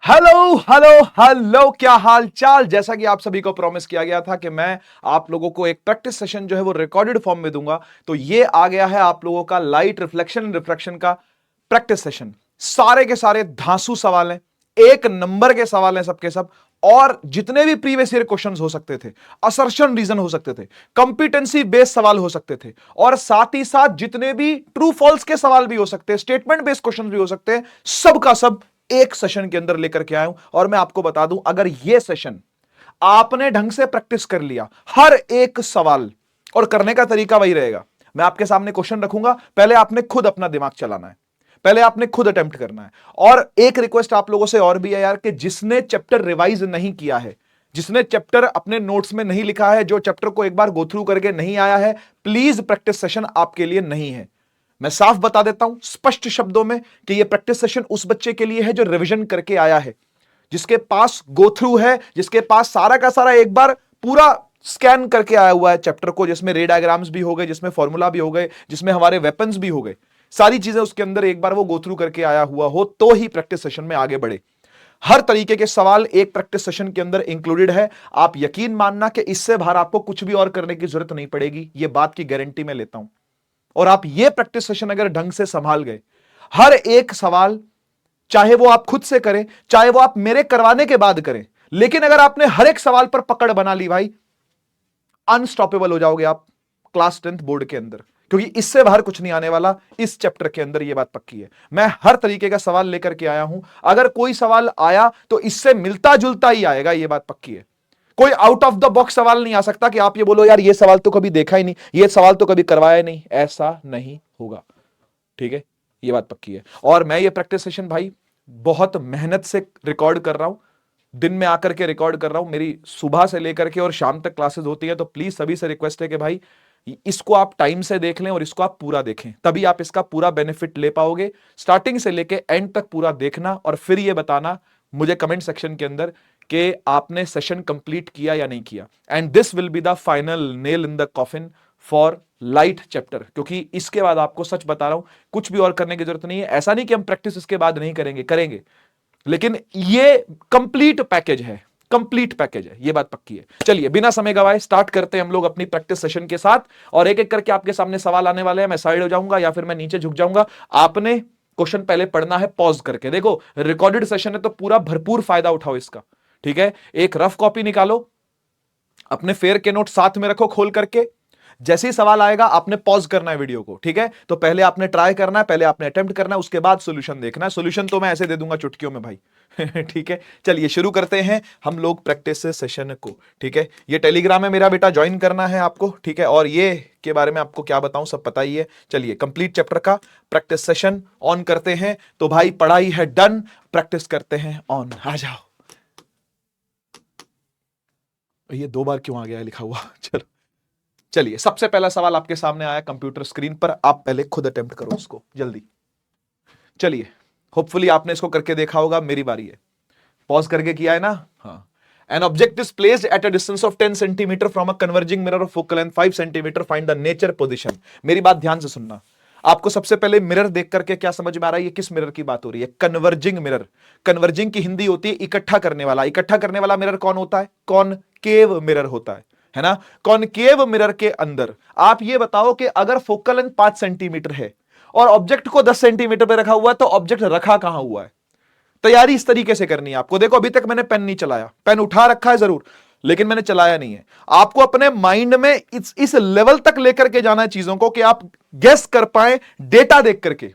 Hello hello hello, क्या हाल चाल। जैसा कि आप सभी को प्रॉमिस किया गया था कि मैं आप लोगों को एक प्रैक्टिस सेशन जो है वो रिकॉर्डेड फॉर्म में दूंगा, तो ये आ गया है आप लोगों का लाइट रिफ्लेक्शन रिफ्रैक्शन का प्रैक्टिस सेशन। सारे के सारे धांसू सवाल हैं, एक नंबर के सवाल हैं सबके सब, और जितने भी प्रीवियस ईयर क्वेश्चंस हो सकते थे, असर्शन रीजन हो सकते थे, कंपिटेंसी बेस्ड सवाल हो सकते थे, और साथ ही साथ जितने भी ट्रू फॉल्स के सवाल भी हो सकते हैं, स्टेटमेंट बेस्ड क्वेश्चन भी हो सकते हैं, सबका सब एक सेशन के अंदर लेकर के आया हूं। और मैं आपको बता दूं, अगर यह सेशन आपने ढंग से प्रैक्टिस कर लिया, हर एक सवाल, और करने का तरीका वही रहेगा, मैं आपके सामने क्वेश्चन रखूंगा, पहले आपने खुद अपना दिमाग चलाना है, पहले आपने खुद अटेम्प्ट करना है। और एक रिक्वेस्ट आप लोगों से और भी है यार, कि जिसने चैप्टर रिवाइज नहीं किया है, जिसने चैप्टर अपने नोट्स में नहीं लिखा है, जो चैप्टर को एक बार गो थ्रू करके नहीं आया है, प्लीज प्रैक्टिस सेशन आपके लिए नहीं है। मैं साफ बता देता हूं स्पष्ट शब्दों में कि यह प्रैक्टिस सेशन उस बच्चे के लिए है जो रिवीजन करके आया है, जिसके पास गो थ्रू है, जिसके पास सारा का सारा एक बार पूरा स्कैन करके आया हुआ है चैप्टर को, जिसमें रे डायग्राम्स भी हो गए, जिसमें फॉर्मूला भी हो गए, जिसमें हमारे वेपन्स भी हो गए, सारी चीजें उसके अंदर एक बार वो गो थ्रू करके आया हुआ हो, तो ही प्रैक्टिस सेशन में आगे बढ़े। हर तरीके के सवाल एक प्रैक्टिस सेशन के अंदर इंक्लूडेड है। आप यकीन मानना कि इससे बाहर आपको कुछ भी और करने की जरूरत नहीं पड़ेगी, यह बात की गारंटी मैं लेता हूं। और आप ये प्रैक्टिस सेशन अगर ढंग से संभाल गए, हर एक सवाल, चाहे वो आप खुद से करें, चाहे वो आप मेरे करवाने के बाद करें, लेकिन अगर आपने हर एक सवाल पर पकड़ बना ली भाई, अनस्टॉपेबल हो जाओगे आप क्लास 10th बोर्ड के अंदर, क्योंकि इससे बाहर कुछ नहीं आने वाला इस चैप्टर के अंदर, ये बात पक्की है। मैं हर तरीके का सवाल लेकर के आया हूं, अगर कोई सवाल आया तो इससे मिलता जुलता ही आएगा, ये बात पक्की है। कोई आउट ऑफ द बॉक्स सवाल नहीं आ सकता कि आप ये बोलो यार ये सवाल तो कभी देखा ही नहीं, ये सवाल तो कभी करवाया नहीं, ऐसा नहीं होगा। ठीक है, ये बात पक्की है। और मैं ये प्रैक्टिस सेशन भाई बहुत मेहनत से रिकॉर्ड कर रहा हूं, दिन में आकर के रिकॉर्ड कर रहा हूं, मेरी सुबह से लेकर के और शाम तक क्लासेस होती है, तो प्लीज सभी से रिक्वेस्ट है कि भाई इसको आप टाइम से देख लें और इसको आप पूरा देखें, तभी आप इसका पूरा बेनिफिट ले पाओगे। स्टार्टिंग से लेके एंड तक पूरा देखना और फिर ये बताना मुझे कमेंट सेक्शन के अंदर कि आपने सेशन कंप्लीट किया या नहीं किया। And this will be the final nail in the coffin for light chapter, क्योंकि इसके बाद आपको सच बता रहा हूं कुछ भी और करने की जरूरत नहीं है। ऐसा नहीं कि हम प्रैक्टिस इसके बाद नहीं करेंगे, करेंगे, लेकिन ये कंप्लीट पैकेज है, कंप्लीट पैकेज है, ये बात पक्की है। चलिए बिना समय गवाए स्टार्ट करते हैं हम लोग अपनी प्रैक्टिस सेशन के साथ, और एक एक करके आपके सामने सवाल आने वाले हैं। मैं साइड हो जाऊंगा या फिर मैं नीचे झुक जाऊंगा, आपने क्वेश्चन पहले पढ़ना है पॉज करके। देखो रिकॉर्डेड सेशन है तो पूरा भरपूर फायदा उठाओ इसका, ठीक है। एक रफ कॉपी निकालो, अपने फेयर के नोट साथ में रखो खोल करके, जैसे ही सवाल आएगा आपने पॉज करना है वीडियो को, ठीक है। तो पहले आपने ट्राई करना है, पहले आपने अटेम्प्ट करना है, उसके बाद सॉल्यूशन देखना है। सॉल्यूशन तो मैं ऐसे दे दूंगा चुटकियों में भाई ठीक है, चलिए शुरू करते हैं हम लोग प्रैक्टिस सेशन को, ठीक है। ये टेलीग्राम है मेरा बेटा, ज्वाइन करना है आपको, ठीक है। और ये के बारे में आपको क्या बताऊं, सब पता ही है। चलिए कंप्लीट चैप्टर का प्रैक्टिस सेशन ऑन करते हैं। तो भाई पढ़ाई है डन, प्रैक्टिस करते हैं ऑन। आ जाओ। ये 2 बार क्यों आ गया है लिखा हुआ चलो चलिए, सबसे पहला सवाल आपके सामने आया कंप्यूटर स्क्रीन पर, आप पहले खुद अटेम्प्ट करो उसको जल्दी। चलिए, होपफुली आपने इसको करके देखा होगा, मेरी बारी है। पॉज करके किया है ना? हाँ। An object is placed at a distance of 10 centimeter from a converging mirror of focal length 5 centimeter. Find the nature position. मेरी बात ध्यान से सुनना। आपको सबसे पहले मिरर देख करके क्या समझ में आ रहा है, ये किस मिरर की बात हो रही है? Converging mirror. कन्वर्जिंग की हिंदी होती है इकट्ठा करने वाला। इकट्ठा करने वाला मिरर कौन होता है? कॉनकेव मिरर होता है ना। कॉनकेव मिरर के अंदर आप ये बताओ कि अगर फोकल लेंथ 5 सेंटीमीटर है और ऑब्जेक्ट को 10 सेंटीमीटर पे रखा हुआ है, तो ऑब्जेक्ट रखा कहां हुआ है? तैयारी इस तरीके से करनी है आपको। देखो अभी तक मैंने पेन नहीं चलाया, पेन उठा रखा है जरूर, लेकिन मैंने चलाया नहीं है। आपको अपने माइंड में इस लेवल तक लेकर के जाना है चीजों को कि आप गेस कर पाए डेटा देख करके।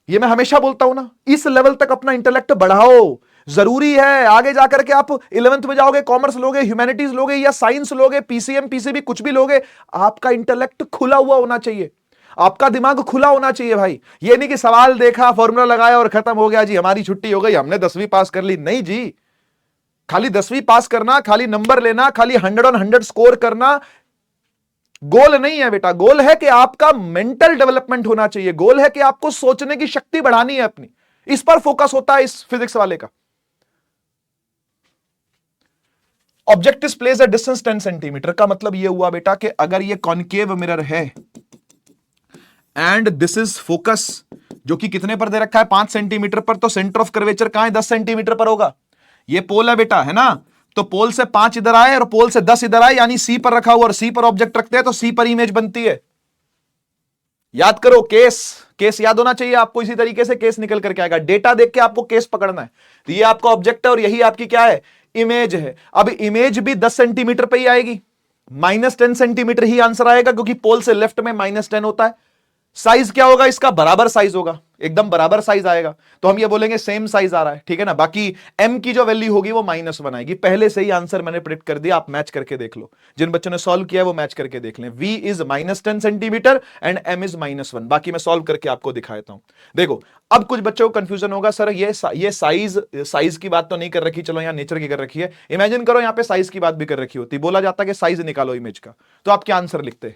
ये मैं हमेशा बोलता हूं ना, इस लेवल तक अपना इंटेलेक्ट बढ़ाओ, जरूरी है। आगे जाकर के आप 11th में जाओगे, कॉमर्स लोगे, ह्यूमैनिटीज लोगे या साइंस लोगे, पीसीएम पीसीबी कुछ भी लोगे, आपका इंटेलेक्ट खुला हुआ होना चाहिए, आपका दिमाग खुला होना चाहिए भाई। ये नहीं कि सवाल देखा, फॉर्मूला लगाया और खत्म हो गया जी, हमारी छुट्टी हो गई, हमने 10वीं पास कर ली। नहीं जी, खाली 10वीं पास करना, खाली नंबर लेना, खाली 100 on 100 स्कोर करना गोल नहीं है बेटा। गोल है कि आपका मेंटल डेवलपमेंट होना चाहिए, गोल है कि आपको सोचने की शक्ति बढ़ानी है अपनी। इस पर फोकस होता है इस फिजिक्स वाले का। Object is placed at distance 10 centimetre का मतलब यह हुआ बेटा कि अगर यह कॉनकेव मिरर है एंड दिस इज फोकस, जो कि कितने पर दे रखा है? 5 सेंटीमीटर पर, तो सेंटर ऑफ कर्वेचर कहां है? 10 सेंटीमीटर पर होगा। ये पोल है बेटा, है ना, तो पोल से 5 इधर आए और पोल से 10 इधर आए, यानी सी पर रखा हुआ और सी पर ऑब्जेक्ट रखते हैं तो सी पर इमेज बनती है। याद करो, केस केस याद होना चाहिए आपको, इसी तरीके से केस निकल करके आएगा। डेटा देख के आपको केस पकड़ना है। तो ये आपका ऑब्जेक्ट है और यही आपकी क्या है, इमेज है। अब इमेज भी 10 सेंटीमीटर पे ही आएगी, -10 सेंटीमीटर ही आंसर आएगा, क्योंकि पोल से लेफ्ट में -10 होता है। साइज क्या होगा इसका, बराबर साइज होगा, एकदम बराबर साइज आएगा, तो हम ये बोलेंगे सेम साइज आ रहा है, ठीक है ना। बाकी m की जो वैल्यू होगी वो -1 आएगी। पहले से ही आंसर मैंने प्रेडिक्ट कर दिया, आप मैच करके देख लो। जिन बच्चों ने सॉल्व किया है वो मैच करके देख लें। v is -10 centimetre and m is -1। बाकी मैं सॉल्व करके आपको दिखाता हूं। देखो, अब कुछ बच्चों को कंफ्यूजन होगा, सर ये साइज की बात तो नहीं कर रखी, चलो यहां नेचर की कर रखी है। इमेजिन करो यहां पे साइज की बात भी कर रखी होती, बोला जाता कि साइज निकालो इमेज का, तो आप क्या आंसर लिखते?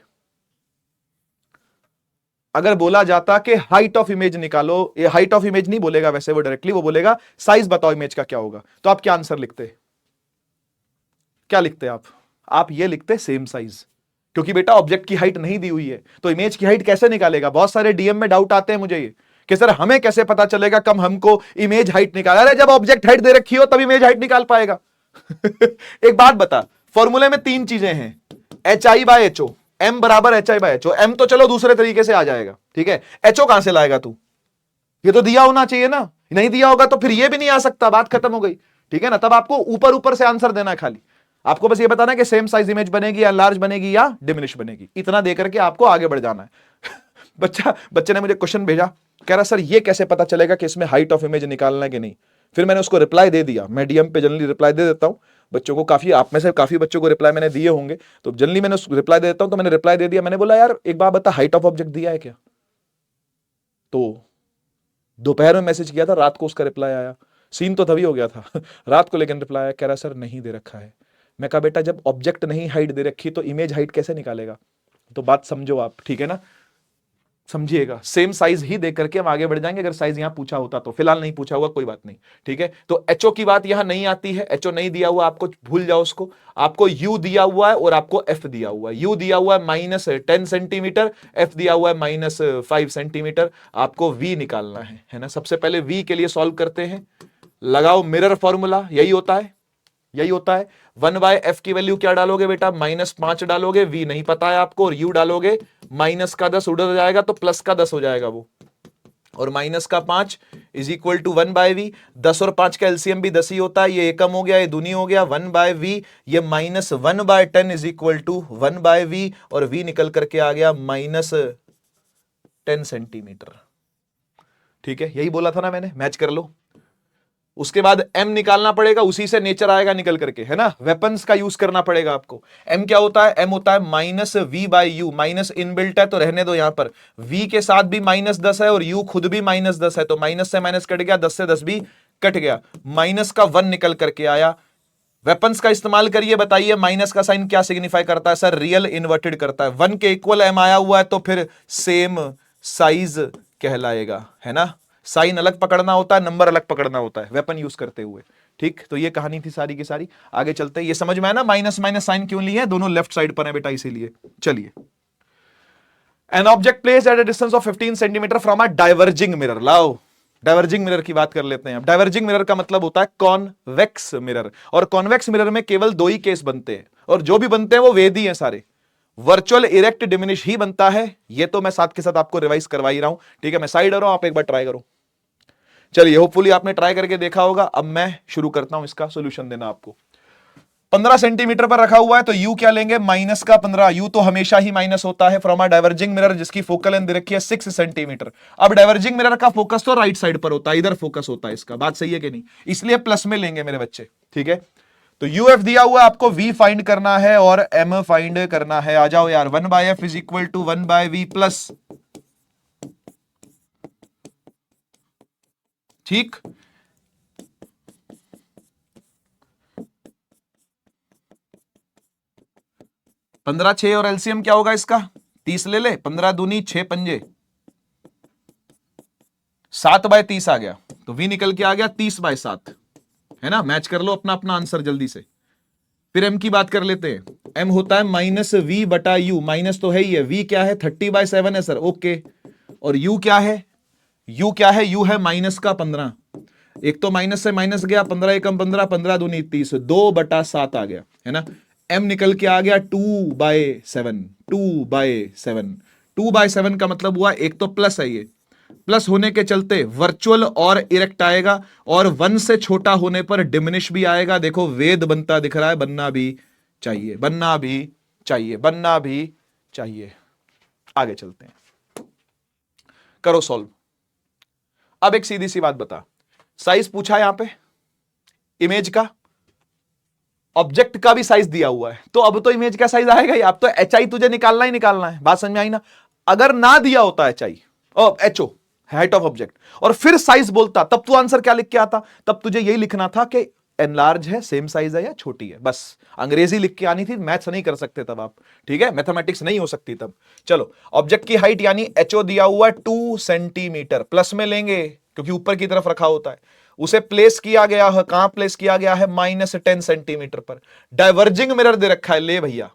अगर बोला जाता कि हाइट ऑफ इमेज निकालो, ये हाइट ऑफ इमेज नहीं बोलेगा वैसे वो डायरेक्टली, वो बोलेगा साइज बताओ इमेज का क्या होगा, तो आप क्या आंसर लिखते? क्या लिखते आप ये लिखते सेम साइज, क्योंकि बेटा ऑब्जेक्ट की हाइट नहीं दी हुई है, तो इमेज की हाइट कैसे निकालेगा? बहुत सारे डीएम में डाउट आते हैं मुझे ये कि सर हमें कैसे पता चलेगा कब हमको इमेज हाइट निकाल, अरे जब ऑब्जेक्ट हाइट दे रखी हो तब इमेज हाइट निकाल पाएगा। एक बात बता, फॉर्मूले में 3 चीजें हैं, HI/HO, M बराबर HI/HO। M तो चलो दूसरे तरीके से आ जाएगा, ठीक है, HO कहां से लाएगा तू? ये तो दिया होना चाहिए ना, नहीं दिया होगा तो फिर ये भी नहीं आ सकता, बात खत्म हो गई, ठीक है ना। तब आपको ऊपर ऊपर से आंसर देना है, खाली आपको बस ये बताना है कि सेम साइज इमेज बनेगी या लार्ज बनेगी या डिमिनिश बनेगी, इतना देकर के आपको आगे बढ़ जाना है। बच्चे ने मुझे क्वेश्चन भेजा, कह रहा सर ये कैसे पता चलेगा कि इसमें हाइट ऑफ इमेज निकालना है कि नहीं। फिर मैंने उसको रिप्लाई दे दिया, मैं डीएम पे जनरली रिप्लाई दे देता हूं बच्चों को, काफी आप में से काफी बच्चों को रिप्लाई मैंने दिए होंगे, तो जनरली मैंने रिप्लाई दे देता हूं। तो मैंने रिप्लाई दे दिया, मैंने बोला यार एक बात बता, हाइट ऑफ ऑब्जेक्ट दिया है क्या? तो दोपहर में मैसेज किया था, रात को उसका रिप्लाई आया, सीन तो तभी हो गया था। रात को लेकिन रिप्लाई आया, कह रहा सर नहीं दे रखा है। मैं कहा बेटा जब ऑब्जेक्ट नहीं हाइट दे रखी तो इमेज हाइट कैसे निकालेगा? तो बात समझो आप, ठीक है ना, समझिएगा। सेम साइज ही देख करके हम आगे बढ़ जाएंगे, अगर साइज यहां पूछा होता तो, फिलहाल नहीं पूछा हुआ, कोई बात नहीं, ठीक है। तो एचओ की बात यहां नहीं आती है, एचओ नहीं दिया हुआ आपको, भूल जाओ उसको। आपको यू दिया हुआ है और आपको एफ दिया हुआ है। यू दिया हुआ है -10 सेंटीमीटर, एफ दिया हुआ है -5 सेंटीमीटर। आपको वी निकालना है ना। सबसे पहले वी के लिए सॉल्व करते हैं, लगाओ मिरर फॉर्मूला, यही होता है, यही होता है। 1/f की वैल्यू क्या डालोगे बेटा, -5 डालोगे, v नहीं पता है आपको, और u डालोगे, -10 उधर जाएगा तो +10 हो जाएगा वो, और -5 इज इक्वल टू 1/v। 10 और 5 का एलसीएम भी 10 ही होता है, ये एकम हो गया, ये दूनी हो गया, 1/v। ये -1/10 इज इक्वल टू 1/v, और v निकल करके आ गया -10 सेंटीमीटर, ठीक है। यही बोला था ना मैंने, मैच कर लो। उसके बाद m निकालना पड़ेगा, उसी से नेचर आएगा निकल करके, है ना। वेपन्स का यूज करना पड़ेगा आपको। m क्या होता है, m होता है -v/u, माइनस इनबिल्ट है तो रहने दो यहां पर। v के साथ भी -10 है और u खुद भी -10 है, तो माइनस से माइनस कट गया, 10 से 10 भी कट गया, माइनस का 1 निकल करके आया। वेपन्स का इस्तेमाल करिए, बताइए माइनस का साइन क्या सिग्निफाई करता है? सर रियल इन्वर्टेड करता है। 1 के इक्वल m आया हुआ है तो फिर सेम साइज कहलाएगा, है ना। साइन अलग पकड़ना होता है, नंबर अलग पकड़ना होता है वेपन यूज करते हुए, ठीक। तो ये कहानी थी सारी की सारी। आगे चलते हैं, ये समझ में आया ना माइनस माइनस साइन क्यों लिए, दोनों लेफ्ट साइड पर है बेटा, इसीलिए। चलिए, an object placed at a distance of 15 centimetre from a diverging mirror. लाओ डाइवर्जिंग मिरर की बात कर लेते हैं। अब डाइवर्जिंग मिरर का मतलब होता है कॉन्वेक्स मिरर, और कॉन्वेक्स मिरर में केवल 2 ही केस बनते हैं, और जो भी बनते हैं वो वेदी हैं सारे। वर्चुअल इरेक्ट डिमिनिश ही बनता है, ये तो मैं साथ के साथ आपको रिवाइज करवा ही रहा हूं, ठीक है। मैं साइड रहा हूं, आप एक बार ट्राई करो। चलिए, होपफुली आपने ट्राई करके देखा होगा। अब मैं शुरू करता हूं इसका सॉल्यूशन देना आपको। 15 सेंटीमीटर पर रखा हुआ है तो u क्या लेंगे, -15। u तो हमेशा ही माइनस होता है फ्रॉम अ डाइवर्जिंग मिरर जिसकी फोकल लेंथ दे रखी है 6 सेंटीमीटर। अब डाइवर्जिंग मिरर का फोकस तो राइट साइड पर होता है, इधर फोकस होता है इसका, बात सही है कि नहीं, इसलिए प्लस में लेंगे मेरे बच्चे, ठीक है। तो uf दिया हुआ आपको, v फाइंड करना है और m फाइंड करना है। आ जाओ यार, 1/f is equal to 1/v plus, ठीक, 15 6 और एलसीएम क्या होगा इसका, 30 ले ले, 15 दूनी 6 पंजे 7/30 आ गया, तो v निकल के आ गया 30/7, है ना। मैच कर लो अपना अपना आंसर जल्दी से। फिर m की बात कर लेते हैं। m होता है -v/u, माइनस तो है ही है, v क्या है 30/7 है सर, ओके। और u क्या है, u क्या है, u है -15। एक तो माइनस से माइनस गया, 15 एकम 15, 15 दूनी 30, 2/7 आ गया, है ना। m निकल के आ गया 2/7, 2/7। 2/7 का मतलब हुआ एक तो प्लस है, ये प्लस होने के चलते वर्चुअल और इरेक्ट आएगा, और 1 से छोटा होने पर डिमिनिश भी आएगा। देखो वेद बनता दिख रहा है, बनना भी चाहिए, बनना भी चाहिए, बनना भी चाहिए। आगे चलते हैं, करो सॉल्व। अब एक सीधी सी बात बता, साइज पूछा यहां पे, इमेज का, ऑब्जेक्ट का भी साइज दिया हुआ है, तो अब तो इमेज का साइज आएगा ही। अब तो एच आई तुझे निकालना ही निकालना है, बात समझ में आई ना। अगर ना दिया होता H I H O, height of object, और फिर साइज बोलता, तब तू आंसर क्या लिख के आता? तब तुझे यही लिखना था कि एनलार्ज है, सेम साइज है या छोटी है, बस अंग्रेजी लिख के आनी थी, मैथ्स नहीं कर सकते तब आप, ठीक है, मैथमेटिक्स नहीं हो सकती तब। चलो, ऑब्जेक्ट की हाइट यानी एचओ दिया हुआ 2 सेंटीमीटर, प्लस में लेंगे क्योंकि ऊपर की तरफ रखा होता है। उसे प्लेस किया गया है, कहां प्लेस किया गया है? -10 सेंटीमीटर पर। डाइवर्जिंग मिरर दे रखा है, ले भैया,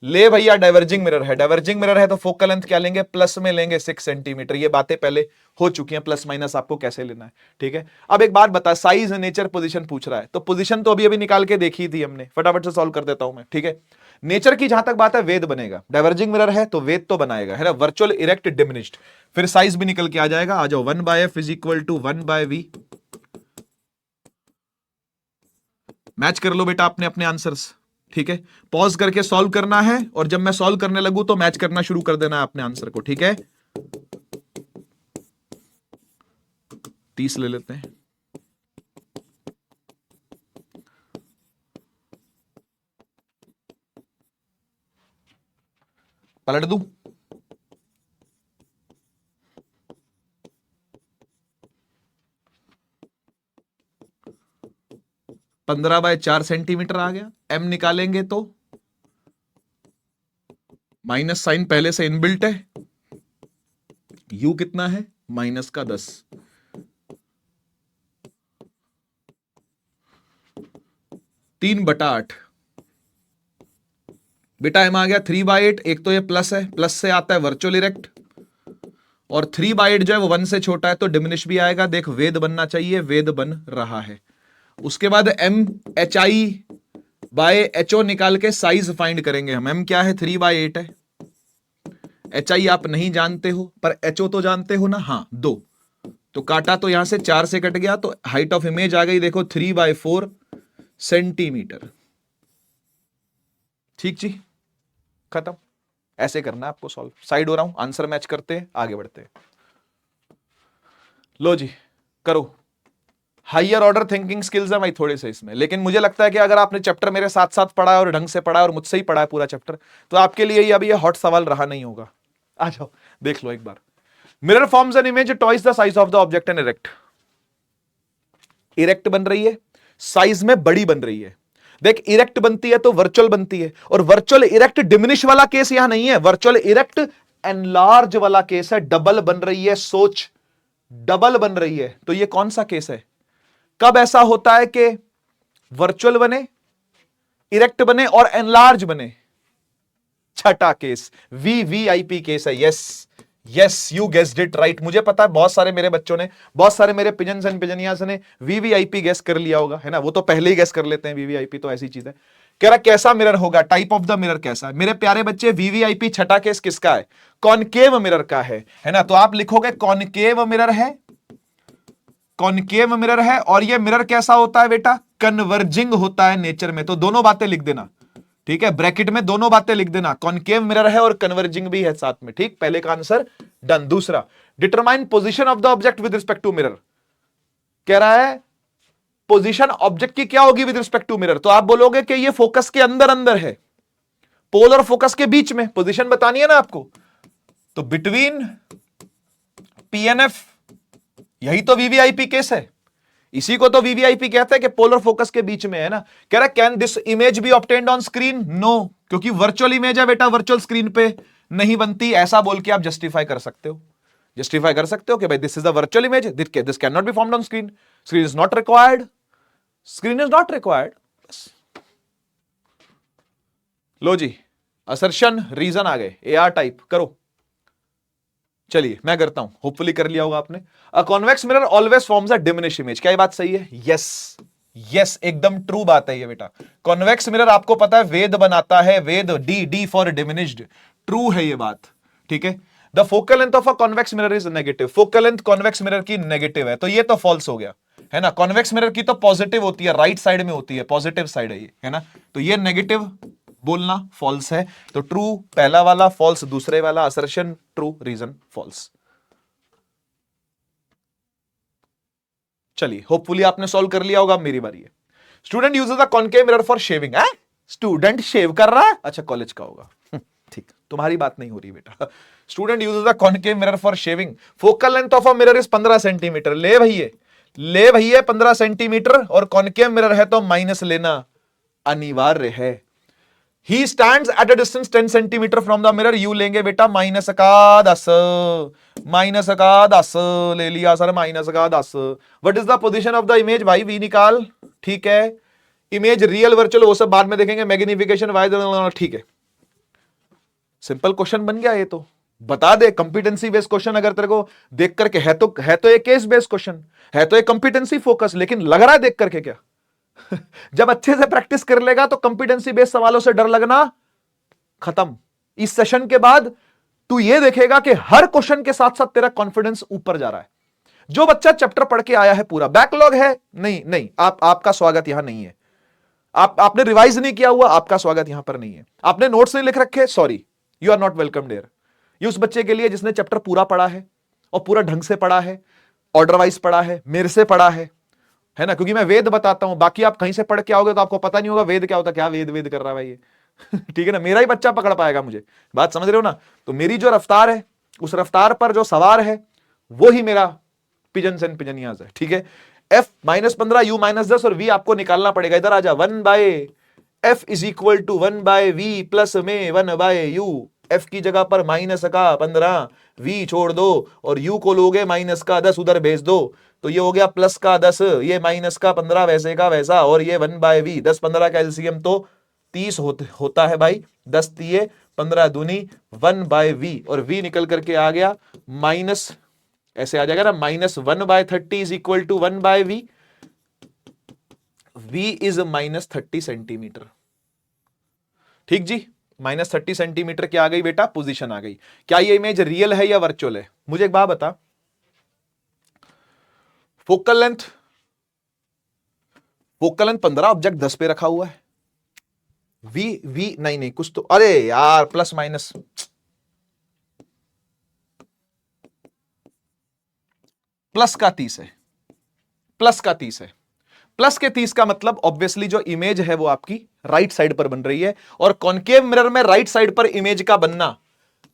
ले भैया, डाइवर्जिंग मिरर है, डाइवर्जिंग मिरर है तो फोकल लेंथ क्या लेंगे? प्लस में लेंगे 6 सेंटीमीटर। ये बातें पहले हो चुकी हैं, प्लस माइनस आपको कैसे लेना है, ठीक है। अब एक बात बता, साइज, नेचर, पोजीशन पूछ रहा है, तो पोजीशन तो अभी अभी निकाल के देखी थी हमने, फटाफट से सॉल्व कर देता हूं मैं, ठीक है। नेचर की जहां तक बात है, वेद बनेगा, डाइवर्जिंग मिरर है तो वेद तो बनाएगा, है ना, वर्चुअल, इरेक्ट, डिमिनिश्ड, फिर साइज भी निकल के आ जाएगा। आ जाओ, 1/f is equal to 1/v। Match कर लो बेटा अपने अपने आंसर्स, ठीक है। पॉज करके सॉल्व करना है, और जब मैं सॉल्व करने लगूं तो मैच करना शुरू कर देना है अपने आंसर को, ठीक है। 30 ले लेते हैं। पलट दूं? (15/4 सेंटीमीटर आ गया। m निकालेंगे तो माइनस साइन पहले से इनबिल्ट है, u कितना है? -10। 3/8 बेटा, m आ गया 3/8। एक तो ये प्लस है, प्लस से आता है वर्चुअल इरेक्ट, और 3/8 जो है वो 1 से छोटा है तो डिमिनिश भी आएगा। देख, वेद बनना चाहिए, वेद बन रहा है। उसके बाद m H I by H O निकाल के साइज फाइंड करेंगे हम। m क्या है? 3/8 है। एच आई आप नहीं जानते हो, पर एच ओ तो जानते हो ना, हाँ 2, तो काटा तो यहां से 4 से कट गया, तो हाइट ऑफ इमेज आ गई, देखो 3/4 सेंटीमीटर। ठीक जी, खत्म। ऐसे करना है आपको सॉल्व। साइड हो रहा हूं, आंसर मैच करते हैं, आगे बढ़ते हैं। लो जी, करो। हायर ऑर्डर थिंकिंग स्किल्स है भाई थोड़े से इसमें, लेकिन मुझे लगता है कि अगर आपने चैप्टर मेरे साथ साथ पढ़ा है और ढंग से पढ़ा है और मुझसे ही पढ़ा है पूरा चैप्टर, तो आपके लिए ये अभी ये हॉट सवाल रहा नहीं होगा। आ जाओ, देख लो एक बार। Mirror forms an image twice the size of the object and erect. Erect बन रही है, साइज में बड़ी बन रही है। देख, इरेक्ट बनती है तो वर्चुअल बनती है, और वर्चुअल इरेक्ट डिमिनिश वाला केस यहां नहीं है, वर्चुअल इरेक्ट एनलार्ज वाला केस है, डबल बन रही है। सोच, डबल बन रही है, तो ये कौन सा केस है? कब ऐसा होता है कि वर्चुअल बने, इरेक्ट बने और एनलार्ज बने? छठा केस, वीवीआईपी केस है। Yes yes, you guessed it right. मुझे पता है बहुत सारे मेरे बच्चों ने, बहुत सारे मेरे पिजन्स एंड पिजनियास ने वीवीआईपी गेस कर लिया होगा, है ना। वो तो पहले ही गेस कर लेते हैं, वीवीआईपी तो ऐसी चीज है। कह रहा कैसा मिरर होगा, टाइप ऑफ द मिरर कैसा है? मेरे प्यारे बच्चे, वीवीआईपी छठा केस किसका है? कॉनकेव मिरर का है ना। तो आप लिखोगे कॉनकेव मिरर है, कॉनकेव मिरर है, और ये मिरर कैसा होता है बेटा? कन्वर्जिंग होता है नेचर में। तो दोनों बातें लिख देना, ठीक है, ब्रैकेट में दोनों बातें लिख देना, कॉनकेव मिरर है और कन्वर्जिंग भी है साथ में, ठीक। पहले का आंसर डन। दूसरा, determine position of the object with respect to mirror. कह रहा है पोजीशन ऑब्जेक्ट की क्या होगी विद रिस्पेक्ट टू मिरर, तो आप बोलोगे कि ये फोकस के अंदर अंदर है, पोल और फोकस के बीच में पोजीशन बतानी है ना आपको, तो बिटवीन पीएनएफ, यही तो वीवीआईपी केस है, इसी को तो वीवीआईपी कहते हैं कि पोलर फोकस के बीच में, है ना। कह रहा है can this image be obtained on screen? No, क्योंकि वर्चुअल इमेज है बेटा, वर्चुअल स्क्रीन पे नहीं बनती। ऐसा बोल के आप जस्टिफाई कर सकते हो, जस्टिफाई कर सकते हो कि भाई this is the virtual image, this can not be formed on screen, screen is not required, screen is not required. लो जी, असर्शन रीजन आ गए, एआर टाइप करो। चलिए मैं करता हूं, होपफुली कर लिया होगा आपने। अ convex mirror always forms a diminish image. क्या ये बात सही है? यस यस, एकदम ट्रू बात है ये बेटा। कॉन्वेक्स मिरर आपको पता है वेद बनाता है, वेद, D, D for diminished. True है ये बात, ठीक है। The focal length of a convex mirror is negative. Focal length convex mirror की नेगेटिव है, तो ये तो फॉल्स हो गया, है ना। कॉन्वेक्स मिरर की तो पॉजिटिव होती है, राइट साइड में होती है, पॉजिटिव साइड है ये, है ना। तो ये नेगेटिव बोलना फॉल्स है, तो ट्रू पहला वाला, फॉल्स दूसरे वाला, असर्शन ट्रू, रीजन फॉल्स। चलिए होपफुली आपने सॉल्व कर लिया होगा, अब मेरी बारी है। Student uses the concave mirror for shaving. Student shave कर रहा है, अच्छा कॉलेज का होगा, ठीक, तुम्हारी बात नहीं हो रही बेटा। Student uses the concave mirror for shaving. Focal length of a mirror is 15 centimetre. ले भैया, ले भैया 15 सेंटीमीटर, और कॉनकेव मिरर है तो माइनस लेना अनिवार्य है। He stands eight a distance 10 centimetre from the mirror. You लेंगे बेटा माइनस का 10, माइनस का 10 ले लिया सर, माइनस का 10। What is the position of the image? भाई वी निकाल, ठीक है। इमेज रियल वर्चुअल वो सब बाद में देखेंगे, मैग्निफिकेशन वाई, ठीक है। सिंपल क्वेश्चन बन गया ये तो, बता दे। कंपिटेंसी बेस्ड क्वेश्चन अगर तेरे को देख करके है तो एक केस बेस्ड क्वेश्चन है, तो एक कंपिटेंसी फोकस, लेकिन लग रहा है देख करके क्या? जब अच्छे से प्रैक्टिस कर लेगा तो कंपिटेंसी बेस्ड सवालों से डर लगना खत्म। इस सेशन के बाद तू ये देखेगा कि हर क्वेश्चन के साथ साथ तेरा कॉन्फिडेंस ऊपर जा रहा है। जो बच्चा चैप्टर पढ़ के आया है, पूरा बैकलॉग है, नहीं नहीं, आपका स्वागत यहां नहीं है। आपने रिवाइज नहीं किया हुआ, आपका स्वागत यहां पर नहीं है। आपने नोट्स नहीं लिख रखे, sorry, you are not welcome there. ये उस बच्चे के लिए जिसने चैप्टर पूरा पढ़ा है, और पूरा ढंग से पढ़ा है, ऑर्डर वाइज पढ़ा है, मेरे से पढ़ा है ना। क्योंकि मैं वेद बताता हूं, बाकी आप कहीं से पढ़ के आओगे तो आपको पता नहीं होगा वेद क्या होता, क्या वेद वेद कर रहा है भाई ये। ठीक है ना, मेरा ही बच्चा पकड़ पाएगा मुझे, बात समझ रहे हो ना। तो मेरी जो रफ्तार है, उस रफ्तार पर जो सवार है, वो ही मेरा पिजन्स एंड पिजनियाज है, ठीक है। एफ -15, यू -10 और वी आपको निकालना पड़ेगा। इधर आ जा, 1/f is equal to 1/v plus में 1/u। एफ की जगह पर माइनस का 15, वी छोड़ दो, और यू को लोगे माइनस का 10 उधर भेज दो, तो ये हो गया प्लस का 10, ये माइनस का 15 वैसे का वैसा, और ये 1/v। 10-15 का एलसीएम तो 30 होता है भाई, 10 दिए 15 दूनी 1/v, और v निकल करके आ गया माइनस, ऐसे आ जाएगा ना, -1/30 is equal to 1/v। v is -30 centimetre, ठीक जी। -30 सेंटीमीटर क्या आ गई बेटा? पोजीशन आ गई। क्या ये इमेज रियल है या वर्चुअल है? मुझे एक बात बता, फोकल लेंथ 15, ऑब्जेक्ट 10 पे रखा हुआ है। वी नहीं कुछ तो, अरे यार प्लस माइनस, प्लस का 30 है, प्लस का 30 है। प्लस के 30 का मतलब ऑब्वियसली जो इमेज है वो आपकी राइट साइड पर बन रही है, और कॉनकेव मिरर में राइट साइड पर इमेज का बनना,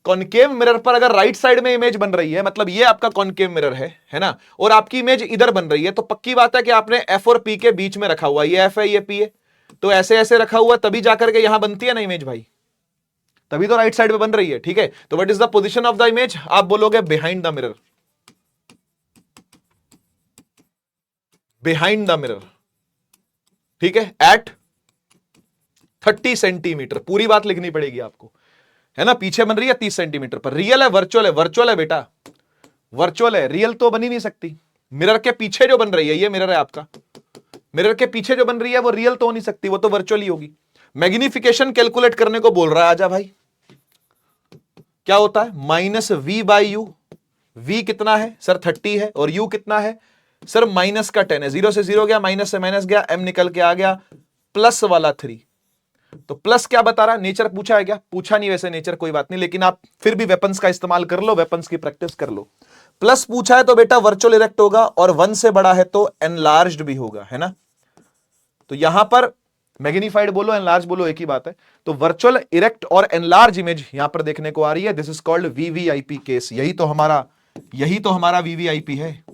कॉनकेव मिरर पर अगर राइट साइड में इमेज बन रही है, मतलब ये आपका कॉनकेव मिरर है ना, और आपकी इमेज इधर बन रही है, तो पक्की बात है कि आपने एफ और पी के बीच में रखा हुआ, ये एफ है ये पी है, तो ऐसे ऐसे रखा हुआ, तभी जाकर के यहां बनती है ना इमेज भाई, तभी तो राइट साइड में बन रही है, ठीक है। तो what is the position of the image? आप बोलोगे behind the mirror, behind the mirror, ठीक है, एट 30 सेंटीमीटर। पूरी बात लिखनी पड़ेगी आपको, है ना। पीछे बन रही है 30 सेंटीमीटर पर। रियल है वर्चुअल है? वर्चुअल है बेटा, वर्चुअल है, रियल तो बन ही नहीं सकती। मिरर के पीछे जो बन रही है, ये मिरर है आपका, मिरर के पीछे जो बन रही है वो रियल तो हो नहीं सकती, वो तो वर्चुअल ही होगी। मैग्निफिकेशन कैलकुलेट करने को बोल रहा है, आजा भाई। क्या होता है? -v/u। v कितना है सर? 30 है, और u कितना है सर? माइनस का 10 है। 0 से 0 गया, माइनस से माइनस गया, m निकल के आ गया प्लस वाला 3। तो प्लस क्या बता रहा है? नेचर पूछा है क्या? पूछा नहीं वैसे नेचर, कोई बात नहीं, लेकिन आप फिर भी वेपन्स का इस्तेमाल कर लो, वेपन्स की प्रैक्टिस कर लो। प्लस पूछा है तो बेटा वर्चुअल इरेक्ट होगा, और 1 से बड़ा है तो एनलार्ज्ड भी होगा, है ना। तो यहां पर मैग्नीफाइड बोलो एनलार्ज बोलो एक ही बात है। तो वर्चुअल इरेक्ट और एनलार्ज इमेज यहां पर देखने को आ रही है। This is called VVIP case. यही तो हमारा वीवीआईपी है,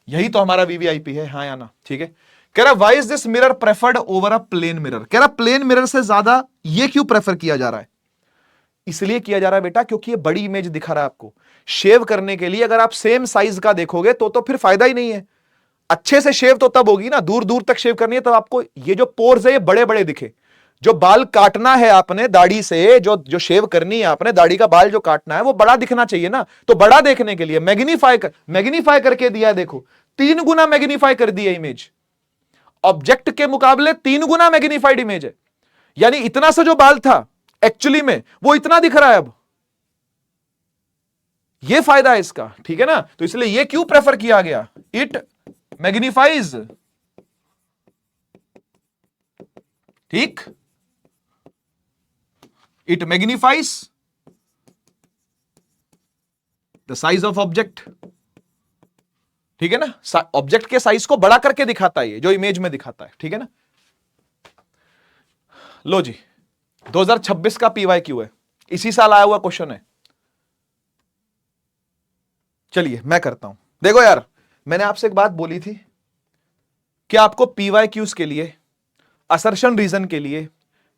यही तो हमारा वीवीआईपी है, हाँ या ना, ठीक है। कह रहा why is this mirror preferred over a plane mirror? कह रहा प्लेन मिरर से ज्यादा ये क्यों प्रेफर किया जा रहा है? इसलिए किया जा रहा है बेटा क्योंकि ये बड़ी इमेज दिखा रहा है आपको। शेव करने के लिए अगर आप सेम साइज का देखोगे तो फिर फायदा ही नहीं है। अच्छे से शेव तो तब होगी ना, दूर दूर तक शेव करनी है, तब आपको ये जो पोर्स है ये बड़े बड़े दिखे। जो बाल काटना है आपने दाढ़ी से, जो शेव करनी है आपने, दाढ़ी का बाल जो काटना है वो बड़ा दिखना चाहिए ना। तो बड़ा देखने के लिए मैग्नीफाई करके दिया है, देखो 3 गुना मैग्नीफाई कर दिया इमेज, ऑब्जेक्ट के मुकाबले 3 गुना मैग्नीफाइड इमेज है। यानी इतना सा जो बाल था एक्चुअली में वो इतना दिख रहा है अब। ये फायदा है इसका, ठीक है ना। तो इसलिए ये क्यों प्रेफर किया गया, इट मैग्निफाइज, ठीक, it magnifies the size of object, ठीक है ना। ऑब्जेक्ट के साइज को बड़ा करके दिखाता है ये, जो इमेज में दिखाता है, ठीक है ना। लो जी, 2026 का PYQ है, इसी साल आया हुआ क्वेश्चन है। चलिए मैं करता हूं। देखो यार, मैंने आपसे एक बात बोली थी कि आपको PYQs के लिए, असर्शन रीजन के लिए,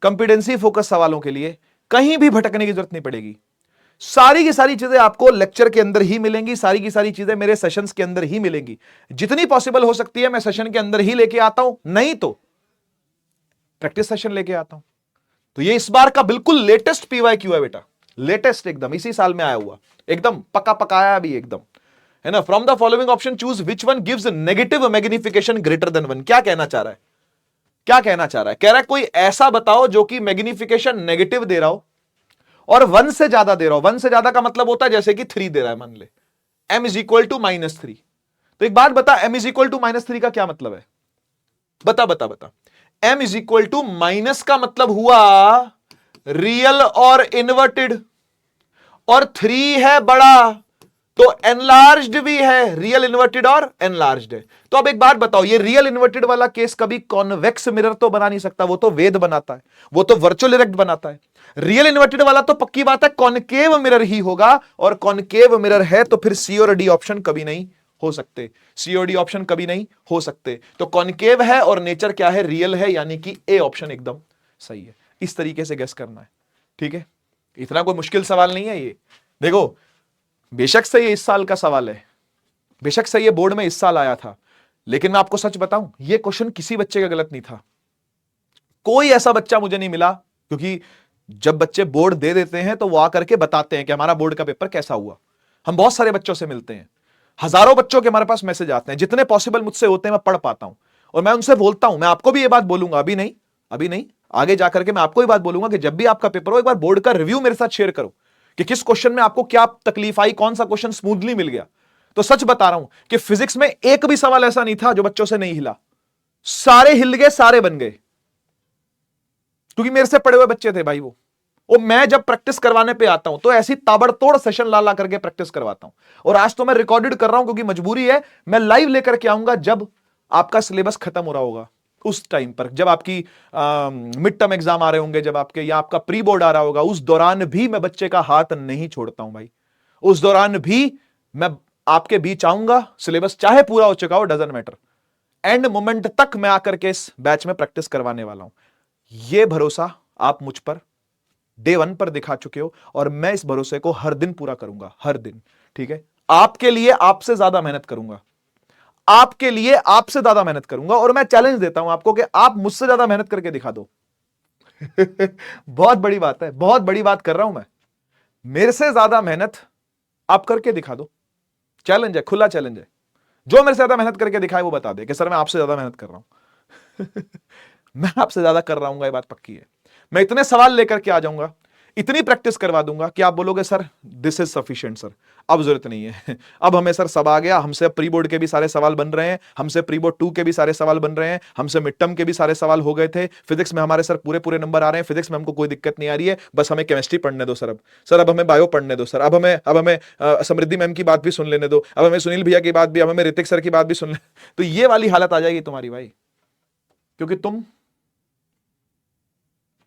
कंपिटेंसी फोकस सवालों के लिए कहीं भी भटकने की जरूरत नहीं पड़ेगी। सारी की सारी चीजें आपको लेक्चर के अंदर ही मिलेंगी, सारी की सारी चीजें मेरे सेशंस के अंदर ही मिलेंगी। जितनी पॉसिबल हो सकती है मैं सेशन के अंदर ही लेके आता हूं, नहीं तो प्रैक्टिस सेशन लेके आता हूं। तो ये इस बार का बिल्कुल लेटेस्ट PYQ है बेटा, लेटेस्ट एकदम, इसी साल में आया हुआ, एकदम पका पकाया भी एकदम, है ना। From the following option choose which one gives negative magnification greater than 1। क्या कहना चाह रहा है, क्या कहना चाह रहा है, कह रहा है कोई ऐसा बताओ जो कि मैग्निफिकेशन नेगेटिव दे रहा हो और 1 से ज्यादा दे रहा हो। 1 से ज्यादा का मतलब होता है जैसे कि 3 दे रहा है, मान ले m इज इक्वल टू -3। तो एक बात बता, m इज इक्वल टू -3 का क्या मतलब है, बता बता बता। m is equal to minus का मतलब हुआ रियल और इन्वर्टेड, और 3 है बड़ा तो एनलार्ज्ड भी है, रियल इन्वर्टेड और एनलार्ज्ड है। तो अब एक बात बताओ, ये रियल इन्वर्टेड वाला केस कभी कॉन्वेक्स मिरर तो बना नहीं सकता, वो तो वेद बनाता है, वो तो वर्चुअल इरेक्ट बनाता है। रियल इन्वर्टेड वाला तो पक्की बात है कॉनकेव मिरर ही होगा, और कॉनकेव मिरर है तो फिर सी और डी ऑप्शन कभी नहीं हो सकते, सी और डी ऑप्शन कभी नहीं हो सकते। तो कॉनकेव है और नेचर क्या है, रियल है, यानी कि ए ऑप्शन एकदम सही है। इस तरीके से गेस करना है, ठीक है। इतना कोई मुश्किल सवाल नहीं है ये। देखो बेशक से ये इस साल का सवाल है, बेशक से ये बोर्ड में इस साल आया था, लेकिन मैं आपको सच बताऊं, ये क्वेश्चन किसी बच्चे का गलत नहीं था। कोई ऐसा बच्चा मुझे नहीं मिला, क्योंकि जब बच्चे बोर्ड दे देते हैं तो वो आकर के बताते हैं कि हमारा बोर्ड का पेपर कैसा हुआ। हम बहुत सारे बच्चों से मिलते हैं, हजारों बच्चों के हमारे पास मैसेज आते हैं, जितने पॉसिबल मुझसे होते हैं मैं पढ़ पाता हूं, और मैं उनसे बोलता हूं, मैं आपको भी ये बात बोलूंगा, अभी नहीं आगे जाकर के मैं आपको ये बात बोलूंगा कि जब भी आपका पेपर हो एक बार बोर्ड का रिव्यू मेरे साथ शेयर करो कि किस क्वेश्चन में आपको क्या तकलीफ आई, कौन सा क्वेश्चन स्मूथली मिल गया। तो सच बता रहा हूं कि फिजिक्स में एक भी सवाल ऐसा नहीं था जो बच्चों से नहीं हिला, सारे हिल गए, सारे बन गए, क्योंकि मेरे से पढ़े हुए बच्चे थे भाई वो। और मैं जब प्रैक्टिस करवाने पे आता हूं तो ऐसी ताबड़तोड़ सेशन ला ला करके प्रैक्टिस करवाता हूं। और आज तो मैं रिकॉर्डेड कर रहा हूं क्योंकि मजबूरी है, मैं लाइव लेकर के आऊंगा जब आपका सिलेबस खत्म हो रहा होगा, उस टाइम पर जब आपकी मिड टर्म एग्जाम आ रहे होंगे, जब आपके या आपका प्री बोर्ड आ रहा होगा, उस दौरान भी मैं बच्चे का हाथ नहीं छोड़ता हूं भाई। उस दौरान भी मैं आपके बीच आऊंगा, सिलेबस चाहे पूरा हो चुका हो, डजंट मैटर, एंड मोमेंट तक मैं आकर के इस बैच में प्रैक्टिस करवाने वाला हूं। यह भरोसा आप मुझ पर डे 1 पर दिखा चुके हो, और मैं इस भरोसे को हर दिन पूरा करूंगा, हर दिन, ठीक है। आपके लिए आपसे ज्यादा मेहनत करूंगा, आपके लिए आपसे ज्यादा मेहनत करूंगा, और मैं चैलेंज देता हूं आपको कि आप मुझसे ज्यादा मेहनत करके दिखा दो। बहुत बड़ी बात है, बहुत बड़ी बात कर रहा हूं मैं, मेरे से ज्यादा मेहनत आप करके दिखा दो। चैलेंज है, खुला चैलेंज है। जो मेरे से ज्यादा मेहनत करके दिखाए वो बता दे कि सर मैं आपसे ज्यादा मेहनत कर रहा हूं। मैं आपसे ज्यादा कर रहा हूं, ये बात पक्की है। मैं इतने सवाल लेकर के आ जाऊंगा, इतनी प्रैक्टिस करवा दूंगा कि आप बोलोगे sir this is sufficient sir, अब जरूरत नहीं है, अब हमें सर सब आ गया, हमसे प्री बोर्ड के भी सारे सवाल बन रहे हैं, हमसे प्री बोर्ड 2 के भी सारे सवाल बन रहे हैं, हमसे मिड टर्म के भी सारे सवाल हो गए थे, फिजिक्स में हमारे सर पूरे पूरे नंबर आ रहे हैं, फिजिक्स में हमको कोई दिक्कत नहीं आ रही है, बस हमें केमिस्ट्री पढ़ने दो सर, अब हमें बायो पढ़ने दो सर, अब हमें समृद्धि मैम की बात भी सुन लेने दो, अब हमें सुनील भैया की बात भी, अब हमें ऋतिक सर की बात भी सुन ले। तो ये वाली हालत आ जाएगी तुम्हारी भाई, क्योंकि तुम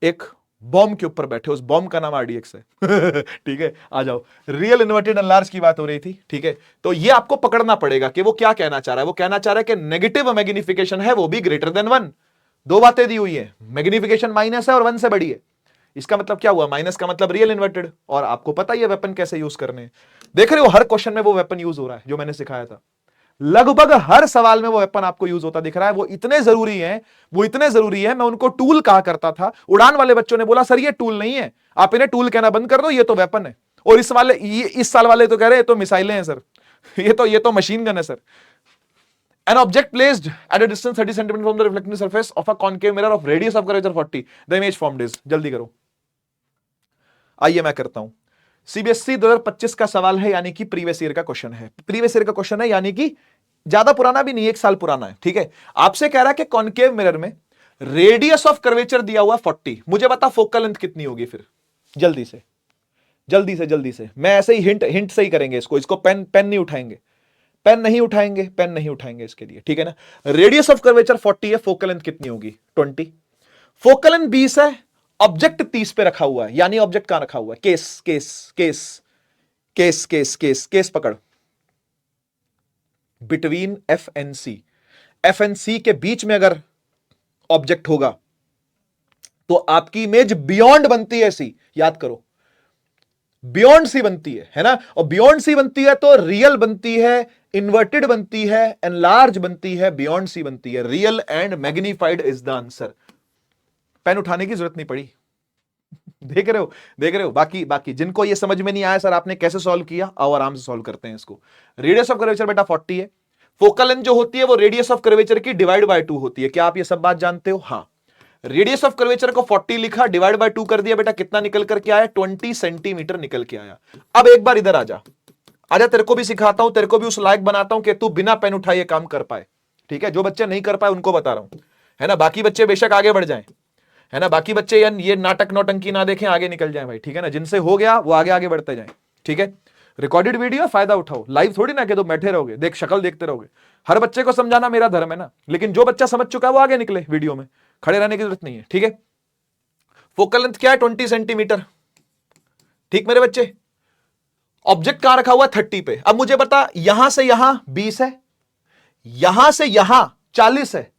एक बॉम्ब के ऊपर बैठे, उस बॉम्ब का नाम RDX है। ठीक है, आ जाओ। रियल इन्वर्टेड एनलार्ज की बात हो रही थी, ठीक है। तो ये आपको पकड़ना पड़ेगा कि वो क्या कहना चाह रहा है। वो कहना चाह रहा है कि नेगेटिव मैग्निफिकेशन है, वो भी ग्रेटर देन 1। दो बातें दी हुई है, मैग्निफिकेशन माइनस है और 1 से बड़ी है। इसका मतलब क्या हुआ, माइनस का मतलब रियल इन्वर्टेड, और आपको पता ही है वेपन कैसे यूज करने हैं। देख रहे हो हर क्वेश्चन में वो वेपन यूज हो रहा है जो मैंने सिखाया था। लगभग हर सवाल में वो वेपन आपको यूज होता दिख रहा है। वो इतने जरूरी है, मैं उनको टूल कहा करता था। उड़ान वाले बच्चों ने बोला सर ये टूल नहीं है, आप इन्हें टूल कहना बंद कर दो, ये तो वेपन है। और इस साल वाले तो कह रहे हैं ये तो मिसाइलें हैं सर, ये तो मशीन गन है sir. An object placed at a distance 30 cm from the reflecting surface of a concave mirror of radius of curvature 40, the image formed is। जल्दी करो, आइए मैं करता हूं। सीबीएसई 2025 का सवाल है, यानी कि प्रीवियस ईयर का क्वेश्चन है। प्रीवियस ईयर का क्वेश्चन है, यानी कि ज्यादा पुराना भी नहीं, 1 साल पुराना है। ठीक है, आपसे कह रहा है कि कॉन्केव मिरर में रेडियस ऑफ कर्वेचर दिया हुआ 40, मुझे बता फोकल लेंथ कितनी होगी। फिर जल्दी से मैं ऐसे ही हिंट से ही करेंगे इसको पेन नहीं उठाएंगे इसके लिए, ठीक है ना। रेडियस ऑफ कर्वेचर 40 है, फोकल लेंथ कितनी होगी 20। फोकल लेंथ 20 है, ऑब्जेक्ट 30 पे रखा हुआ है, यानी ऑब्जेक्ट कहां रखा हुआ है, केस पकड़, बिटवीन एफ एंड सी के बीच में अगर ऑब्जेक्ट होगा तो आपकी इमेज बियॉन्ड बनती है सी, याद करो बियॉन्ड सी बनती है ना। और बियॉन्ड सी बनती है तो रियल बनती है, इन्वर्टेड बनती है, एनलार्ज बनती है, बियॉन्ड सी बनती है। Real and magnified is the answer. Pen उठाने की जरूरत नहीं पड़ी। देख रहे हो। बाकी जिनको ये समझ में नहीं आया सर आपने कैसे सॉल्व किया, आओ आराम से सॉल्व करते हैं इसको। रेडियस ऑफ कर्वेचर बेटा 40 है। फोकल लेंथ जो होती है वो रेडियस ऑफ कर्वेचर की डिवाइड बाय 2 होती है। क्या आप ये सब बात जानते हो? हाँ। रेडियस ऑफ कर्वेचर को 40 लिखा, डिवाइड बाय 2 कर दिया, बेटा कितना निकल करके आया? 20 सेंटीमीटर निकल के आया। अब एक बार इधर आजा, तेरे को भी सिखाता हूं, तेरे को भी उस लायक बनाता हूं कि तू बिना पेन उठाए ये काम कर पाए। ठीक है, जो बच्चे नहीं कर पाए उनको बता रहा हूं, है ना। बाकी बच्चे बेशक आगे बढ़ जाएं, है ना। बाकी बच्चे ये नाटक नौटंकी ना देखें, आगे निकल जाएं भाई, ठीक है ना। जिनसे हो गया वो आगे बढ़ते जाएं, ठीक है। रिकॉर्डेड वीडियो फायदा उठाओ, लाइव थोड़ी ना कि तो बैठे रहोगे, देख शक्ल देखते रहोगे। हर बच्चे को समझाना मेरा धर्म है ना, लेकिन जो बच्चा समझ चुका है वो आगे निकले, वीडियो में खड़े रहने की जरूरत नहीं है, ठीक है। फोकल लेंथ क्या है? 20 सेंटीमीटर, ठीक मेरे बच्चे। ऑब्जेक्ट कहां रखा हुआ है? 30 पे। अब मुझे बता, यहां से यहां 20 है, यहां से यहां 40 है,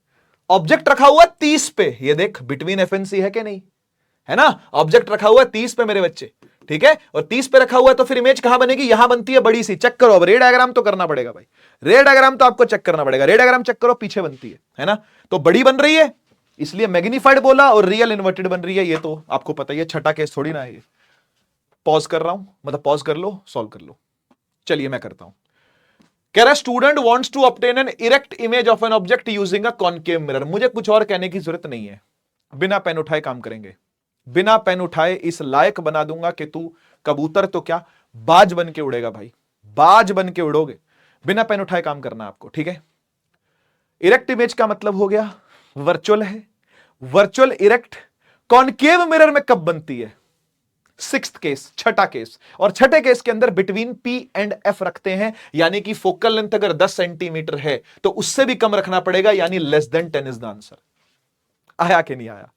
ऑब्जेक्ट रखा हुआ 30 पे। ये देख बिटवीन एफएनसी है कि नहीं, है ना। ऑब्जेक्ट रखा हुआ 30 पे मेरे बच्चे, ठीक है। और 30 पे रखा हुआ है तो फिर इमेज कहां बनेगी? यहां बनती है बड़ी सी। चेक करो, अब रे डायग्राम तो करना पड़ेगा भाई, रे डायग्राम तो आपको चेक करना पड़ेगा। रे डायग्राम चेक करो, पीछे बनती है ना। तो बड़ी बन रही है इसलिए मैग्नीफाइड बोला, और रियल इन्वर्टेड बन रही है, ये तो आपको पता ही है। छठा केस थोड़ी ना है ये। पॉज कर रहा हूं, मतलब पॉज कर लो, सॉल्व कर लो। चलिए मैं करता हूं। कह रहा student wants to obtain an erect image of an object using a concave mirror. मुझे कुछ और कहने की जरूरत नहीं है, बिना पेन उठाए काम करेंगे। बिना पेन उठाए इस लायक बना दूंगा कि तू कबूतर तो क्या बाज बन के उड़ेगा भाई, बाज बन के उड़ोगे। बिना पेन उठाए काम करना आपको, ठीक है। इरेक्ट इमेज का मतलब हो गया वर्चुअल है, वर्चुअल इरेक्ट कॉनकेव मिरर में कब बनती है? 6th केस, छठा केस। और छठे केस के अंदर बिटवीन P एंड F रखते हैं, यानी कि फोकल लेंथ अगर 10 सेंटीमीटर है तो उससे भी कम रखना पड़ेगा, यानी less than 10 is the answer. आया कि नहीं आया?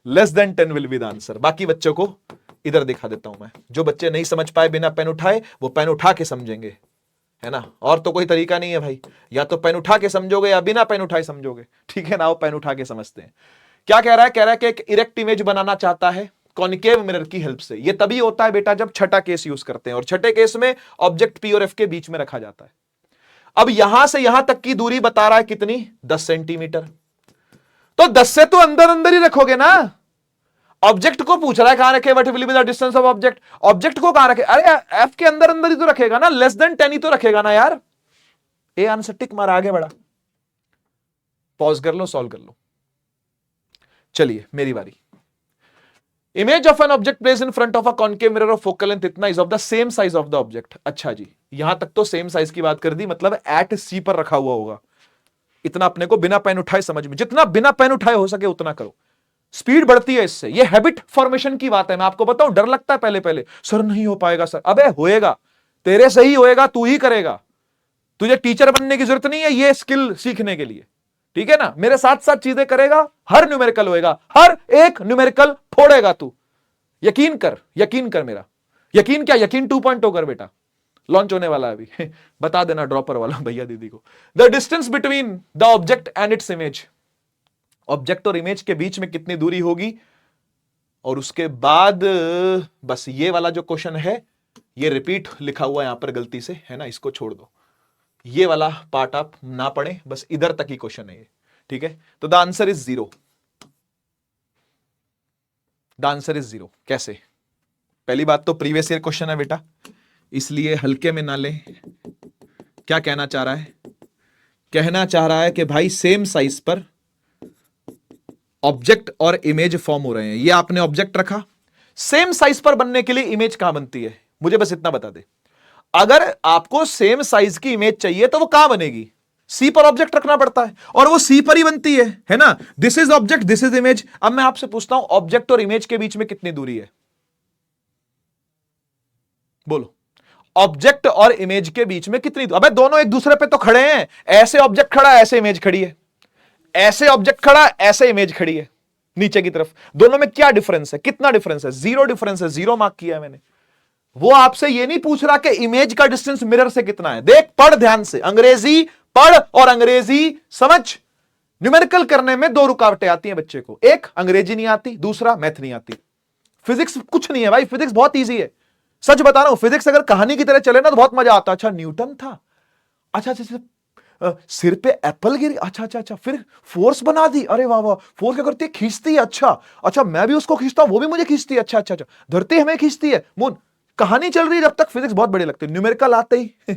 Less than 10 will be the answer. बाकी बच्चों को इधर दिखा देता हूं मैं। जो बच्चे नहीं समझ पाए बिना पेन उठाए, वो पेन उठा के समझेंगे, है ना। और तो कोई तरीका नहीं है भाई, या तो पेन उठा के समझोगे या बिना पेन उठाए समझोगे, ठीक है ना। वो पेन उठा के समझते हैं। क्या कह रहा है? कह रहा है कि एक इरेक्ट इमेज बनाना चाहता है कॉनकेव मिरर की हेल्प से। ये तभी होता है बेटा जब छठा केस यूज करते हैं, और छठे केस में ऑब्जेक्ट P और F के बीच में रखा जाता है। अब यहां से यहां तक की दूरी बता रहा है कितनी? 10 सेंटीमीटर। तो 10 से तो अंदर अंदर ही रखोगे ना। ऑब्जेक्ट को पूछ रहा है कहां रखे, what will be the distance of object. Object को कहां रखे? अरे F के अंदर अंदर ही तो रखेगा ना, लेस देन 10 ही तो रखेगा ना यार। ए आंसर टिक मार, आगे बढ़ा। पॉज कर लो, सॉल्व कर लो। चलिए मेरी बारी। Image of an object place in front of a concave mirror of focal length इतना is of the same size of the object. अच्छा जी, यहां तक तो सेम साइज की बात कर दी, मतलब एट सी पर रखा हुआ होगा। इतना अपने को बिना पेन उठाए समझ में, जितना बिना पेन उठाए हो सके उतना करो। स्पीड बढ़ती है इससे, ये हैबिट फॉर्मेशन की बात है। मैं आपको बताऊं, डर लगता है पहले पहले, सर नहीं हो पाएगा सर। अबे होएगा, तेरे से ही होएगा, तू ही करेगा। तुझे टीचर बनने की जरूरत नहीं है ये स्किल सीखने के लिए, ठीक है ना। मेरे साथ साथ चीजें करेगा, हर न्यूमेरिकल होएगा, हर एक न्यूमेरिकल फोड़ेगा तू। यकीन कर मेरा। यकीन क्या, यकीन 2.0 कर बेटा, लॉन्च होने वाला है अभी। बता देना ड्रॉपर वाला भैया दीदी को। The distance between the object and its image. Object और इमेज के बीच में कितनी दूरी होगी? और उसके बाद बस ये वाला जो क्वेश्चन है ये रिपीट लिखा हुआ है यहां पर गलती से, है ना, इसको छोड़ दो। ये वाला पार्ट आप ना पढ़ें, बस इधर तक ही क्वेश्चन है ये, ठीक है। तो the answer is 0, the answer is 0। कैसे? पहली बात तो प्रीवियस ईयर क्वेश्चन है बेटा, इसलिए हल्के में ना लें। क्या कहना चाह रहा है? कहना चाह रहा है कि भाई सेम साइज पर ऑब्जेक्ट और इमेज फॉर्म हो रहे हैं। ये आपने ऑब्जेक्ट रखा, सेम साइज पर बनने के लिए इमेज कहां बनती है? मुझे बस इतना बता दे। अगर आपको सेम साइज की इमेज चाहिए तो वो कहां बनेगी? सी पर ऑब्जेक्ट रखना पड़ता है, और वो सी पर ही बनती है ना। This is object, this is image. अब मैं आपसे पूछता हूं, ऑब्जेक्ट और इमेज के बीच में कितनी दूरी है? बोलो, ऑब्जेक्ट और इमेज के बीच में कितनी? अबे दोनों एक दूसरे पे तो खड़े हैं। ऐसे ऑब्जेक्ट खड़ा है, ऐसे इमेज खड़ी है। ऐसे ऑब्जेक्ट खड़ा, ऐसे इमेज खड़ी है नीचे की तरफ। दोनों में क्या डिफरेंस है? कितना डिफरेंस है? 0 डिफरेंस है। 0 मार्क किया है मैंने। वो आपसे ये नहीं पूछ रहा कि इमेज का डिस्टेंस मिरर से कितना है। देख, पढ़ ध्यान से, अंग्रेजी पढ़ और अंग्रेजी समझ। न्यूमेरिकल करने में 2 रुकावटें आती हैं बच्चे को, एक अंग्रेजी नहीं आती, दूसरा मैथ नहीं आती। फिजिक्स कुछ नहीं है भाई, फिजिक्स बहुत ईजी है। सच बता रहा हूं, फिजिक्स अगर कहानी की तरह चले ना तो बहुत मजा आता। अच्छा न्यूटन था, अच्छा अच्छा, सिर पे एप्पल गिरी, अच्छा अच्छा अच्छा, फिर फोर्स बना दी, अरे वाह वाह, फोर्स क्या करती है? खींचती है। अच्छा अच्छा, मैं भी उसको खींचता हूं, वो भी मुझे खींचती है। अच्छा अच्छा अच्छा, धरती हमें खींचती है। मून, कहानी चल रही है जब तक फिजिक्स बहुत बड़ी लगती है। न्यूमेरिकल आते ही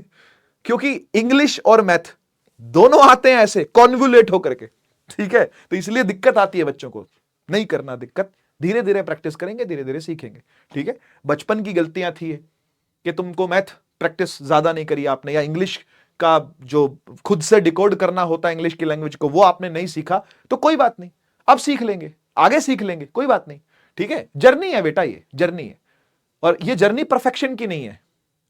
क्योंकि इंग्लिश और मैथ दोनों आते हैं ऐसे कॉन्वुलेट होकर के, ठीक है। तो इसलिए दिक्कत आती है बच्चों को। नहीं करना दिक्कत, धीरे धीरे प्रैक्टिस करेंगे, धीरे धीरे सीखेंगे, ठीक है। बचपन की गलतियां थी कि तुमको मैथ प्रैक्टिस ज्यादा नहीं करी आपने, या इंग्लिश का जो खुद से डिकोड करना होता है इंग्लिश की लैंग्वेज को, वो आपने नहीं सीखा। तो कोई बात नहीं, अब सीख लेंगे, आगे सीख लेंगे, कोई बात नहीं, ठीक है। जर्नी है बेटा, ये जर्नी है, और ये जर्नी परफेक्शन की नहीं है।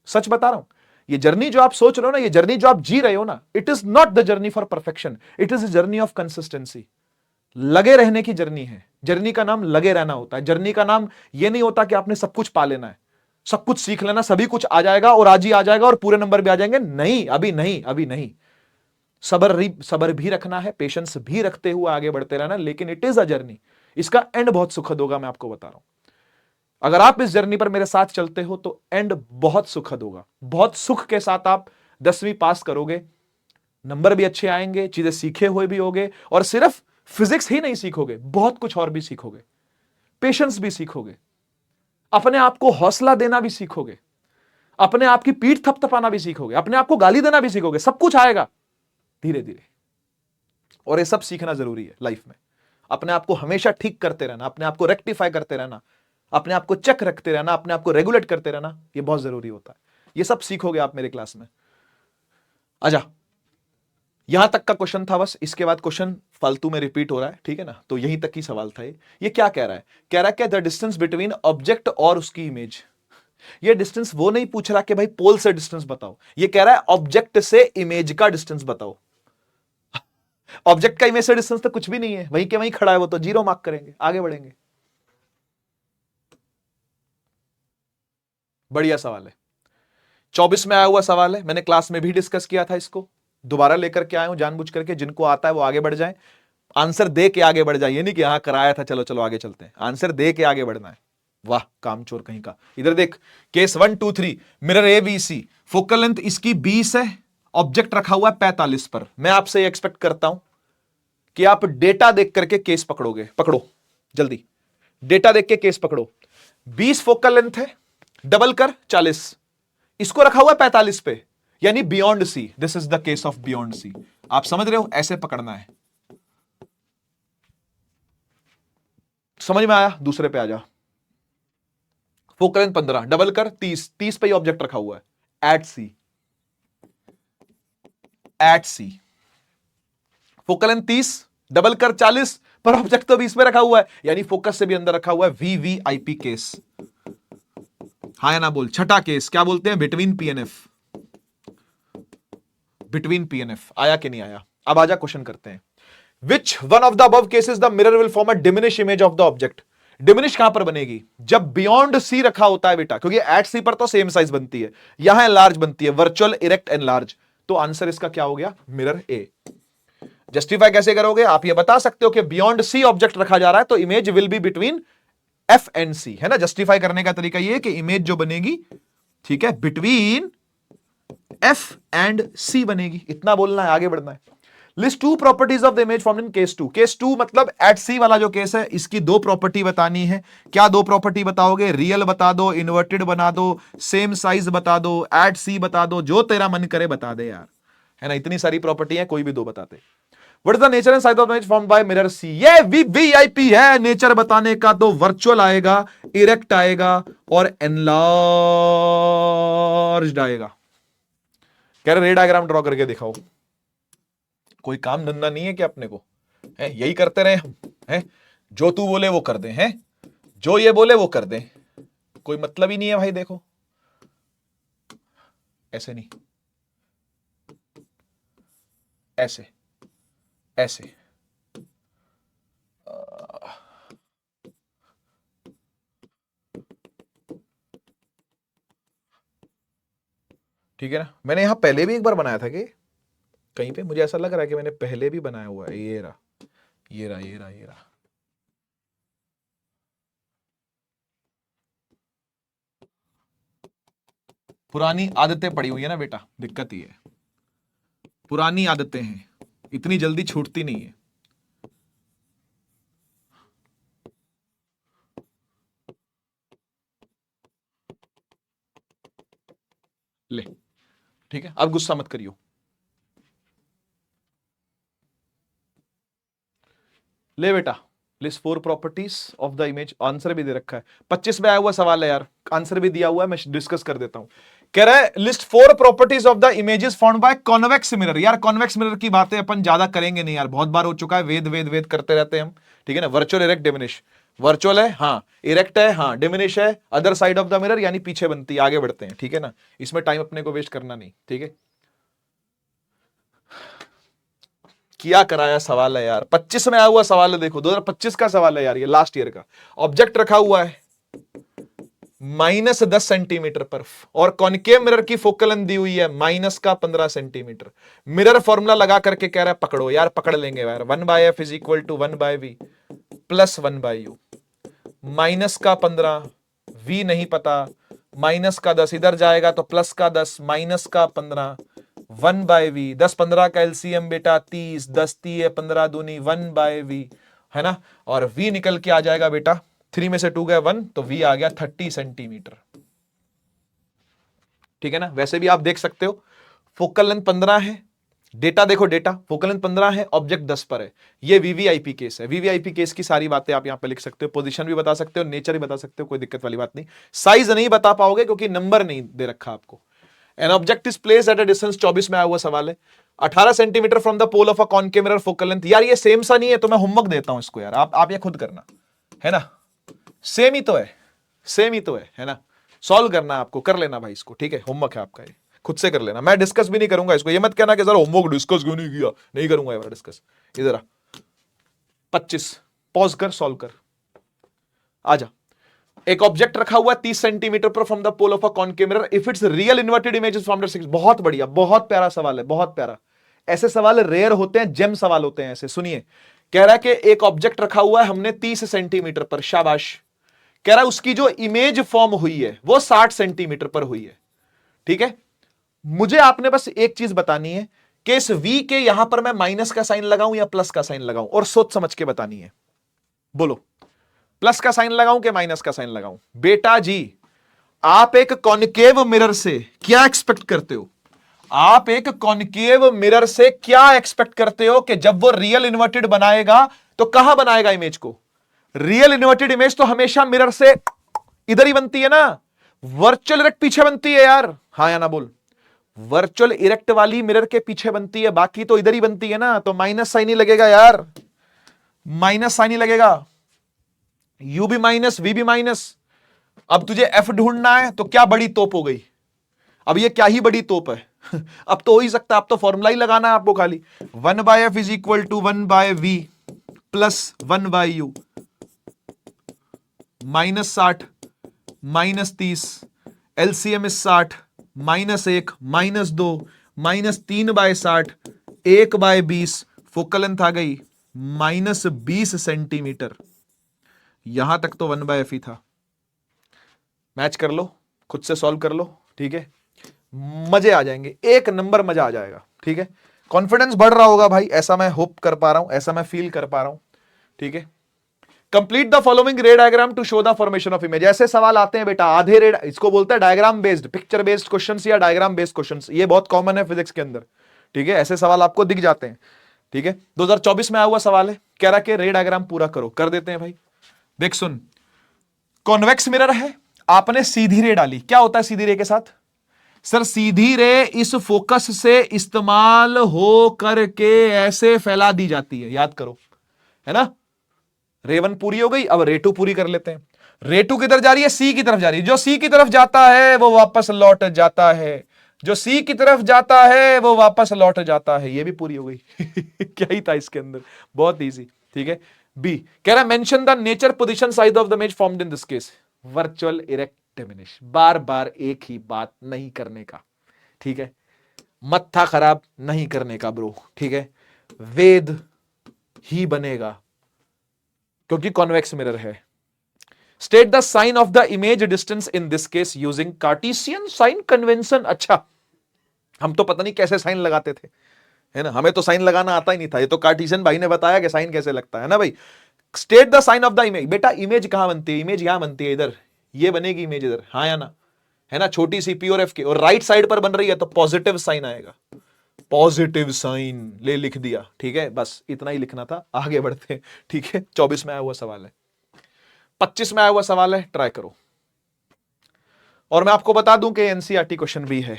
सच बता रहा हूं, ये जर्नी जो आप सोच रहे हो ना, ये जर्नी जो आप जी रहे हो ना, it is not the journey for perfection, it is the journey of consistency. लगे रहने की जर्नी है। जर्नी का नाम लगे रहना होता है। जर्नी का नाम यह नहीं होता कि आपने सब कुछ पा लेना है, सब कुछ सीख लेना, सभी कुछ आ जाएगा और आज ही आ जाएगा और पूरे नंबर भी आ जाएंगे। नहीं, अभी नहीं, अभी नहीं। सबर भी रखना है, पेशेंस भी रखते हुए आगे बढ़ते रहना, लेकिन इट इज अ जर्नी। इसका एंड बहुत सुखद होगा, मैं आपको बता रहा हूं। अगर आप इस जर्नी पर मेरे साथ चलते हो तो एंड बहुत सुखद होगा। बहुत सुख के साथ आप 10वीं पास करोगे, नंबर भी अच्छे आएंगे, चीजें सीखे हुए भी होगे, और सिर्फ फिजिक्स ही नहीं सीखोगे, बहुत कुछ और भी सीखोगे। पेशेंस भी सीखोगे, अपने आप को हौसला देना भी सीखोगे, अपने आप की पीठ थपथपाना भी सीखोगे, अपने आप को गाली देना भी सीखोगे। सब कुछ आएगा धीरे धीरे, और ये सब सीखना जरूरी है लाइफ में। अपने आप को हमेशा ठीक करते रहना, अपने आप को रेक्टिफाई करते रहना, अपने आप को चेक रखते रहना, अपने आप को रेगुलेट करते रहना, ये बहुत जरूरी होता है। ये सब सीखोगे आप मेरे क्लास में। आजा, यहां तक का क्वेश्चन था बस, इसके बाद क्वेश्चन फालतू में रिपीट हो रहा है, ठीक है ना। तो यहीं तक ही सवाल था ये क्या कह रहा है? कह रहा है कि द डिस्टेंस बिटवीन ऑब्जेक्ट और उसकी इमेज। ये डिस्टेंस वो नहीं पूछ रहा कि भाई पोल से डिस्टेंस बताओ, ये कह रहा है ऑब्जेक्ट से इमेज का डिस्टेंस बताओ। ऑब्जेक्ट का इमेज से डिस्टेंस तो कुछ भी नहीं है, वहीं के वहीं खड़ा है वो, तो 0 मार्क करेंगे, आगे बढ़ेंगे। बढ़िया सवाल है, 24 में आया हुआ सवाल है, मैंने क्लास में भी डिस्कस किया था इसको, दोबारा लेकर के आया हूं जानबूझ करके। जिनको आता है वो आगे बढ़ जाए, आंसर दे के आगे बढ़ जाए, ये नहीं कि यहां कराया था चलो चलो आगे चलते हैं। आंसर दे के आगे बढ़ना है। वाह कामचोर कहीं का। इधर देख, case 1 2 3, mirror A B C, focal length इसकी 20 है, ऑब्जेक्ट रखा हुआ है 45 पर। मैं आपसे एक्सपेक्ट करता हूं कि आप डेटा देख करके केस पकड़ोगे। पकड़ो जल्दी, डेटा देख के केस पकड़ो। 20 फोकल लेंथ है, डबल कर 40, इसको रखा हुआ है 45 पे, यानी beyond C. This is the case of beyond C. आप समझ रहे हो, ऐसे पकड़ना है। समझ में आया? दूसरे पे आ जा। फोकल लेंथ 15, डबल कर 30, 30 पे ही ऑब्जेक्ट रखा हुआ है, एट सी, एट सी। फोकल लेंथ 30, डबल कर 40, पर ऑब्जेक्ट तो 20 पे रखा हुआ है, यानी फोकस से भी अंदर रखा हुआ है। VVIP case. हाँ या ना बोल। छठा केस क्या बोलते हैं? Between PNF. बिटवीन पीएनएफ आया कि नहीं आया? अब आजा क्वेश्चन करते हैं। विच one of the above cases the mirror will form a diminish image of the object. Diminish कहां पर बनेगी? जब बियॉन्ड सी रखा होता है बेटा, क्योंकि एट सी पर तो सेम साइज बनती है, यहां लार्ज बनती है, वर्चुअल, इरेक्ट एंड लार्ज। तो आंसर इसका क्या हो गया? मिरर ए। जस्टिफाई कैसे करोगे? आप ये बता सकते हो कि बियॉन्ड सी ऑब्जेक्ट रखा जा रहा है, तो image will be between F and C, है ना। जस्टिफाई करने का तरीका ये है कि इमेज जो बनेगी, ठीक है, बिटवीन एफ एंड सी बनेगी। इतना बोलना है, आगे बढ़ना है। List two properties of the image formed in case two. Case two मतलब एट सी वाला जो केस है, इसकी दो प्रॉपर्टी बतानी है। क्या दो प्रॉपर्टी बताओगे? रियल बता दो, इन्वर्टेड बना दो, सेम साइज बता दो, एट सी बता दो, जो तेरा मन करे बता दे यार, है ना। इतनी सारी प्रॉपर्टी है, कोई भी दो बताते। What is the nature and size of image formed by mirror C? ये वीवीआईपी है नेचर बताने का। तो वर्चुअल आएगा, इरेक्ट आएगा और एनलार्ज्ड आएगा। कह रहे रे डायग्राम ड्रॉ करके दिखाओ। कोई काम धंधा नहीं है क्या अपने को? है यही करते रहे हम, हैं जो तू बोले वो कर दे, हैं जो ये बोले वो कर दे, कोई मतलब ही नहीं है भाई। देखो ऐसे नहीं, ऐसे ऐसे। ठीक है ना। मैंने यहां पहले भी एक बार बनाया था कि कहीं पे, मुझे ऐसा लग रहा है कि मैंने पहले भी बनाया हुआ है। ये रहा, ये रहा, ये रहा, ये रहा। पुरानी आदतें पड़ी हुई है ना बेटा, दिक्कत ही है। पुरानी आदतें हैं, इतनी जल्दी छूटती नहीं है। ले, ठीक है, अब गुस्सा मत करियो। ले बेटा, list four properties of the image. Answer भी दे रखा है, 25 में आया हुआ सवाल है यार, आंसर भी दिया हुआ है, मैं डिस्कस कर देता हूं। कह रहा है list four properties of the images formed by convex mirror. यार कॉन्वेक्स मिरर की बातें अपन ज्यादा करेंगे नहीं यार, बहुत बार हो चुका है, वेद वेद वेद करते रहते हैं हम, ठीक है ना। Virtual, erect, diminish. वर्चुअल है हाँ, इरेक्ट है हाँ, डिमिनिश है other side of the mirror, यानी पीछे बनती है। आगे बढ़ते हैं, ठीक है ना, इसमें टाइम अपने को वेस्ट करना नहीं, ठीक है। किया कराया सवाल है यार, 25 में आया हुआ सवाल है, देखो 2025 का सवाल है यार, ये लास्ट ईयर का। ऑब्जेक्ट रखा हुआ है -10 सेंटीमीटर पर, और कॉनकेव मिरर की फोकल लेंथ दी हुई है -15 सेंटीमीटर। मिरर फॉर्मूला लगा करके कह रहा है पकड़ो यार, पकड़ लेंगे यार। 1/f is equal to 1/v plus 1/u। -15, v नहीं पता, -10 इधर जाएगा तो +10, -15, 1/v। 10-15 का एलसीएम बेटा 30, 10 3 15 दूनी 1/v, है ना। और v निकल के आ जाएगा बेटा, 3 में से 2 गए 1, तो v आ गया 30 सेंटीमीटर, ठीक है ना। वैसे भी आप देख सकते हो फोकल लेंथ 15 है, डेटा देखो, डेटा फोकल लेंथ 15 है, ऑब्जेक्ट 10 पर है। ये वीवीआईपी केस है। वीवीआईपी केस की सारी बातें आप यहां पे लिख सकते हो, पोजीशन भी बता सकते हो, नेचर भी बता सकते हो, कोई दिक्कत वाली बात नहीं। साइज नहीं बता पाओगे क्योंकि नंबर नहीं दे रखा आपको। An object is placed at a distance, 24 में आया हुआ सवाल है, 18 centimetre from the pole of a concave mirror focal length. यार ये सेम सा नहीं है, तो मैं होमवर्क देता हूं इसको यार, आप ये खुद करना, है ना। सेम ही तो है, सेम ही तो है ना। सॉल्व करना है आपको, कर लेना भाई इसको, ठीक है, होमवर्क है आपका ये, खुद से कर लेना। मैं डिस्कस भी नहीं करूंगा इसको, ये मत कहना कि सर होमवर्क डिस्कस क्यों नहीं किया, नहीं करूंगा ये डिस्कस। इधर आ, 25 पॉज कर, सॉल्व कर, आजा। एक ऑब्जेक्ट रखा हुआ है 30 सेंटीमीटर पर from the pole of a concave mirror, if it's real inverted image is from the 6। बहुत बढ़िया, बहुत प्यारा सवाल है, बहुत प्यारा। ऐसे सवाल रेयर होते हैं, जेम सवाल होते हैं ऐसे। सुनिए, कह रहा है कि एक ऑब्जेक्ट रखा हुआ है हमने 30 सेंटीमीटर पर, शाबाश। कह रहा है उसकी जो इमेज फॉर्म हुई है वो 60 सेंटीमीटर पर हुई है, ठीक है। मुझे आपने बस एक चीज बतानी है कि इस v के यहां पर मैं माइनस का साइन लगाऊं या प्लस का साइन लगाऊं, और सोच समझ के बतानी है। बोलो, प्लस का साइन लगाऊं कि माइनस का साइन लगाऊं? बेटा जी, आप एक कॉनकेव मिरर से क्या एक्सपेक्ट करते हो? आप एक कॉनकेव मिरर से क्या एक्सपेक्ट करते हो कि जब वो रियल इन्वर्टेड बनाएगा तो कहां बनाएगा इमेज को? रियल इन्वर्टेड इमेज तो हमेशा मिरर से इधर ही बनती है ना, वर्चुअल इरेक्ट पीछे बनती है यार, हाँ या ना बोल। वर्चुअल इरेक्ट वाली मिरर के पीछे बनती है, बाकी तो इधर ही बनती है ना, तो माइनस साइन ही लगेगा यार, माइनस साइन ही लगेगा। यू भी माइनस, वी भी माइनस। अब तुझे एफ ढूंढना है तो क्या बड़ी तोप हो गई? अब ये क्या ही बड़ी तोप है अब तो हो ही सकता है, अब तो फॉर्मूला ही लगाना है आपको खाली। 1/f is equal to 1/v plus 1/u, -60 -30, LCM is 60, -1 -2 -3/60, 1/20, focal length आ गई -20 सेंटीमीटर। यहां तक तो 1/f ही था। मैच कर लो, खुद से सॉल्व कर लो, ठीक है। मजे आ जाएंगे, एक नंबर मजा आ जाएगा। ठीक है, कॉन्फिडेंस बढ़ रहा होगा भाई, ऐसा मैं होप कर पा रहा हूं, ऐसा मैं फील कर पा रहा हूं। ठीक है, complete the following ray diagram to show the formation of image. ऐसे सवाल आते हैं बेटा, आधे रे, इसको बोलते हैं diagram based, picture based questions या डायग्राम बेस्ड क्वेश्चंस, ये बहुत कॉमन है फिजिक्स के अंदर। ठीक है, ऐसे सवाल आपको दिख जाते हैं। ठीक है, 2024 में आया हुआ सवाल है, कह रहा कि रे डायग्राम पूरा करो, कर देते हैं भाई। देख सुन, कॉन्वेक्स मिरर है, आपने सीधी रे डाली, क्या होता है सीधी रे के साथ? सर सीधी रे इस फोकस से इस्तेमाल हो करके ऐसे फैला दी जाती है, याद करो, है ना। रे 1 पूरी हो गई, अब रे 2 पूरी कर लेते हैं। रे 2 किधर जा रही है? सी की तरफ जा रही है। जो सी की तरफ जाता है वो वापस लौट जाता है, जो सी की तरफ जाता है वो वापस लौट जाता है। ये भी पूरी हो गई। क्या ही था इसके अंदर, बहुत इजी। ठीक है, बी कह रहा है mention the nature position size of the image formed in this case, virtual erect diminish. बार बार एक ही बात नहीं करने का, ठीक है, मत्था खराब नहीं करने का ब्रो। ठीक है, वेद ही बनेगा क्योंकि कॉन्वेक्स मिरर है। State the sign of the image distance in this case using Cartesian sign convention. अच्छा, हम तो पता नहीं कैसे साइन लगाते थे, है ना, हमें तो साइन लगाना आता ही नहीं था, ये तो कार्टेशियन भाई ने बताया कि साइन कैसे लगता है ना भाई। State the sign of the image. बेटा इमेज कहां बनती है? इमेज यहां बनती है, इधर, ये बनेगी इमेज इधर, हाँ या ना, है ना, छोटी सी पी और एफ की, और राइट साइड पर बन रही है तो पॉजिटिव साइन आएगा, पॉजिटिव साइन ले लिख दिया। ठीक है, बस इतना ही लिखना था, आगे बढ़ते हैं। ठीक है, 24 में आया हुआ सवाल है, 25 में आया हुआ सवाल है, ट्राई करो। और मैं आपको बता दूं कि एनसीईआरटी क्वेश्चन भी है।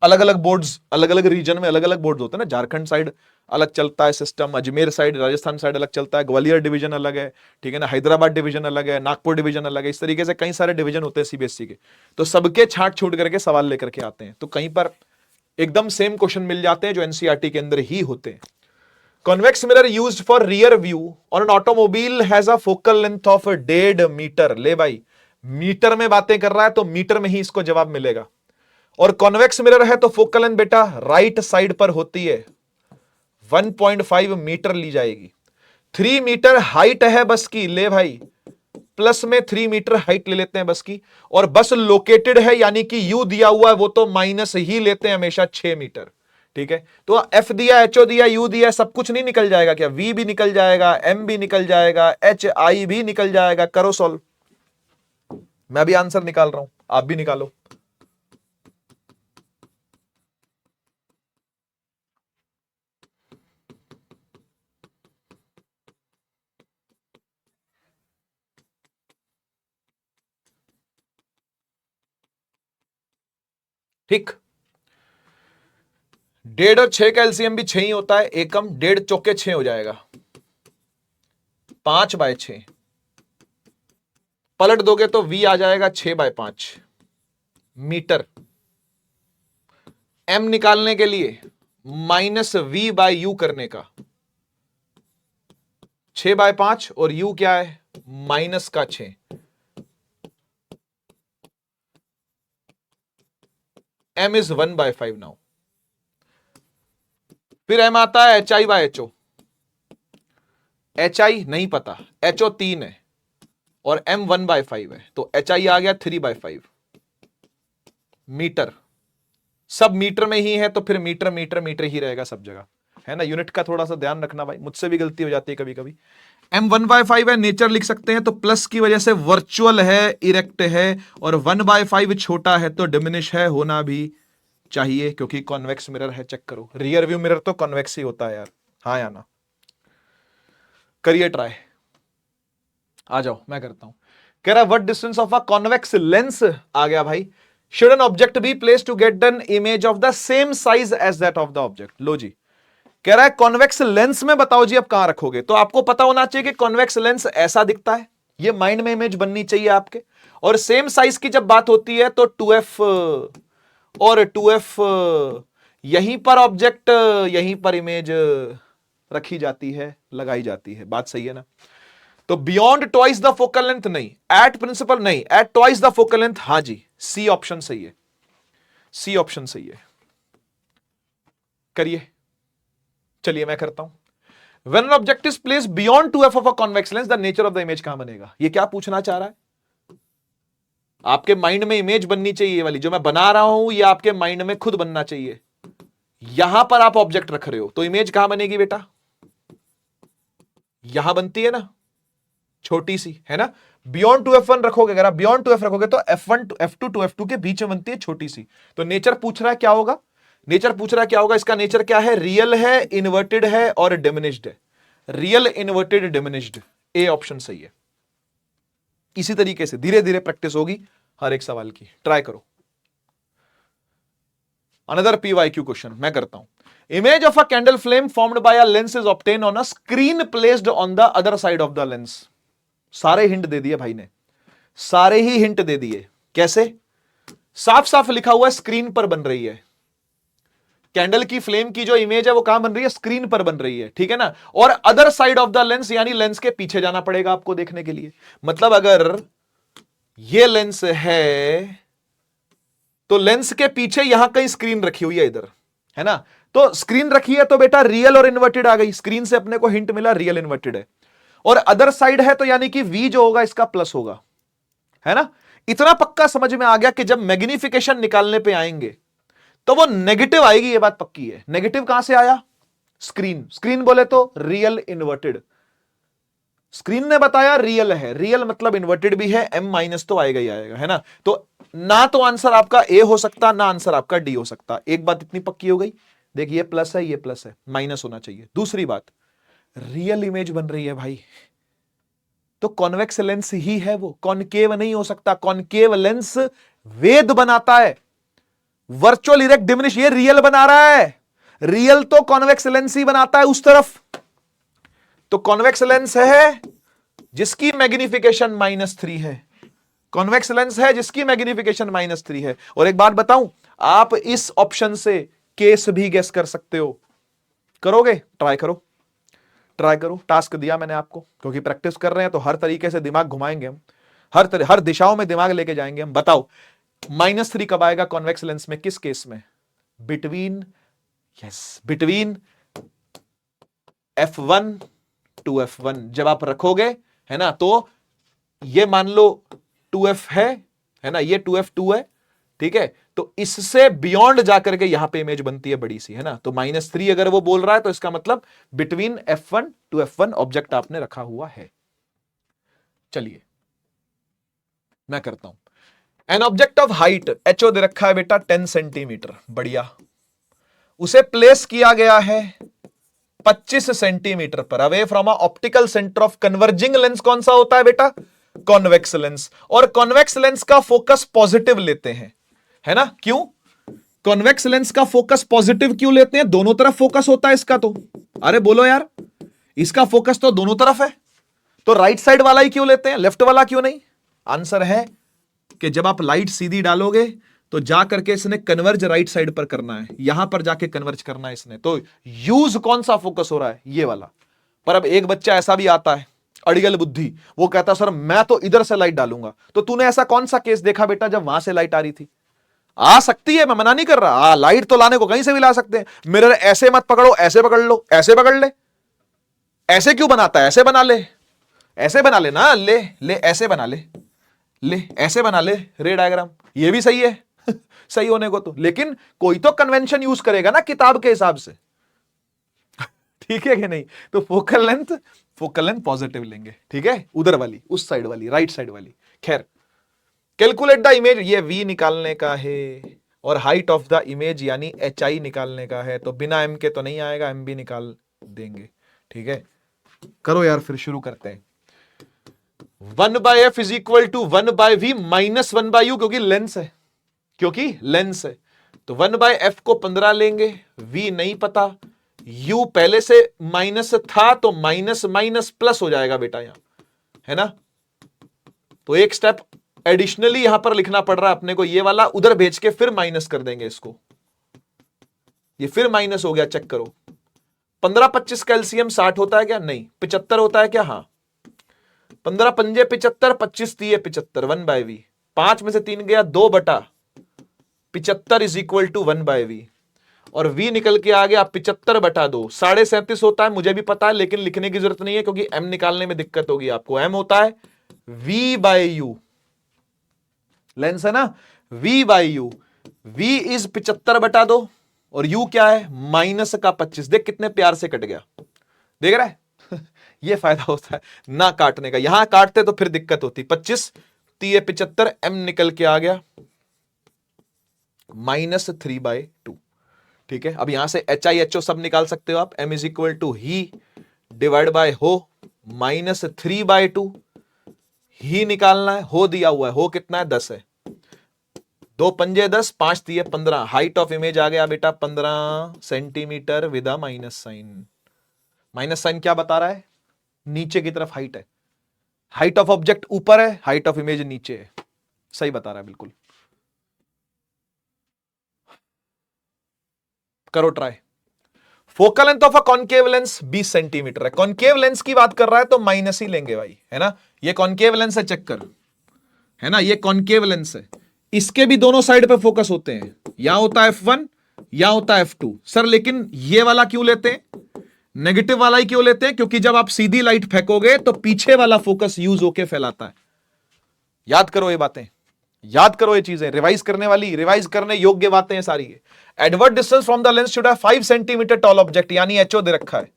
अलग अलग बोर्ड्स, अलग अलग रीजन में अलग अलग बोर्ड्स होते हैं ना, झारखंड साइड अलग चलता है system, Ajmer side, Rajasthan side अलग चलता है, ग्वालियर डिवीजन अलग है, ठीक है ना, हैदराबाद डिवीजन अलग है, नागपुर डिवीजन अलग है, इस तरीके से कई सारे डिवीजन होते हैं सीबीएसई के। तो सबके छांट छूट करके सवाल लेकर के आते हैं, तो कहीं पर एकदम सेम क्वेश्चन मिल जाते हैं जो एनसीईआरटी के अंदर ही होते हैं। Convex mirror used for rear view on an automobile has a focal length of 1.5 metre. ले भाई, मीटर में बातें कर रहा है तो मीटर में ही इसको जवाब मिलेगा। और कॉन्वेक्स मिरर है तो फोकल लेंथ बेटा राइट साइड पर होती है, 1.5 मीटर ली जाएगी। 3 मीटर हाइट है बस की, ले भाई, प्लस में 3 मीटर हाइट ले लेते हैं बस की, और बस लोकेटेड है यानी कि यू दिया हुआ है वो तो माइनस ही लेते हैं हमेशा, 6 मीटर। ठीक है, तो एफ दिया, एचओ दिया, यू दिया, सब कुछ नहीं निकल जाएगा क्या? वी भी निकल जाएगा, एम भी निकल जाएगा, एच आई भी निकल जाएगा। करो सॉल्व, मैं भी आंसर निकाल रहा हूं, आप भी निकालो। ठीक, 1.5 और 6 का एलसीएम भी 6 ही होता है, एकम 1.5 चौके 6 हो जाएगा, 5/6 पलट दोगे तो v आ जाएगा 6/5 मीटर। m निकालने के लिए -v/u करने का, 6/5 और u क्या है? -6। m is 1/5 now. फिर m आता है HI/HO। HI नहीं पता, HO 3 है और m 1/5 है, तो HI आ गया 3/5 मीटर। सब मीटर में ही है तो फिर मीटर मीटर मीटर ही रहेगा सब जगह, है ना। यूनिट का थोड़ा सा ध्यान रखना भाई, मुझसे भी गलती हो जाती है कभी कभी। m 1/5 है, नेचर लिख सकते हैं, तो प्लस की वजह से वर्चुअल है, इरेक्ट है, और 1/5 छोटा है तो डिमिनिश है, होना भी चाहिए क्योंकि कॉन्वेक्स मिरर है। चेक करो, रियर व्यू मिरर तो कॉन्वेक्स ही होता है यार, हाँ या ना, करिए ट्राई। आ जाओ मैं करता हूं। कह रहा है what distance of a convex lens, आ गया भाई, should an object be place to get an image of the same size as that of the object. लो जी, कह रहा है कॉन्वेक्स लेंस में बताओ जी अब कहां रखोगे, तो आपको पता होना चाहिए कि कॉन्वेक्स लेंस ऐसा दिखता है, ये माइंड में इमेज बननी चाहिए आपके। और सेम साइज की जब बात होती है तो 2f और 2f, यहीं पर ऑब्जेक्ट, यहीं पर इमेज रखी जाती है, लगाई जाती है, बात सही है ना। तो beyond twice the focal length नहीं, एट प्रिंसिपल नहीं, at twice the focal length, हां जी, सी ऑप्शन सही है, सी ऑप्शन सही है। करिए, चलिए मैं करता हूं। When an object is place beyond 2f of a convex lens the nature of the image कहां बनेगा, ये क्या पूछना चाह रहा है? आपके माइंड में इमेज बननी चाहिए, ये वाली जो मैं बना रहा हूं ये आपके माइंड में खुद बनना चाहिए। यहां पर आप ऑब्जेक्ट रख रहे हो तो इमेज कहां बनेगी बेटा, यहां बनती है ना, छोटी सी है ना। बियॉन्ड टू F1 रखोगे, अगर आप बियॉन्ड टू F रखोगे तो F1 to F2 to F2 के बीच में बनती है छोटी सी। तो नेचर पूछ रहा है क्या होगा, नेचर पूछ रहा है क्या होगा, इसका नेचर क्या है, रियल है, इन्वर्टेड है और डिमिनिश्ड है। Real, inverted, diminished, A option सही है। इसी तरीके से धीरे धीरे प्रैक्टिस होगी हर एक सवाल की, ट्राई करो। अनदर PYQ क्वेश्चन मैं करता हूं। Image of a candle flame formed by a lens is obtain on a screen placed on the other side of the lens. सारे हिंट दे दिए भाई ने, सारे ही हिंट दे दिए। कैसे, साफ साफ लिखा हुआ है स्क्रीन पर बन रही है। कैंडल की फ्लेम की जो इमेज है वो कहां बन रही है, स्क्रीन पर बन रही है, ठीक है ना। और other side of the lens यानी लेंस के पीछे जाना पड़ेगा आपको देखने के लिए। मतलब अगर ये लेंस है तो लेंस के पीछे यहां कहीं स्क्रीन रखी हुई है इधर, है ना। तो स्क्रीन रखी है तो बेटा रियल और इन्वर्टेड आ गई, स्क्रीन से अपने को हिंट मिला रियल इन्वर्टेड है। और अदर साइड है तो यानी कि V जो होगा इसका प्लस होगा, है ना। इतना पक्का समझ में आ गया कि जब मैग्निफिकेशन निकालने पे आएंगे तो वो नेगेटिव आएगी, ये बात पक्की है। नेगेटिव कहां से आया, स्क्रीन, स्क्रीन बोले तो रियल इन्वर्टेड, स्क्रीन ने बताया रियल है, रियल मतलब इन्वर्टेड भी है, M माइनस तो आएगा ही आएगा, है ना। तो ना तो आंसर आपका A हो सकता, ना आंसर आपका D हो सकता। एक बात इतनी पक्की हो गई, देखिए ये प्लस है, ये प्लस है, माइनस होना चाहिए। दूसरी बात, रियल इमेज बन रही है भाई, तो कॉन्वेक्स लेंस ही है वो, कॉनकेव नहीं हो सकता। कॉनकेव लेंस वेद बनाता है, वर्चुअल इरेक्ट डिमिनिश ये रियल बना रहा है। रियल तो कॉन्वेक्स लेंस ही बनाता है उस तरफ। तो कॉन्वेक्स लेंस है जिसकी मैग्निफिकेशन -3 है, कॉन्वेक्स लेंस है जिसकी मैग्निफिकेशन -3 है। और एक बात बताऊं, आप इस ऑप्शन से केस भी गेस कर सकते हो। करोगे, ट्राई करो, ट्राई करो। टास्क दिया मैंने आपको, क्योंकि प्रैक्टिस कर रहे हैं तो हर तरीके से दिमाग घुमाएंगे हम, हर दिशाओं में दिमाग लेके जाएंगे हम। बताओ -3 कब आएगा कॉन्वेक्स लेंस में, किस केस में, between, yes between F1 to F1 जब आप रखोगे, है ना। तो ये मान लो 2F है ना, ये 2F2 है, ठीक है। तो इससे बियॉन्ड जाकर के यहां पे इमेज बनती है बड़ी सी, है ना। तो -3 अगर वो बोल रहा है तो इसका मतलब between F1 to F1 object आपने रखा हुआ है। चलिए मैं करता हूं। An object of height HO दे रखा है बेटा 10 सेंटीमीटर, बढ़िया। उसे प्लेस किया गया है 25 सेंटीमीटर पर, away from a optical centre of converging lens. कौन सा होता है बेटा, कॉन्वेक्स लेंस। और कॉन्वेक्स लेंस का फोकस पॉजिटिव लेते हैं, है ना। क्यों, कॉन्वेक्स लेंस का फोकस पॉजिटिव क्यों लेते हैं, दोनों तरफ फोकस होता है इसका तो। अरे बोलो यार, इसका फोकस तो दोनों तरफ है, तो राइट साइड वाला ही क्यों लेते हैं, लेफ्ट वाला क्यों नहीं। आंसर है कि जब आप लाइट सीधी डालोगे तो जाकर के इसने कन्वर्ज राइट साइड पर करना है, यहां पर जाके कन्वर्ज करना है इसने। तो यूज कौन सा फोकस हो रहा है, ये वाला। पर अब एक बच्चा ऐसा भी आता है अड़ियल बुद्धि, वो कहता सर मैं तो इधर से लाइट डालूंगा। तो तूने ऐसा कौन सा केस देखा बेटा जब वहां से लाइट आ रही थी, आ सकती है, मैं मना नहीं कर रहा, लाइट तो लाने को कहीं से भी ला सकते हैं। मिरर ऐसे मत पकड़ो, ऐसे पकड़ लो, ऐसे पकड़ ले। ऐसे क्यों बनाता है, ऐसे बना ले, ऐसे बना ले ना, ले ले ऐसे बना ले, ले ऐसे बना ले रे डायग्राम, ये भी सही है सही होने को तो। लेकिन कोई तो कन्वेंशन यूज करेगा ना किताब के हिसाब से ठीक है कि नहीं। तो फोकल लेंथ पॉजिटिव लेंगे, ठीक है, उधर वाली, उस साइड वाली, राइट साइड वाली। खैर, कैलकुलेट द इमेज, ये V निकालने का है और हाइट ऑफ द इमेज यानी HI निकालने का है। तो बिना M के तो नहीं आएगा, M भी निकाल देंगे, ठीक है। करो यार, फिर शुरू करते हैं। 1/F is equal to 1/V minus 1/U, क्योंकि लेंस है, क्योंकि लेंस है। तो 1/F को 15 लेंगे, V नहीं पता, U पहले से माइनस था तो माइनस माइनस प्लस हो जाएगा बेटा यहां, है ना। तो एक स्टेप एडिशनली यहां पर लिखना पड़ रहा है अपने को, ये वाला उधर भेज के फिर माइनस कर देंगे इसको। ये फिर माइनस हो गया, चेक करो। 15-25 का LCM 60 होता है क्या, नहीं। 75 होता है क्या, हाँ। 15 पंजे 75, 25 3 75, 1/V। 5 में से 3 गया, 2/75 इज इक्वल टू 1/V। और V निकल के आ गया 75/2, 37.5 होता है, मुझे भी पता है, लेकिन लिखने की जरूरत नहीं है क्योंकि M निकालने में दिक्कत होगी आपको। M होता है V/U, लेंस है ना, v by you, v is 75/2 और u क्या है माइनस का 25। देख कितने प्यार से कट गया, देख रहा है ये फायदा होता है ना काटने का, यहां काटते तो फिर दिक्कत होती। 25 3 75, m निकल के आ गया -3/2। ठीक है, अब यहां से HIHO सब निकाल सकते हो आप, m is equal to HI divide by HO -3/2। ही निकालना है, हो दिया हुआ है, हो कितना है 10 है, 2 पंजे 10, 5 3 15। हाइट ऑफ इमेज आ गया बेटा 15 centimetre with a minus sign. Minus sign क्या बता रहा है, नीचे की तरफ हाइट है, हाइट ऑफ ऑब्जेक्ट ऊपर है, हाइट ऑफ इमेज नीचे है, सही बता रहा है बिल्कुल। करो try. Focal length of a concave lens 20 centimetre है, कॉनकेव लेंस की बात कर रहा है तो माइनस ही लेंगे भाई, है ना। ये कॉनकेव लेंस है, चेक कर, है ना, ये कॉनकेव लेंस है, इसके भी दोनों साइड पे फोकस होते हैं, यहां होता है f1 यहां होता है f2। सर लेकिन ये वाला क्यों लेते हैं, नेगेटिव वाला ही क्यों लेते हैं, क्योंकि जब आप सीधी लाइट फेंकोगे तो पीछे वाला फोकस यूज होके फैलाता है। याद करो ये बातें, याद करो ये चीजें, रिवाइज करने वाली, रिवाइज करने योग्य बातें हैं सारी ये। एडवर्ट distance from the lens should have 5 centimetre tall object, यानी एचओ दे रखा है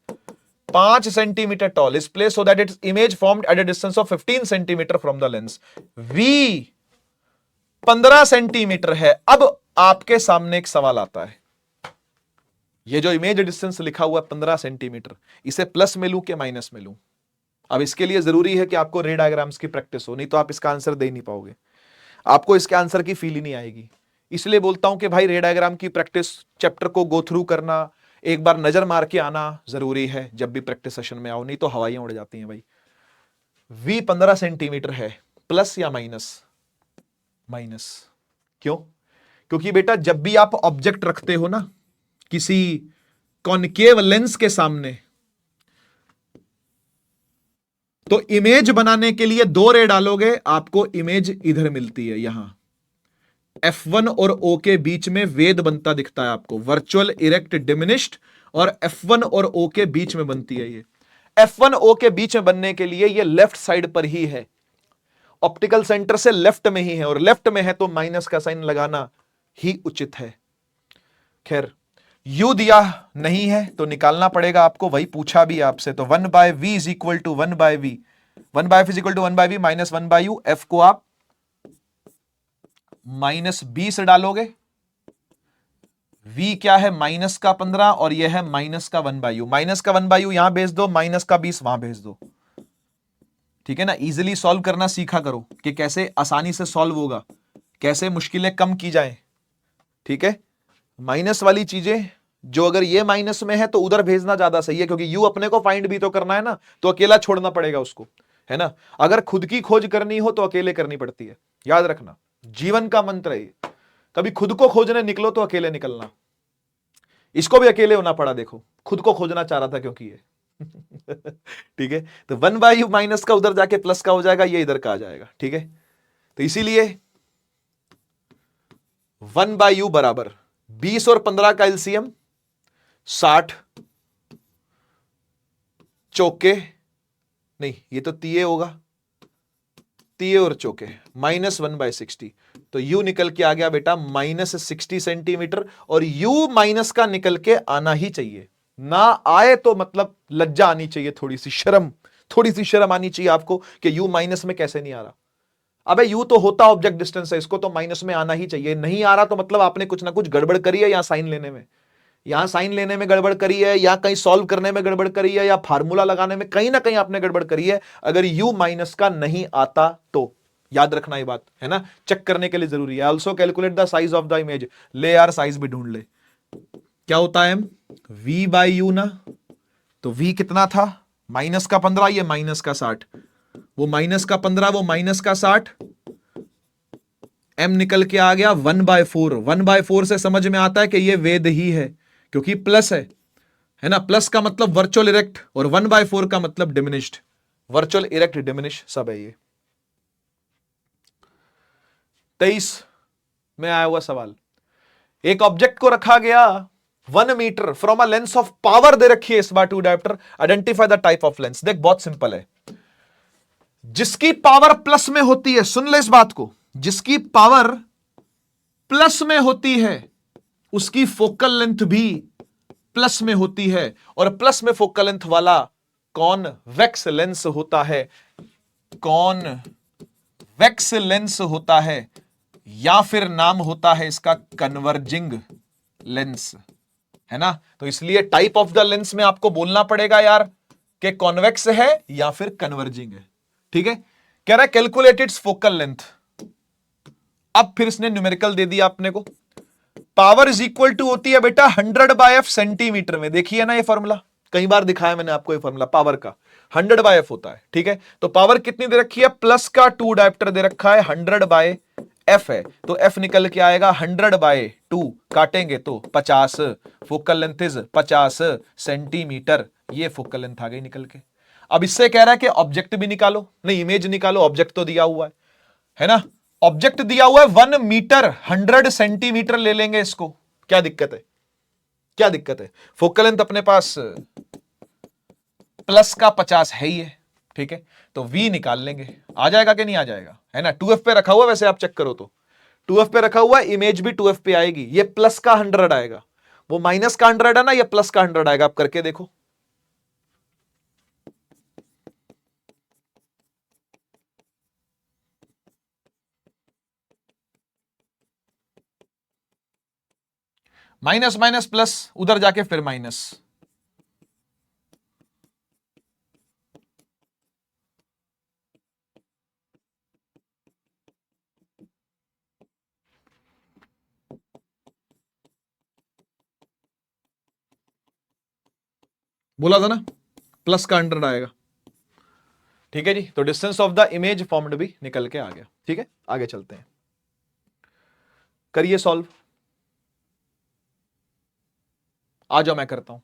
5 centimetre tall is place so that it's image formed at a distance of 15 centimetre from the lens. V 15 centimetre है। अब आपके सामने एक सवाल आता है, ये जो इमेज डिस्टेंस लिखा हुआ है 15 सेंटीमीटर, इसे प्लस में लूं कि माइनस में लूं। अब इसके लिए जरूरी है कि आपको रे डायग्राम्स की प्रैक्टिस हो, नहीं तो आप इसका आंसर दे नहीं पाओगे, आपको इसके आंसर की फील ही नहीं आएगी। इसलिए बोलता हूं कि भाई रे डायग्राम की प्रैक्टिस, चैप्टर को गो थ्रू करना, एक बार नजर मार के आना जरूरी है जब भी प्रैक्टिस सेशन में आओ, नहीं तो हवाइयां उड़ जाती हैं भाई। v 15 सेंटीमीटर है, प्लस या माइनस, माइनस। क्यों, क्योंकि बेटा जब भी आप ऑब्जेक्ट रखते हो ना किसी कॉनकेव लेंस के सामने, तो इमेज बनाने के लिए 2 रे डालोगे, आपको इमेज इधर मिलती है, यहां F1 और O के बीच में वेद बनता दिखता है आपको, वर्चुअल इरेक्ट डिमिनिश्ड, और F1 और O के बीच में बनती है ये। F1 O के बीच में बनने के लिए ये लेफ्ट साइड पर ही है, ऑप्टिकल सेंटर से लेफ्ट में ही है, और लेफ्ट में है तो माइनस का साइन लगाना ही उचित है। खैर U दिया नहीं है तो निकालना पड़ेगा आपको, वही पूछा भी आपसे, तो 1/v is equal to 1/v, 1/f is equal to 1/v minus 1/u। f को आप -b से डालोगे, v क्या है माइनस का 15 और यह है माइनस का 1/u, माइनस का 1/u यहां भेज दो, माइनस का 20 वहां भेज दो। ठीक है ना, इजीली सॉल्व करना सीखा करो कि कैसे आसानी से सॉल्व होगा, कैसे मुश्किलें कम की जाए। ठीक है, माइनस वाली चीजें जो अगर ये माइनस में है तो उधर भेजना ज्यादा सही है, क्योंकि यू अपने को फाइंड भी तो करना है ना, तो अकेला छोड़ना पड़ेगा उसको, है ना। अगर खुद की खोज करनी हो तो अकेले करनी पड़ती है, याद रखना, जीवन का मंत्र है। कभी खुद को खोजने निकलो तो अकेले निकलना, इसको भी अकेले होना पड़ा, देखो खुद को खोजना चाह रहा था क्योंकि ये ठीक है, तो 1/u माइनस का उधर जाके प्लस का हो जाएगा, ये इधर का आ जाएगा। ठीक है, तो इसीलिए 1/u बराबर 20 और 15 का एलसीएम 60, चौके नहीं, ये तो तीये होगा, तीये और चौके -1/60, तो u निकल के आ गया बेटा -60 सेंटीमीटर, और u माइनस का निकल के आना ही चाहिए, ना आए तो मतलब लज्जा आनी चाहिए, थोड़ी सी शर्म आनी चाहिए आपको कि u माइनस में कैसे नहीं आ रहा। अबे यू तो होता ऑब्जेक्ट डिस्टेंस है, इसको तो माइनस में आना ही चाहिए, नहीं आ रहा तो मतलब आपने कुछ ना कुछ गड़बड़ करी है, यहां साइन लेने में, यहां साइन लेने में गड़बड़ करी है, या कहीं सॉल्व करने में गड़बड़ करी है, या फार्मूला लगाने में कहीं ना कहीं आपने गड़बड़ करी है, अगर यू माइनस का नहीं आता तो। याद रखना ये बात, है ना, चेक करने के लिए जरूरी है। Also calculate the size of the image, ले यार साइज भी ढूंढ ले, क्या होता है v/u ना, तो v कितना था माइनस का 15, ये माइनस का 60, वो माइनस का 15, वो माइनस का 60, m निकल के आ गया 1/4। 1/4 से समझ में आता है कि ये वेद ही है, क्योंकि प्लस है ना, प्लस का मतलब वर्चुअल इरेक्ट, और 1/4 का मतलब डिमिनिश्ड, वर्चुअल इरेक्ट डिमिनिश सब है ये। 23 में आया हुआ सवाल, एक ऑब्जेक्ट को रखा गया 1 metre from a lens of power दे रखी है इस बार 2 dioptre, identify the type of lens. देख बहुत सिंपल है, जिसकी पावर प्लस में होती है, सुन ले इस बात को, जिसकी पावर प्लस में होती है उसकी फोकल लेंथ भी प्लस में होती है, और प्लस में फोकल लेंथ वाला कॉन्वेक्स लेंस होता है, कॉन्वेक्स लेंस होता है, या फिर नाम होता है इसका कन्वर्जिंग लेंस, है ना। तो इसलिए टाइप ऑफ द लेंस में आपको बोलना पड़ेगा यार कि कॉन्वेक्स है या फिर कन्वर्जिंग है, ठीक है। कह रहा है कैलकुलेट इट्स फोकल लेंथ। अब फिर इसने न्यूमेरिकल दे दिया अपने को। पावर इज इक्वल टू होती है बेटा 100/f सेंटीमीटर में, देखिए ना ये फॉर्मूला, कई बार दिखाया मैंने आपको ये फॉर्मूला पावर का, 100/f होता है, ठीक है। तो पावर कितनी दे रखी है, प्लस का 2 डायोप्टर दे रखा है, 100/f है, तो f निकल के आएगा 100/2, काटेंगे तो 50, फोकल लेंथ इज 50 सेंटीमीटर, ये फोकल लेंथ आ गई निकल के। अब इससे कह रहा है कि ऑब्जेक्ट भी निकालो, नहीं इमेज निकालो, ऑब्जेक्ट तो दिया हुआ है ना, ऑब्जेक्ट दिया हुआ है 1 मीटर 100 सेंटीमीटर ले लेंगे इसको, क्या दिक्कत है, क्या दिक्कत है। फोकल लेंथ अपने पास प्लस का 50 है ही है, ठीक है, तो v निकाल लेंगे, आ जाएगा कि नहीं आ जाएगा, है ना। 2f पे रखा हुआ, वैसे आप चेक करो तो 2f पे रखा हुआ, इमेज भी 2f पे आएगी, ये प्लस का 100 आएगा, वो माइनस का 100 है ना, ये प्लस का 100 आएगा, आप करके देखो। माइनस माइनस प्लस, उधर जाके फिर माइनस, बोला था ना प्लस का 100 आएगा, ठीक है जी। तो distance of the image formed भी निकल के आ गया, ठीक है। आगे चलते हैं, करिए सॉल्व, आ जाओ मैं करता हूं।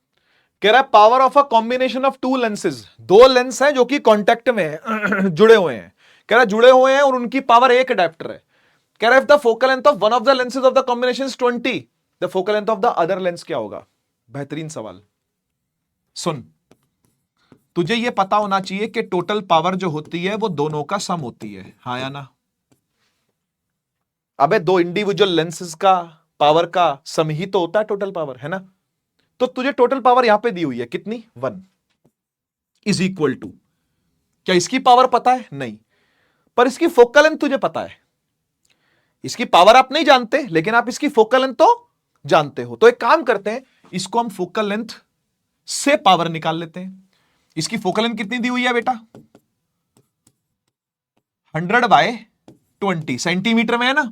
कह रहा है power of a combination of 2 lenses, 2 lens हैं जो कि कांटेक्ट में है जुड़े हुए हैं, कह रहा है जुड़े हुए हैं और उनकी पावर 1 अडेप्टर है। कह रहा है if the focal length of one of the lenses of the combination is 20, the focal length of the other lens क्या होगा। बेहतरीन सवाल, सुन, तुझे यह पता होना चाहिए कि टोटल पावर जो होती है वो दोनों का सम होती है, हाँ या ना। अबे 2 इंडिविजुअल लेंसेज का पावर का सम ही तो होता है टोटल पावर, है ना। तो तुझे टोटल पावर यहां पे दी हुई है कितनी, 1 इज इक्वल टू, क्या इसकी पावर पता है, नहीं, पर इसकी फोकल लेंथ तुझे पता है। इसकी पावर आप नहीं जानते लेकिन आप इसकी फोकल लेंथ तो जानते हो। तो एक काम करते हैं, इसको हम फोकल लेंथ से पावर निकाल लेते हैं। इसकी फोकल लेंथ कितनी दी हुई है बेटा, 100/20 सेंटीमीटर में है ना,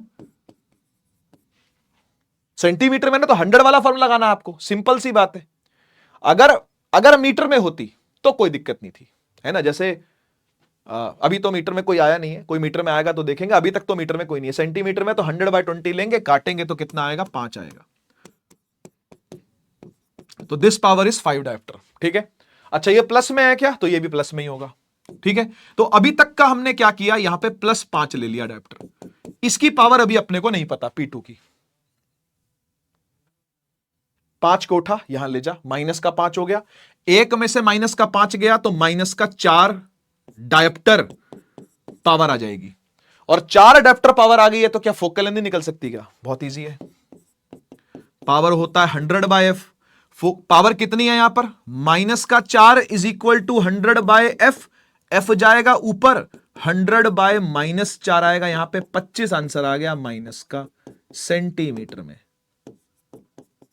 सेंटीमीटर में ना, तो 100 वाला फॉर्मूला लगाना आपको, सिंपल सी बात है। अगर मीटर में होती तो कोई दिक्कत नहीं थी, है ना। जैसे अभी तो मीटर में कोई आया नहीं है, कोई मीटर में आएगा तो देखेंगे, अभी तक तो मीटर में कोई नहीं है। सेंटीमीटर में तो 100/20 लेंगे, काटेंगे तो कितना आएगा, 5 आएगा। तो दिस पावर इज 5 डायोप्टर, ठीक है। अच्छा ये प्लस में है क्या, तो ये भी प्लस में ही होगा, ठीक है। तो अभी तक का हमने क्या किया, यहां पे +5 ले लिया डायोप्टर, इसकी पावर अभी अपने को नहीं पता P2 की। 5 को उठा यहां ले जा, माइनस का 5 हो गया, एक में से माइनस का 5 गया तो माइनस का 4 डायोप्टर पावर आ जाएगी। और 4 डायोप्टर पावर आ गई है तो क्या फोकल लेंथ निकल सकती है क्या, बहुत इजी है। पावर होता है 100/f, पावर कितनी है यहां पर, माइनस का 4 is equal to 100/f, f जाएगा ऊपर, 100/-4 आएगा, यहां पे 25 आंसर आ गया, माइनस का सेंटीमीटर में,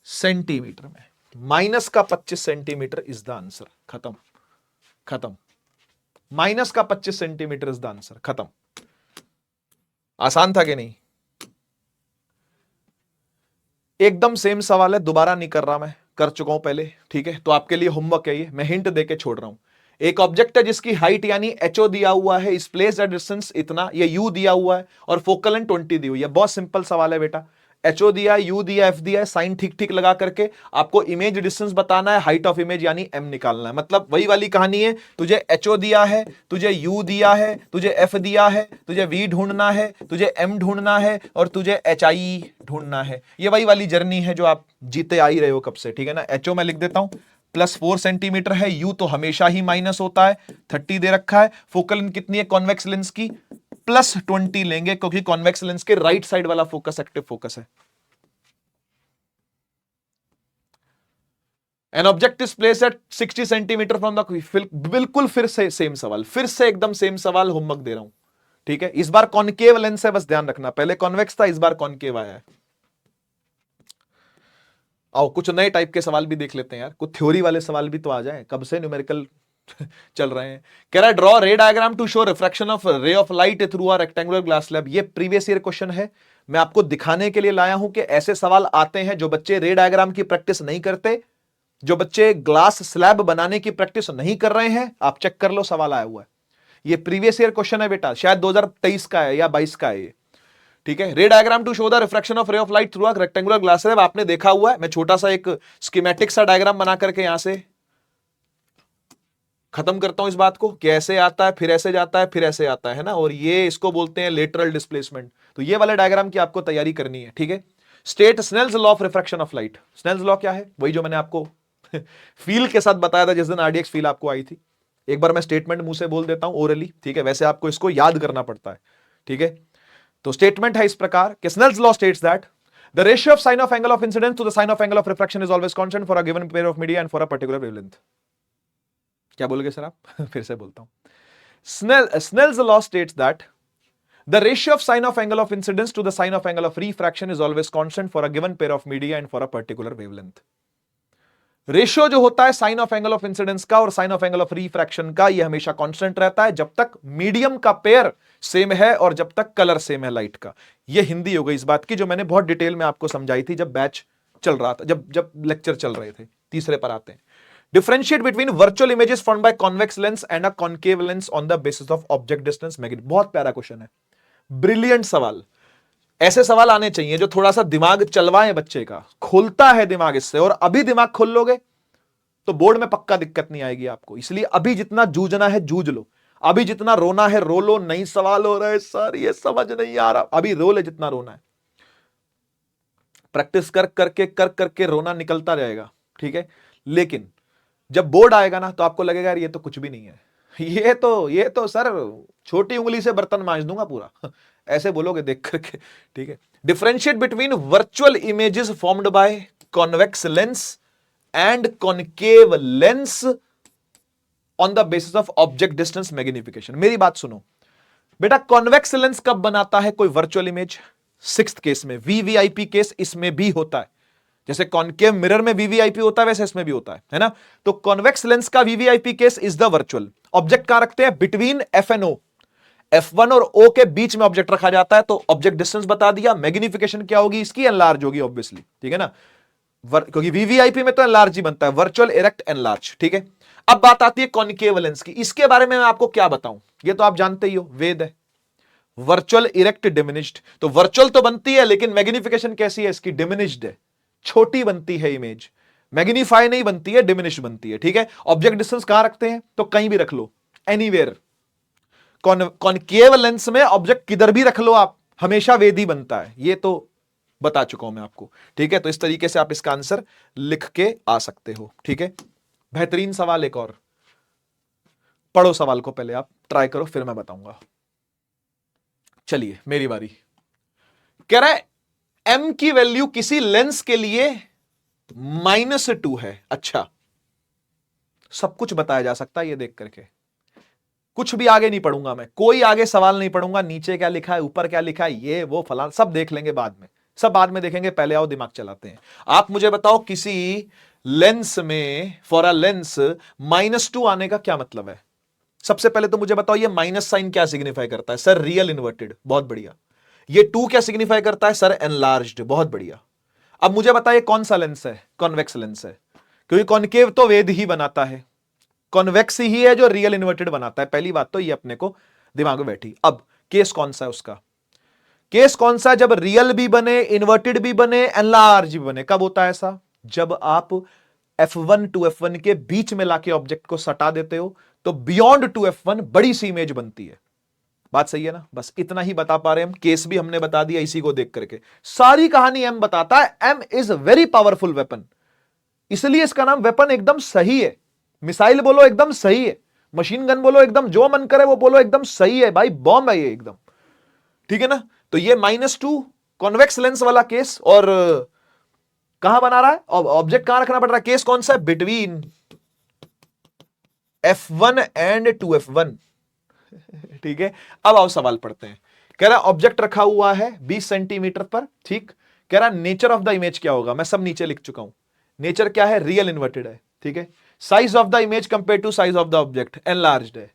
सेंटीमीटर में माइनस का 25 सेंटीमीटर इज द आंसर, खत्म खत्म, माइनस का 25 सेंटीमीटर इज द आंसर, खत्म। आसान था कि नहीं, एकदम सेम सवाल है, दोबारा नहीं कर रहा, मैं कर चुका हूं पहले, ठीक है। तो आपके लिए होमवर्क है ये, मैं हिंट देके छोड़ रहा हूं। एक ऑब्जेक्ट है जिसकी हाइट यानी एचओ दिया हुआ है, इस प्लेस एट डिस्टेंस इतना, ये यू दिया हुआ है और फोकल लेंथ 20 दी हुई है। बहुत सिंपल सवाल है बेटा, एचओ दिया, यू दिया, एफ दिया है, साइन ठीक ठीक लगा करके आपको इमेज डिस्टेंस बताना है, हाइट ऑफ इमेज यानी एम निकालना है। मतलब वही वाली कहानी है, तुझे एचओ दिया है, तुझे यू दिया है, तुझे एफ दिया है, तुझे वी ढूंढना है, तुझे एम ढूंढना है और तुझे एच आई ढूंढना है। ये वही वाली जर्नी है जो आप जीते आ ही रहे हो कब से, ठीक है ना। एचओ मैं लिख देता हूं +4 सेंटीमीटर है, यू तो हमेशा ही माइनस होता है, 30 दे रखा है। फोकल लेंथ कितनी है कॉन्वेक्स लेंस की, +20 लेंगे क्योंकि कॉन्वेक्स लेंस के राइट साइड वाला फोकस एक्टिव फोकस है। N object is place at 60 centimetre from the, बिल्कुल फिर से सेम सवाल, फिर से एकदम सेम सवाल, होमवर्क दे रहा हूं, ठीक है। इस बार कॉनकेव लेंस है, बस ध्यान रखना, पहले कॉन्वेक्स था, इस बार कॉनकेव आया है। आओ कुछ नए टाइप के सवाल भी देख लेते हैं यार, कुछ थ्योरी वाले सवाल भी तो आ जाए, कब से न्यूमेरिकल चल रहे हैं। कह रहा है draw ray diagram to show refraction of ray of light through a rectangular glass slab. ये प्रीवियस ईयर क्वेश्चन है, मैं आपको दिखाने के लिए लाया हूं कि ऐसे सवाल आते हैं। जो बच्चे रे डायग्राम की प्रैक्टिस नहीं करते, जो बच्चे ग्लास स्लैब बनाने की प्रैक्टिस नहीं कर रहे हैं, आप चेक कर लो, सवाल आया हुआ है। ये प्रीवियस ईयर क्वेश्चन है बेटा, शायद 2023 का है या 22 का है ये, ठीक है। Ray diagram to show the refraction of ray of light through a rectangular glass slab, आपने देखा हुआ है। मैं छोटा सा एक स्कीमेटिक सा डायग्राम बना करके यहां से खत्म करता हूं इस बात को, कैसे आता है, फिर ऐसे जाता है, फिर ऐसे आता है ना, और ये इसको बोलते हैं लेटरल डिस्प्लेसमेंट। तो ये वाले डायग्राम की आपको तैयारी करनी है, ठीक है। State Snell's law of refraction of light. Snell's law क्या है? वही जो मैंने आपको फील के साथ बताया था जिस दिन आरडीएक्स फील आपको आई थी। एक बार मैं स्टेटमेंट मुंह से बोल देता हूं ओरली, ठीक है, वैसे आपको इसको याद करना पड़ता है, ठीक है। तो स्टेटमेंट है इस प्रकार कि Snell's law states that the ratio of sine of angle of incidence to the sign of angle of refraction is always constant for a given pair of media and for a particular wavelength. क्या बोलोगे sir आप? फिर से बोलता हूं। Snell's law states that the ratio of sine of angle of incidence to the sine of angle of refraction is always constant for a given pair of media and for a particular wavelength. Ratio जो होता है sign of angle of incidence का और sine of angle of refraction का, ये हमेशा constant रहता है जब तक मीडियम का पेयर सेम है और जब तक कलर सेम है लाइट का। ये हिंदी हो गई इस बात की, जो मैंने बहुत डिटेल में आपको समझाई थी जब बैच चल रहा था, जब लेक्चर चल रहे थे। तीसरे पर आते हैं, differentiate between virtual images formed by convex lens and a concave lens on the basis of object distance magnitude. बहुत प्यारा क्वेश्चन है, ब्रिलियंट सवाल। ऐसे सवाल आने चाहिए जो थोड़ा सा दिमाग चलवाएं बच्चे का, खोलता है दिमाग इससे, और अभी दिमाग खोल लोगे तो बोर्ड में पक्का दिक्कत नहीं आएगी आपको। इसलिए अभी जितना जूझना है जूझ लो, अभी जितना रोना है रो लो। नहीं सवाल हो रहा है सर ये समझ नहीं आ रहा, अभी रो ले जितना रोना है। प्रैक्टिस कर करके रोना निकलता जाएगा, ठीक है। लेकिन जब बोर्ड आएगा ना तो आपको लगेगा यार ये तो कुछ भी नहीं है, ये तो सर छोटी उंगली से बर्तन मांज दूंगा पूरा, ऐसे बोलोगे देख करके, ठीक है। Differentiate between virtual images formed by convex lens and concave lens on the basis of object distance magnification. मेरी बात सुनो बेटा, कॉन्वेक्स लेंस कब बनाता है कोई वर्चुअल इमेज? सिक्स्थ केस में, वीवीआईपी केस इसमें भी होता है। जैसे कॉनकेव मिरर में वीवीआईपी होता है वैसे इसमें भी होता है ना। तो कॉन्वेक्स लेंस का VVIP case is the virtual. Object कहां रखते हैं? Between F and O, F1 और O के बीच में ऑब्जेक्ट रखा जाता है। तो ऑब्जेक्ट डिस्टेंस बता दिया, मैग्निफिकेशन क्या होगी इसकी? एनलार्ज होगी ऑब्वियसली, ठीक है ना, क्योंकि वीवीआईपी में तो एनलार्ज ही बनता है, वर्चुअल इरेक्ट एनलार्ज, ठीक है। अब बात आती है कॉनकेव लेंस की। इसके बारे में मैं आपको क्या बताऊं, ये तो आप जानते ही हो, वेद है। वर्चुअल इरेक्ट डिमिनिश्ड, तो वर्चुअल तो बनती है लेकिन मैग्निफिकेशन कैसी है इसकी? डिमिनिश्ड है, छोटी बनती है इमेज, मैग्नीफाई नहीं बनती है, डिमिनिश बनती है, ठीक है। ऑब्जेक्ट डिस्टेंस कहां रखते हैं? तो कहीं भी रख लो, एनीवेयर। कॉनकेव लेंस में ऑब्जेक्ट किधर भी रख लो आप, हमेशा वेद ही बनता है, ये तो बता चुका हूं मैं आपको, ठीक है। तो इस तरीके से आप इसका आंसर लिख के आ सकते हो, ठीक है। बेहतरीन सवाल एक और पढ़ो, सवाल को पहले आप ट्राई करो फिर मैं बताऊंगा। चलिए मेरी बारी। कह रहा है m की वैल्यू किसी लेंस के लिए -2 है। अच्छा, सब कुछ बताया जा सकता है ये देख करके, कुछ भी आगे नहीं पढ़ूंगा मैं, कोई आगे सवाल नहीं पढ़ूंगा, नीचे क्या लिखा है ऊपर क्या लिखा है ये वो फलान सब देख लेंगे बाद में, सब बाद में देखेंगे, पहले आओ दिमाग चलाते हैं। आप मुझे बताओ किसी लेंस में, फॉर अ लेंस -2 आने का क्या मतलब है? सबसे पहले तो मुझे बताओ ये माइनस साइन क्या सिग्निफाई करता है? सर रियल इन्वर्टेड, बहुत बढ़िया। ये 2 क्या सिग्निफाई करता है? सर एनलार्ज्ड, बहुत बढ़िया। अब मुझे बताइए कौन सा लेंस है? कॉन्वेक्स लेंस है, क्योंकि कॉनकेव तो वेद ही बनाता है, कॉन्वेक्स ही है जो रियल इन्वर्टेड बनाता है। पहली बात तो ये अपने को दिमाग में बैठी। अब केस कौन सा है उसका? केस कौन सा? जब रियल भी बने, इन्वर्टेड भी बने, एनलार्ज भी बने। कब होता है ऐसा? जब आप F1 टू F1 के बीच में लाके ऑब्जेक्ट को सटा देते हो तो बियॉन्ड टू F1 बड़ी सी इमेज बनती है। बात सही है ना? बस इतना ही बता पा रहे हैं हम, केस भी हमने बता दिया इसी को देख करके। सारी कहानी एम बताता है। M is very powerful weapon, इसलिए इसका नाम वेपन एकदम सही है। मिसाइल बोलो एकदम सही है, मशीन गन बोलो एकदम जो मन करे वो बोलो एकदम सही है भाई, बॉम्ब है ये एकदम, ठीक है ना। तो ये -2 कॉन्वेक्स लेंस वाला केस, और कहां बना रहा है, ऑब्जेक्ट कहां रखना पड़ रहा है, केस कौन सा है, बिटवीन F1 एंड 2F1। ठीक है, अब आओ सवाल पढ़ते हैं। कह रहा ऑब्जेक्ट रखा हुआ है 20 सेंटीमीटर पर, ठीक। कह रहा नेचर ऑफ द इमेज क्या होगा, मैं सब नीचे लिख चुका हूं। नेचर क्या है, रियल इन्वर्टेड है, ठीक है। Size of the image compare to size of the object enlarged है।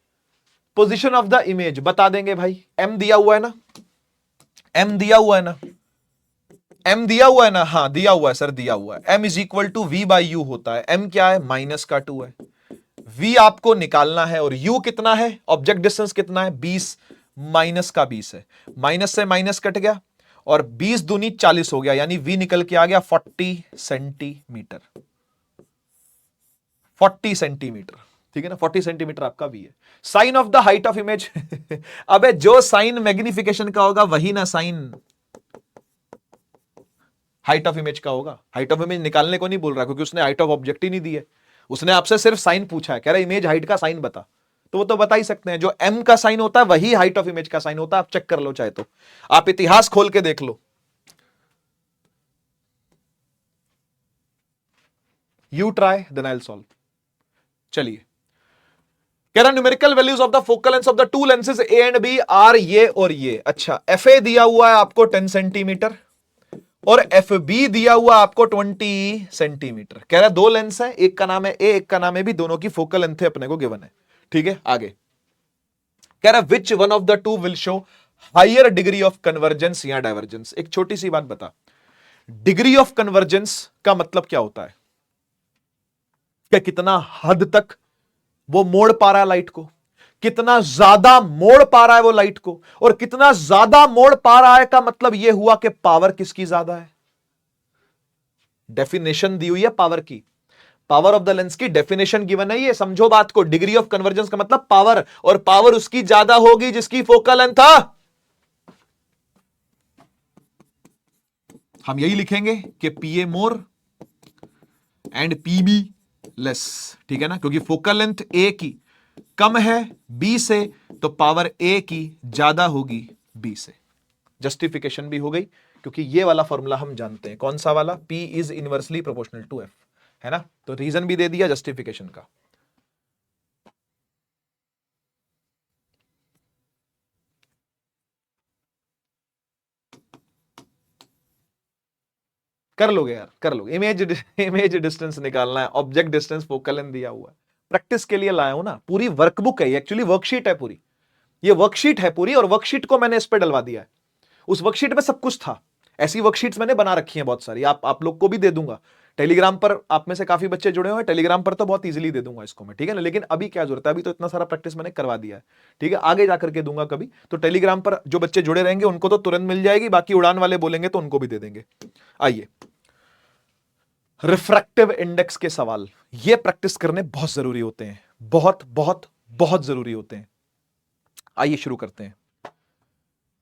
पोजीशन ऑफ द इमेज बता देंगे भाई, एम दिया हुआ है ना, एम दिया हुआ है ना, एम दिया हुआ है ना, हाँ दिया हुआ है सर, दिया हुआ है। M is equal to V by U होता है। एम क्या है, -2 है। v आपको निकालना है, और u कितना है, ऑब्जेक्ट डिस्टेंस कितना है, 20 -20 है। माइनस से माइनस कट गया, और 20 दूनी 40 हो गया, यानी v निकल के आ गया 40 सेंटीमीटर। 40 सेंटीमीटर, ठीक है ना, 40 सेंटीमीटर आपका v है। Sign of the height of image अबे जो साइन मैग्निफिकेशन का होगा वही ना साइन हाइट ऑफ इमेज का होगा। हाइट ऑफ इमेज निकालने को नहीं बोल रहा, क्योंकि उसने हाइट ऑफ ऑब्जेक्ट ही नहीं दी है, उसने आपसे सिर्फ साइन पूछा है। कह रहा है इमेज हाइट का साइन बता, तो वो तो बता ही सकते हैं। जो एम का साइन होता है वही हाइट ऑफ इमेज का साइन होता है, आप चेक कर लो चाहे तो, आप इतिहास खोल के देख लो। You try then I will solve. चलिए, कह रहा numerical values of the focal length of the two lenses A and B are ये और ये। अच्छा, एफ ए दिया हुआ है आपको 10 सेंटीमीटर, और एफ बी दिया हुआ आपको 20 सेंटीमीटर। कह रहा है दो लेंस है, एक का नाम है ए, एक का नाम है बी, दोनों की फोकल लेंथ है अपने को गिवन है, ठीक है। आगे कह रहा है which one of the two will show higher degree of convergence या डाइवर्जेंस। एक छोटी सी बात बता, डिग्री ऑफ कन्वर्जेंस का मतलब क्या होता है, क्या कितना हद तक वो मोड़ पा रहा है लाइट को, कितना ज्यादा मोड़ पा रहा है वो लाइट को, और कितना ज्यादा मोड़ पा रहा है का मतलब यह हुआ कि पावर किसकी ज्यादा है। डेफिनेशन दी हुई है पावर की, पावर ऑफ द लेंस की डेफिनेशन गिवन है, ये समझो बात को। डिग्री ऑफ कन्वर्जेंस का मतलब पावर, और पावर उसकी ज्यादा होगी जिसकी फोकल लेंथ था, हम यही लिखेंगे कि पीए मोर एंड पीबी लेस, ठीक है ना, क्योंकि फोकल लेंथ ए की कम है बी से, तो पावर ए की ज्यादा होगी बी से। जस्टिफिकेशन भी हो गई, क्योंकि ये वाला फॉर्मूला हम जानते हैं, कौन सा वाला, P is inversely proportional to F, है ना। तो रीजन भी दे दिया जस्टिफिकेशन का। कर लोगे यार, कर लोगे। इमेज डिस्टेंस निकालना है, ऑब्जेक्ट डिस्टेंस फोकल लेंथ दिया हुआ है, प्रैक्टिस के लिए लाया हूं ना। पूरी वर्कबुक है, एक्चुअली वर्कशीट है पूरी, ये वर्कशीट है पूरी, और वर्कशीट को मैंने इस पे डलवा दिया है। उस वर्कशीट में सब कुछ था, ऐसी वर्कशीट्स मैंने बना रखी हैं बहुत सारी, आप लोग को भी दे दूंगा। टेलीग्राम पर आप में से काफी बच्चे जुड़े हुए हैं, टेलीग्राम पर तो बहुत इजीली दे दूंगा इसको मैं, ठीक है ना। लेकिन अभी क्या जरूरत है, अभी तो इतना सारा प्रैक्टिस मैंने करवा दिया है, ठीक है। आगे जाकर के दूंगा कभी, तो टेलीग्राम पर जो बच्चे जुड़े रहेंगे उनको तो तुरंत मिल जाएगी, बाकी उड़ान वाले बोलेंगे तो उनको भी दे देंगे। आइए, रिफ्रैक्टिव इंडेक्स के सवाल, ये प्रैक्टिस करने बहुत जरूरी होते हैं, बहुत बहुत बहुत जरूरी होते हैं। आइए शुरू करते हैं।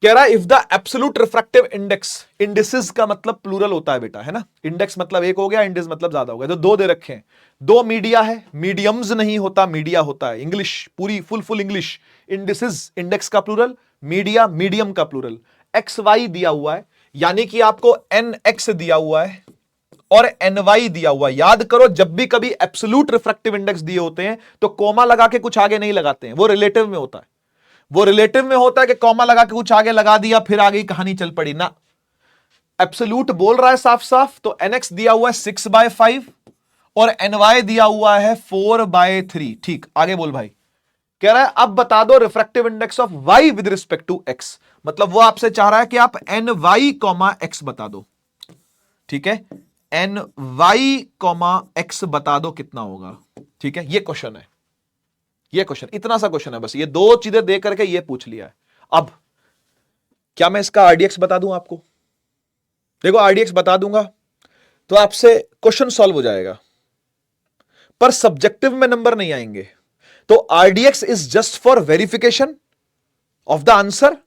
कह रहा है if the absolute refractive index, indices का मतलब प्लूरल होता है बेटा, है ना। इंडेक्स मतलब एक हो गया, इंडिस मतलब ज्यादा हो गया, तो दो दे रखे हैं। दो मीडिया है, मीडियम्स नहीं होता, मीडिया होता है। इंग्लिश पूरी फुल इंग्लिश, इंडिसेस इंडेक्स का प्लूरल, मीडिया मीडियम का प्लूरल। एक्स वाई दिया हुआ है, यानी कि आपको एन एक्स दिया हुआ है और एन वाई दिया हुआ है। याद करो, जब भी कभी एब्सोल्यूट रिफ्रैक्टिव इंडेक्स दिए होते हैं तो कोमा लगा के कुछ आगे नहीं लगाते हैं, वो रिलेटिव में होता है। वो रिलेटिव में होता है कि कॉमा लगा के कुछ आगे लगा दिया, फिर आगे कहानी चल पड़ी ना। एब्सोल्यूट बोल रहा है साफ साफ, तो एनएक्स दिया हुआ है 6/5 और एनवाई दिया हुआ है 4/3। ठीक, आगे बोल भाई। कह रहा है अब बता दो refractive index of Y with respect to X, मतलब वो आपसे चाह रहा है कि आप एन वाई कॉमा एक्स बता दो, ठीक है। एन वाई कॉमा एक्स बता दो कितना होगा, ठीक है। ये क्वेश्चन है, ये क्वेश्चन इतना सा क्वेश्चन है, बस ये दो चीजें दे करके ये पूछ लिया है। अब क्या मैं इसका आरडीएक्स बता दूं आपको? देखो आरडीएक्स बता दूंगा तो आपसे क्वेश्चन सॉल्व हो जाएगा, पर सब्जेक्टिव में नंबर नहीं आएंगे। तो RDX is just for verification of the answer.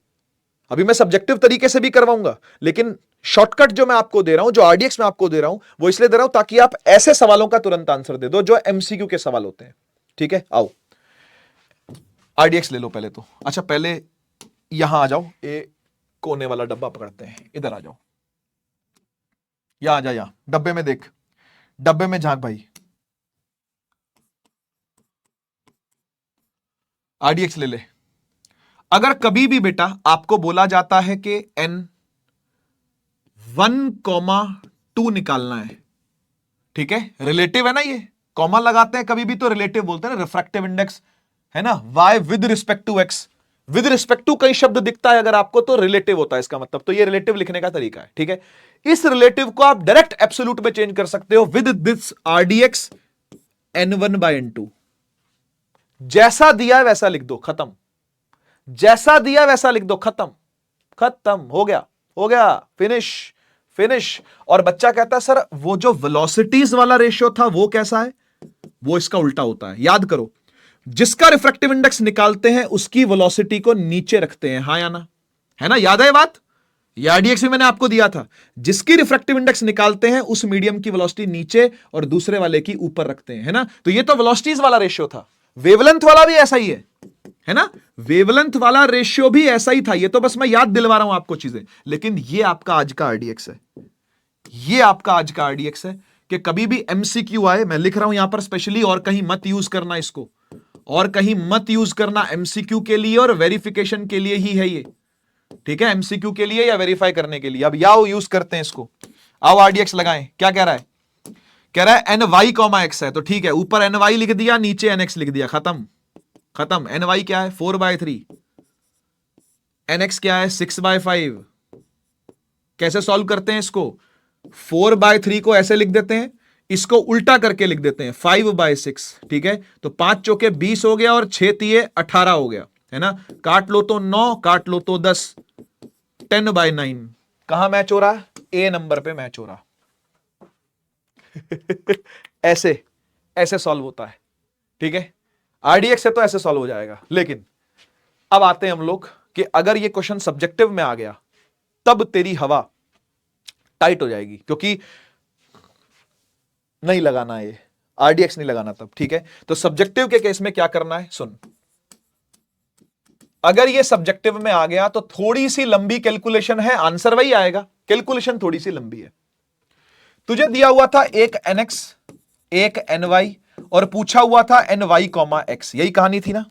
अभी मैं सब्जेक्टिव तरीके से भी करवाऊंगा, लेकिन शॉर्टकट जो मैं आपको दे रहा हूं, जो आरडीएक्स में आपको दे रहा हूं, वो इसलिए दे रहा हूं ताकि आप ऐसे सवालों का तुरंत आंसर दे दो जो एमसीक्यू के सवाल होते हैं, ठीक है। आओ आरडीएक्स ले लो पहले तो। अच्छा पहले यहां आ जाओ, ये कोने वाला डब्बा पकड़ते हैं, इधर आ जाओ, यहां आ जा, यहां डब्बे में देख, डब्बे में झांक भाई, आरडीएक्स ले ले। अगर कभी भी बेटा आपको बोला जाता है कि N1,2 निकालना है, ठीक है, रिलेटिव है ना, ये कॉमा लगाते हैं कभी भी तो रिलेटिव बोलते हैं ना, रिफ्रैक्टिव इंडेक्स है ना, y with respect to x, with respect to कई शब्द दिखता है अगर आपको तो रिलेटिव होता है इसका मतलब, तो ये रिलेटिव लिखने का तरीका है, ठीक है। इस रिलेटिव को आप डायरेक्ट एब्सोल्यूट में चेंज कर सकते हो, विद दिस आरडीएक्स N1/N2, जैसा दिया है वैसा लिख दो, खत्म, जैसा दिया वैसा लिख दो, खत्म, खत्म, हो गया, हो गया, फिनिश, फिनिश। और बच्चा कहता है सर वो जो वेलोसिटीज वाला रेशियो था वो कैसा है, वो इसका उल्टा होता है, याद करो, जिसका रिफ्रैक्टिव इंडेक्स निकालते हैं उसकी वेलोसिटी को नीचे रखते हैं, हां या ना, है ना, याद है बात, ये आरडीएक्स में मैंने आपको दिया था, जिसकी रिफ्रैक्टिव इंडेक्स निकालते हैं उस मीडियम की वेलोसिटी नीचे और दूसरे वाले की ऊपर रखते हैं, है ना। तो ये तो वेलोसिटीज वाला रेशियो था, वेवलेंथ वाला भी ऐसा ही है ना, वेवलेंथ वाला रेशियो भी ऐसा ही था, ये तो बस मैं याद दिलवा रहा हूं आपको चीजें। लेकिन ये आपका आज का आरडीएक्स है, ये आपका आज का आरडीएक्स है कि कभी भी एमसीक्यू आए, मैं लिख रहा हूं यहां पर स्पेशली, और कहीं मत यूज करना इसको, और कहीं मत यूज करना, एमसीक्यू के लिए और वेरिफिकेशन के लिए ही है ये, ठीक है, एमसीक्यू के लिए या वेरीफाई करने के लिए। अब याओ यूज करते हैं इसको, आओ आरडीएक्स लगाएं, क्या कह रहा है, कह रहा है एन वाई कॉमा एक्स है, तो ठीक है, ऊपर एन वाई लिख दिया, नीचे एन एक्स लिख दिया, खत्म, खत्म। एन वाई क्या है 4/3, एन एक्स क्या है 6/5। कैसे सॉल्व करते हैं इसको, 4/3 को ऐसे लिख देते हैं, इसको उल्टा करके लिख देते हैं 5/6, ठीक है। तो 5 चौके 20 हो गया और 6 तिये 18 हो गया, है ना, काट लो तो 9, काट लो तो 10, 10/9। कहां मैच हो रहा, ए नंबर पे मैच हो रहा। ऐसे ऐसे सॉल्व होता है, ठीक है, आरडीएक्स से तो ऐसे सॉल्व हो जाएगा। लेकिन अब आते हैं हम लोग कि अगर ये क्वेश्चन सब्जेक्टिव में आ गया तब तेरी हवा टाइट हो जाएगी, क्योंकि नहीं लगाना ये आरडीएक्स नहीं लगाना तब, ठीक है। तो सब्जेक्टिव के केस में क्या करना है, सुन, अगर ये सब्जेक्टिव में आ गया तो थोड़ी सी लंबी कैलकुलेशन है, आंसर वही आएगा, कैलकुलेशन थोड़ी सी लंबी है। तुझे दिया हुआ था एक nx एक ny और पूछा हुआ था ny कॉमा x, यही कहानी थी ना,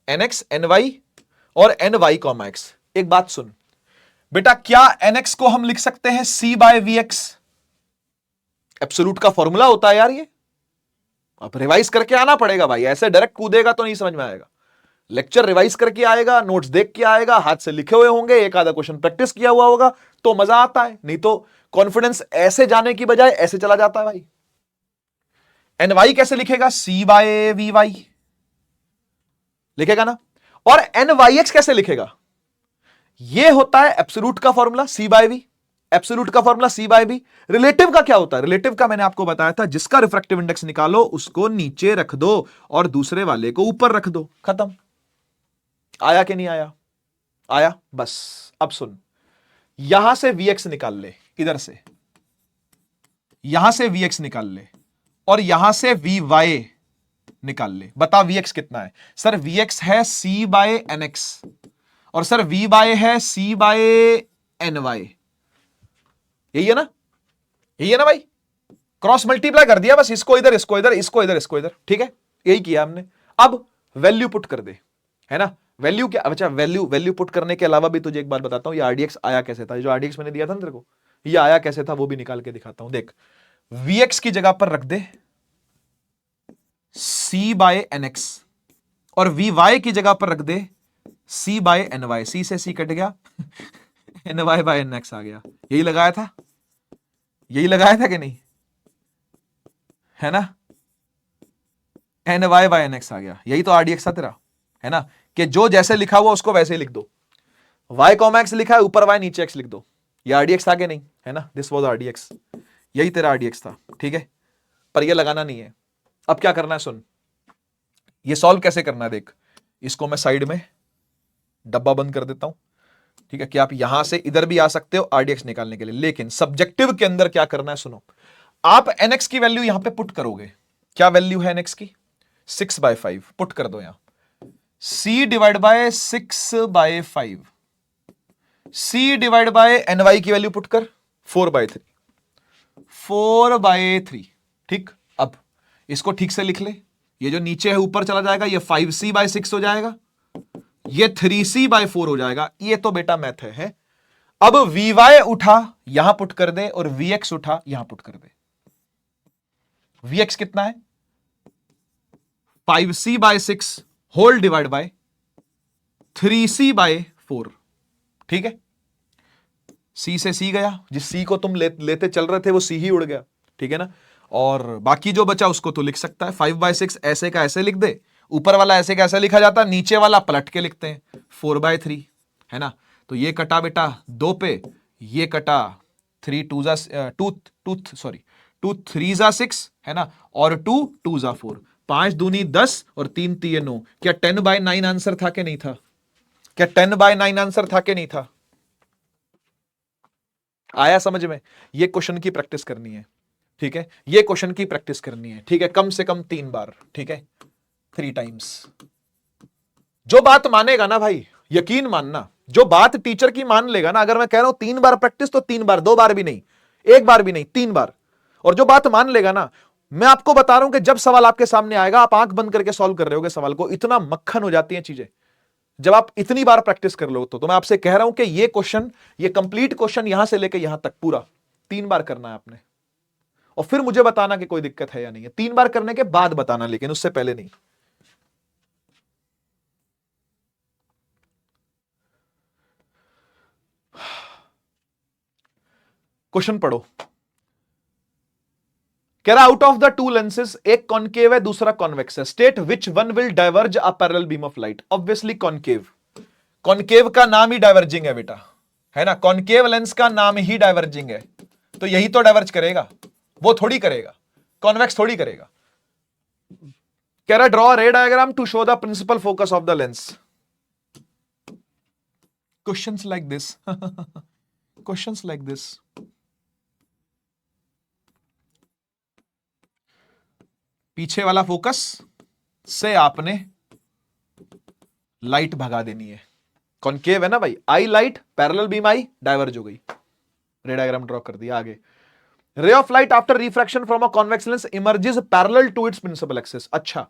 nx ny और ny कॉमा x। एक बात सुन बेटा, क्या nx को हम लिख सकते हैं c/vx, एब्सोल्यूट का फॉर्मूला होता है यार ये, अब रिवाइज करके आना पड़ेगा भाई, ऐसे डायरेक्ट कूदेगा तो नहीं समझ में आएगा, लेक्चर रिवाइज करके आएगा, नोट्स देख के आएगा, हाथ से लिखे हुए होंगे, एक आधा क्वेश्चन प्रैक्टिस किया हुआ होगा तो मजा आता है, नहीं तो कॉन्फिडेंस ऐसे जाने की बजाय ऐसे चला जाता है भाई। ny कैसे लिखेगा, c/vy लिखेगा ना, और nyx कैसे लिखेगा, यह होता है एब्सोल्यूट का फॉर्मूला c/v, एब्सोल्यूट का फॉर्मूला c/v। रिलेटिव का क्या होता है, रिलेटिव का मैंने आपको बताया था, जिसका रिफ्रैक्टिव इंडेक्स निकालो उसको नीचे रख दो और दूसरे वाले को ऊपर रख दो, खत्म। आया कि नहीं आया, आया, बस। अब सुन, यहां से vx निकाल ले, इधर से यहां से vx निकाल ले और यहां से vy निकाल ले, बता vx कितना है। सर vx है c/nx और सर vy है c/ny, यही है ना, यही है ना भाई, क्रॉस मल्टीप्लाई कर दिया बस, इसको इधर, इसको इधर, इसको इधर, इसको इधर, ठीक है, यही किया हमने। अब वैल्यू पुट कर दे, है ना, वैल्यू क्या, अच्छा वैल्यू पुट करने के अलावा भी तुझे एक बात बताता हूं, ये आरडीएक्स आया कैसे था, जो आरडीएक्स मैंने दिया था ना तेरे को, ये आया कैसे था वो भी निकाल के दिखाता हूं। देख, vx की जगह पर रख दे c/nx और vy की जगह पर रख दे c/ny, c से c कट गया ny/nx आ गया, यही लगाया था, यही लगाया था कि नहीं, है ना, ny/nx आ गया, यही तो आरडीएक्स था तेरा, है ना, कि जो जैसे लिखा हुआ उसको वैसे ही लिख दो, y कॉमा x लिखा है, ऊपर y नीचे x लिख दो, ये आरडीएक्स था कि नहीं, है ना, दिस वाज आरडीएक्स, यही तेरा आरडीएक्स था, ठीक है, पर ये लगाना नहीं है। अब क्या करना है, सुन, ये सॉल्व कैसे करना है, देख, इसको मैं साइड में डब्बा बंद कर देता हूं, ठीक है, कि आप यहां से इधर भी आ सकते हो आरडीएक्स निकालने के लिए, लेकिन सब्जेक्टिव के अंदर क्या करना है, सुनो, आप nx की वैल्यू यहां पे पुट करोगे, क्या वैल्यू है nx की, 6/5 पुट कर दो यहां, c/6/5 C divide by N Y की वैल्यू पुट कर 4/3, 4/3। ठीक, अब इसको ठीक से लिख ले, ये जो नीचे है ऊपर चला जाएगा, ये 5c/6 हो जाएगा, ये 3c/4 हो जाएगा। ये तो बेटा मैथ है। अब vy उठा यहां पुट कर दे और vx उठा यहां पुट कर दे। vx कितना है? 5c/6 whole divide by 3c/4। ठीक है, c से c गया, जिस c को तुम लेते चल रहे थे वो c ही उड़ गया। ठीक है ना, और बाकी जो बचा उसको तो लिख सकता है 5/6 ऐसे का ऐसे लिख दे, ऊपर वाला ऐसे का ऐसे लिखा जाता है, नीचे वाला पलट के लिखते हैं 4/3, है ना। तो ये कटा बेटा 2 पे, ये कटा 3 3 जा 6, है ना, और 2 2 जा 4, 5 दूनी 10 और 3 3 9। क्या 10/9 आंसर था कि नहीं था? क्या 10/9 आंसर था कि नहीं था? आया समझ में? ये क्वेश्चन की प्रैक्टिस करनी है। ठीक है, ये क्वेश्चन की प्रैक्टिस करनी है। ठीक है, कम से कम 3 बार। ठीक है, 3 टाइम्स। जो बात मानेगा ना भाई, यकीन मानना, जो बात टीचर की मान लेगा ना, अगर मैं कह रहा हूं 3 बार प्रैक्टिस तो 3 बार, 2 बार भी नहीं, 1 बार भी नहीं, 3 बार। और जो बात मान लेगा ना, मैं आपको बता रहा हूं कि जब सवाल आपके सामने आएगा, आप आंख बंद करके सॉल्व कर रहे होगे सवाल को, इतना मक्खन हो जाती है चीजें जब आप इतनी बार प्रैक्टिस कर लो। तो मैं आपसे कह रहा हूं कि ये क्वेश्चन, ये कंप्लीट क्वेश्चन यहां से लेकर यहां तक पूरा 3 बार करना है आपने, और फिर मुझे बताना कि कोई दिक्कत है या नहीं है। 3 बार करने के बाद बताना, लेकिन उससे पहले नहीं। क्वेश्चन पढ़ो। कह रहा out of the two lenses, एक कॉनकेव है दूसरा कॉन्वेक्स है, state which one will diverge a parallel beam of light. Obviously concave, concave का नाम ही डाइवर्जिंग है बेटा, है ना, कॉनकेव लेंस का नाम ही डाइवर्जिंग है, तो यही तो डाइवर्ज करेगा, वो थोड़ी करेगा, कॉन्वेक्स थोड़ी करेगा। कह रहा draw ray diagram to show the principal focus of the lens. Questions like this questions like this. पीछे वाला फोकस से आपने लाइट भगा देनी है। कॉनकेव है ना भाई, आई लाइट, पैरेलल बीम आई, डाइवर्ज हो गई, रे डायग्राम ड्रॉ कर दिया। आगे, ray of light after refraction from a convex lens emerges parallel to its principal axis. अच्छा,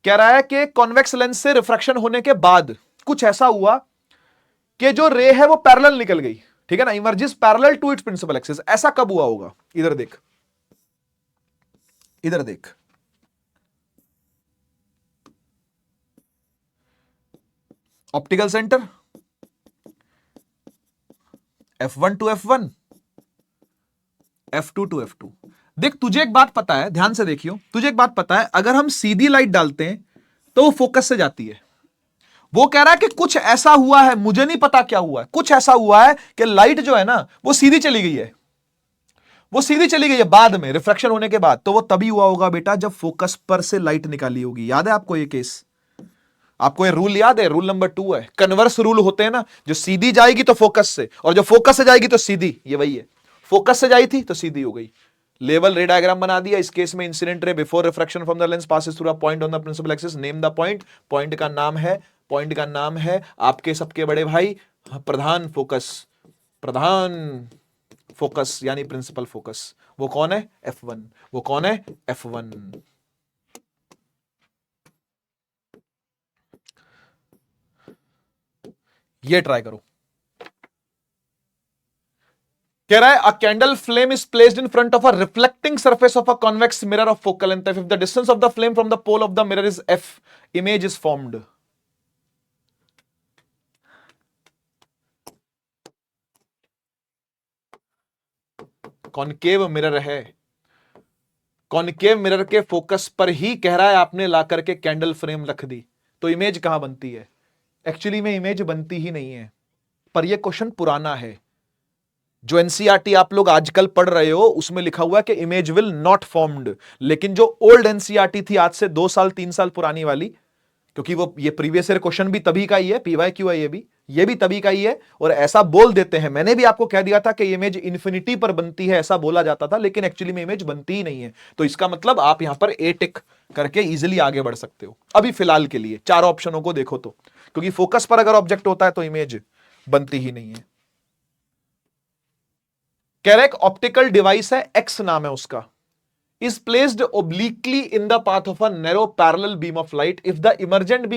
कह रहा है कि कॉन्वेक्स लेंस से रिफ्रैक्शन होने के बाद कुछ ऐसा हुआ कि जो रे है वो पैरेलल निकल गई। ठीक है ना, emerges parallel to its principal axis. ऐसा कब हुआ होगा? इधर देख, इधर देख, optical centre F1 to F1, F2 to F2। देख, तुझे एक बात पता है, ध्यान से देखियो, तुझे एक बात पता है, अगर हम सीधी लाइट डालते हैं तो वो फोकस से जाती है। वो कह रहा है कि कुछ ऐसा हुआ है, मुझे नहीं पता क्या हुआ है, कुछ ऐसा हुआ है कि लाइट जो है ना वो सीधी चली गई है, वो सीधी चली गई है बाद में, रिफ्रैक्शन होने के बाद। तो वो तभी हुआ होगा बेटा जब फोकस पर से लाइट निकाली होगी। याद है आपको ये केस? आपको ये रूल याद है? रूल नंबर 2 है, कन्वर्स रूल होते हैं ना, जो सीधी जाएगी तो फोकस से, और जो फोकस से जाएगी तो सीधी, ये वही है। फोकस से जाई थी तो सीधी हो गई। लेवल रे डायग्राम बना दिया। इस केस में incident ray before refraction from the lens passes through a point on the principal axis, name the point. Point का नाम है, पॉइंट का नाम है आपके सबके बड़े भाई प्रधान फोकस, प्रधान फोकस यानी प्रिंसिपल फोकस। वो कौन है? F1। वो कौन है? F1। ये ट्राई करो। कह रहा है a candle flame is placed in front of a reflecting surface of a convex mirror of focal length f, if the distance of the flame from the pole of the mirror is f, image is formed. Concave mirror है, concave mirror के focus पर ही कह रहा है आपने ला करके candle frame रख दी, तो इमेज कहां बनती है? एक्चुअली में इमेज बनती ही नहीं है, पर यह क्वेश्चन पुराना है। जो एनसीईआरटी आप लोग आजकल पढ़ रहे हो उसमें लिखा हुआ है कि इमेज विल नॉट फॉर्म्ड, लेकिन जो ओल्ड एनसीईआरटी थी आज से 2 साल 3 साल पुरानी वाली, क्योंकि वो ये प्रीवियस ईयर क्वेश्चन भी तभी का ही है, पीवाईक्यू है ये भी तभी का ही है, और ऐसा बोल देते हैं। मैंने भी आपको कह दिया था कि इमेज इन्फिनिटी पर बनती है, ऐसा बोला जाता था, लेकिन एक्चुअली में इमेज बनती ही नहीं है। तो इसका मतलब आप यहां पर ए टिक करके इजीली आगे बढ़ सकते हो अभी फिलहाल के लिए। 4 ऑप्शनों को देखो तो, क्योंकि फोकस पर अगर ऑब्जेक्ट होता है तो इमेज बनती ही नहीं है। कह रहे एक ऑप्टिकल डिवाइस है, एक्स नाम है उसका, is placed obliquely in the path of a narrow parallel beam of light. If the emergent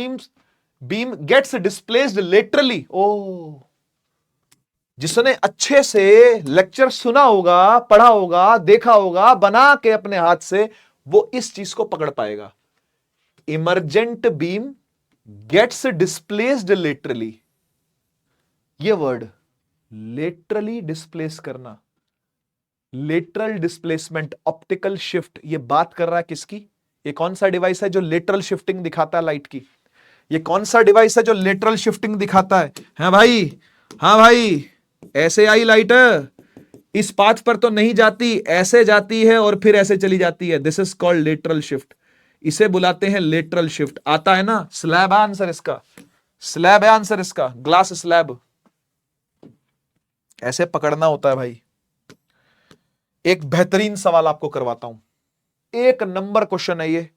beam gets displaced laterally, oh, जिसने अच्छे से लेक्चर सुना होगा, पढ़ा होगा, देखा होगा, बना के अपने हाथ से, वो इस चीज को पकड़ पाएगा। Emergent beam gets displaced laterally, ये वर्ड लेटरली डिस्प्लेस करना, लेटरल डिस्प्लेसमेंट, ऑप्टिकल शिफ्ट, ये बात कर रहा है किसकी? ये कौन सा डिवाइस है जो लेटरल शिफ्टिंग दिखाता है लाइट की? ये कौन सा डिवाइस है जो लेटरल शिफ्टिंग दिखाता है? हाँ भाई, हाँ भाई, ऐसे आई लाइट, इस पाथ पर तो नहीं जाती, ऐसे जाती है और फिर ऐसे चली जाती है। This is called lateral shift, इसे बुलाते हैं लेटरल शिफ्ट। आता है ना? स्लैब है आंसर इसका, स्लैब है आंसर इसका, ग्लास स्लैब। ऐसे पकड़ना होता है भाई। एक बेहतरीन सवाल आपको करवाता हूं, एक नंबर क्वेश्चन है ये।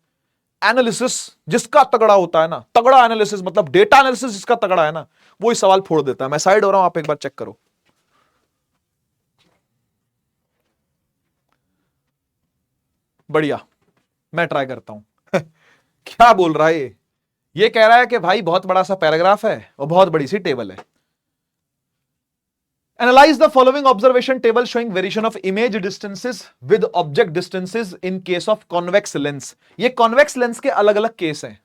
एनालिसिस जिसका तगड़ा होता है ना, तगड़ा एनालिसिस मतलब डेटा एनालिसिस जिसका तगड़ा है ना, वो इस सवाल फोड़ देता है। मैं साइड हो रहा हूं, आप एक बार चेक करो। बढ़िया, मैं ट्राई करता हूं। क्या बोल रहा है ये कह रहा है कि भाई बहुत बड़ा सा पैराग्राफ है और बहुत बड़ी सी टेबल है। Analyze the following observation table showing variation of image distances with object distances in case of convex lens. ये convex lens के अलग अलग केस हैं,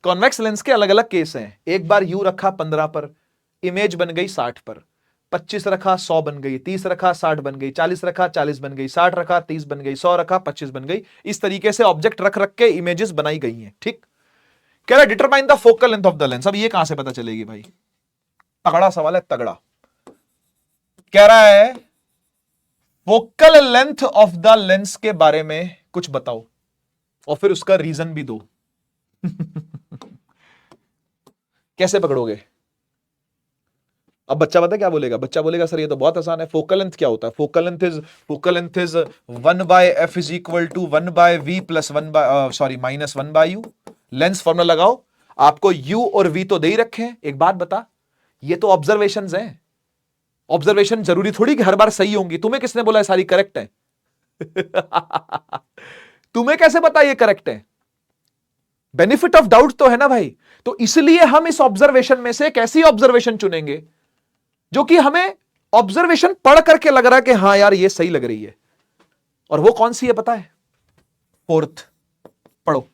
convex lens के अलग अलग केस हैं। एक बार U रखा 15 पर, इमेज बन गई 60 पर, 25 रखा 100 बन गई, 30 रखा 60 बन गई, 40 रखा 40 बन गई, 60 रखा 30 बन गई, 100 रखा 25 बन गई। इस तरीके से ऑब्जेक्ट रख रख के इमेजेस बनाई गई हैं। ठीक, कह रहा determine the focal length of the lens. अब ये कहां से पता चलेगी भाई? तगड़ा सवाल है, तगड़ा। कह रहा है focal length of the lens के बारे में कुछ बताओ और फिर उसका रीजन भी दो। कैसे पकड़ोगे? अब बच्चा पता क्या बोलेगा? बच्चा बोलेगा सर ये तो बहुत आसान है, फोकल लेंथ क्या होता है? Focal length is 1/f is equal to 1/v plus 1/u। Lens formula लगाओ। आपको u और v तो दे ही रखे हैं। एक बात बता, ये तो ऑब्जर्वेशंस हैं। ऑब्जर्वेशन जरूरी थोड़ी कि हर बार सही होंगी। तुम्हें किसने बोला है सारी करेक्ट है? तुम्हें कैसे पता ये करेक्ट है? बेनिफिट ऑफ डाउट तो है ना भाई। तो इसलिए हम इस ऑब्जर्वेशन में से एक ऐसी ऑब्जर्वेशन चुनेंगे जो कि हमें ऑब्जर्वेशन पढ़ करके लग रहा है कि हां यार ये सही लग रही है। और वो कौन सी है पता है? फोर्थ। पढ़ो,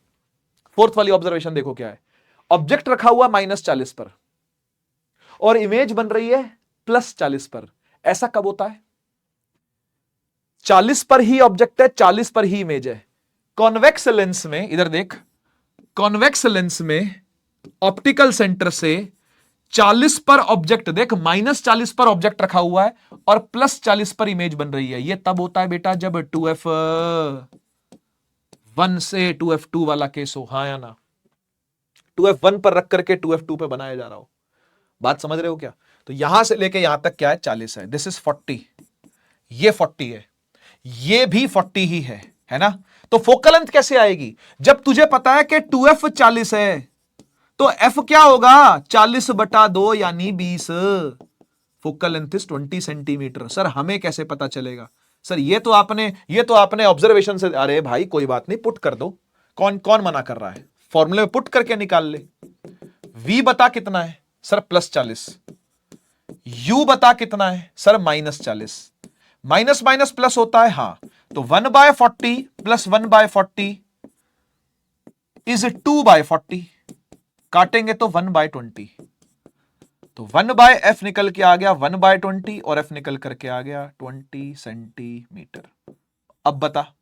फोर्थ वाली ऑब्जर्वेशन देखो क्या है। ऑब्जेक्ट रखा हुआ -40 पर और इमेज बन रही है +40 पर। ऐसा कब होता है? 40 पर ही ऑब्जेक्ट है, 40 पर ही इमेज है। कॉन्वेक्स लेंस में, इधर देख, कॉन्वेक्स लेंस में ऑप्टिकल सेंटर से 40 पर ऑब्जेक्ट, देख -40 पर ऑब्जेक्ट रखा हुआ है और +40 पर इमेज बन रही है। यह तब होता है बेटा जब 2f1 से 2f2 वाला केस हो। हाँ या ना? 2f1 पर रख करके 2f2 पे बनाया जा रहा हो। बात समझ रहे हो क्या? तो यहां से लेके यहां तक क्या है? 40 है। दिस इज 40, ये 40 है, ये भी 40 ही है ना? तो फोकल लेंथ कैसे आएगी? जब तुझे पता है कि 2f 40 है तो f क्या होगा? 40/2 यानी 20। Focal length is 20 centimetre. Sir हमें कैसे पता चलेगा? सर ये तो आपने ऑब्जर्वेशन से। अरे भाई कोई बात नहीं, पुट कर दो। कौन कौन मना कर रहा है? फॉर्मूले में पुट करके निकाल ले। v बता कितना है? सर +40। u बता कितना है? सर -40। माइनस माइनस प्लस होता है। हां, तो 1/40 प्लस 1/40 इज 2/40। काटेंगे तो 1/20। तो 1/f निकल के आ गया 1/20 और f निकल करके आ गया 20 सेंटीमीटर। अब बता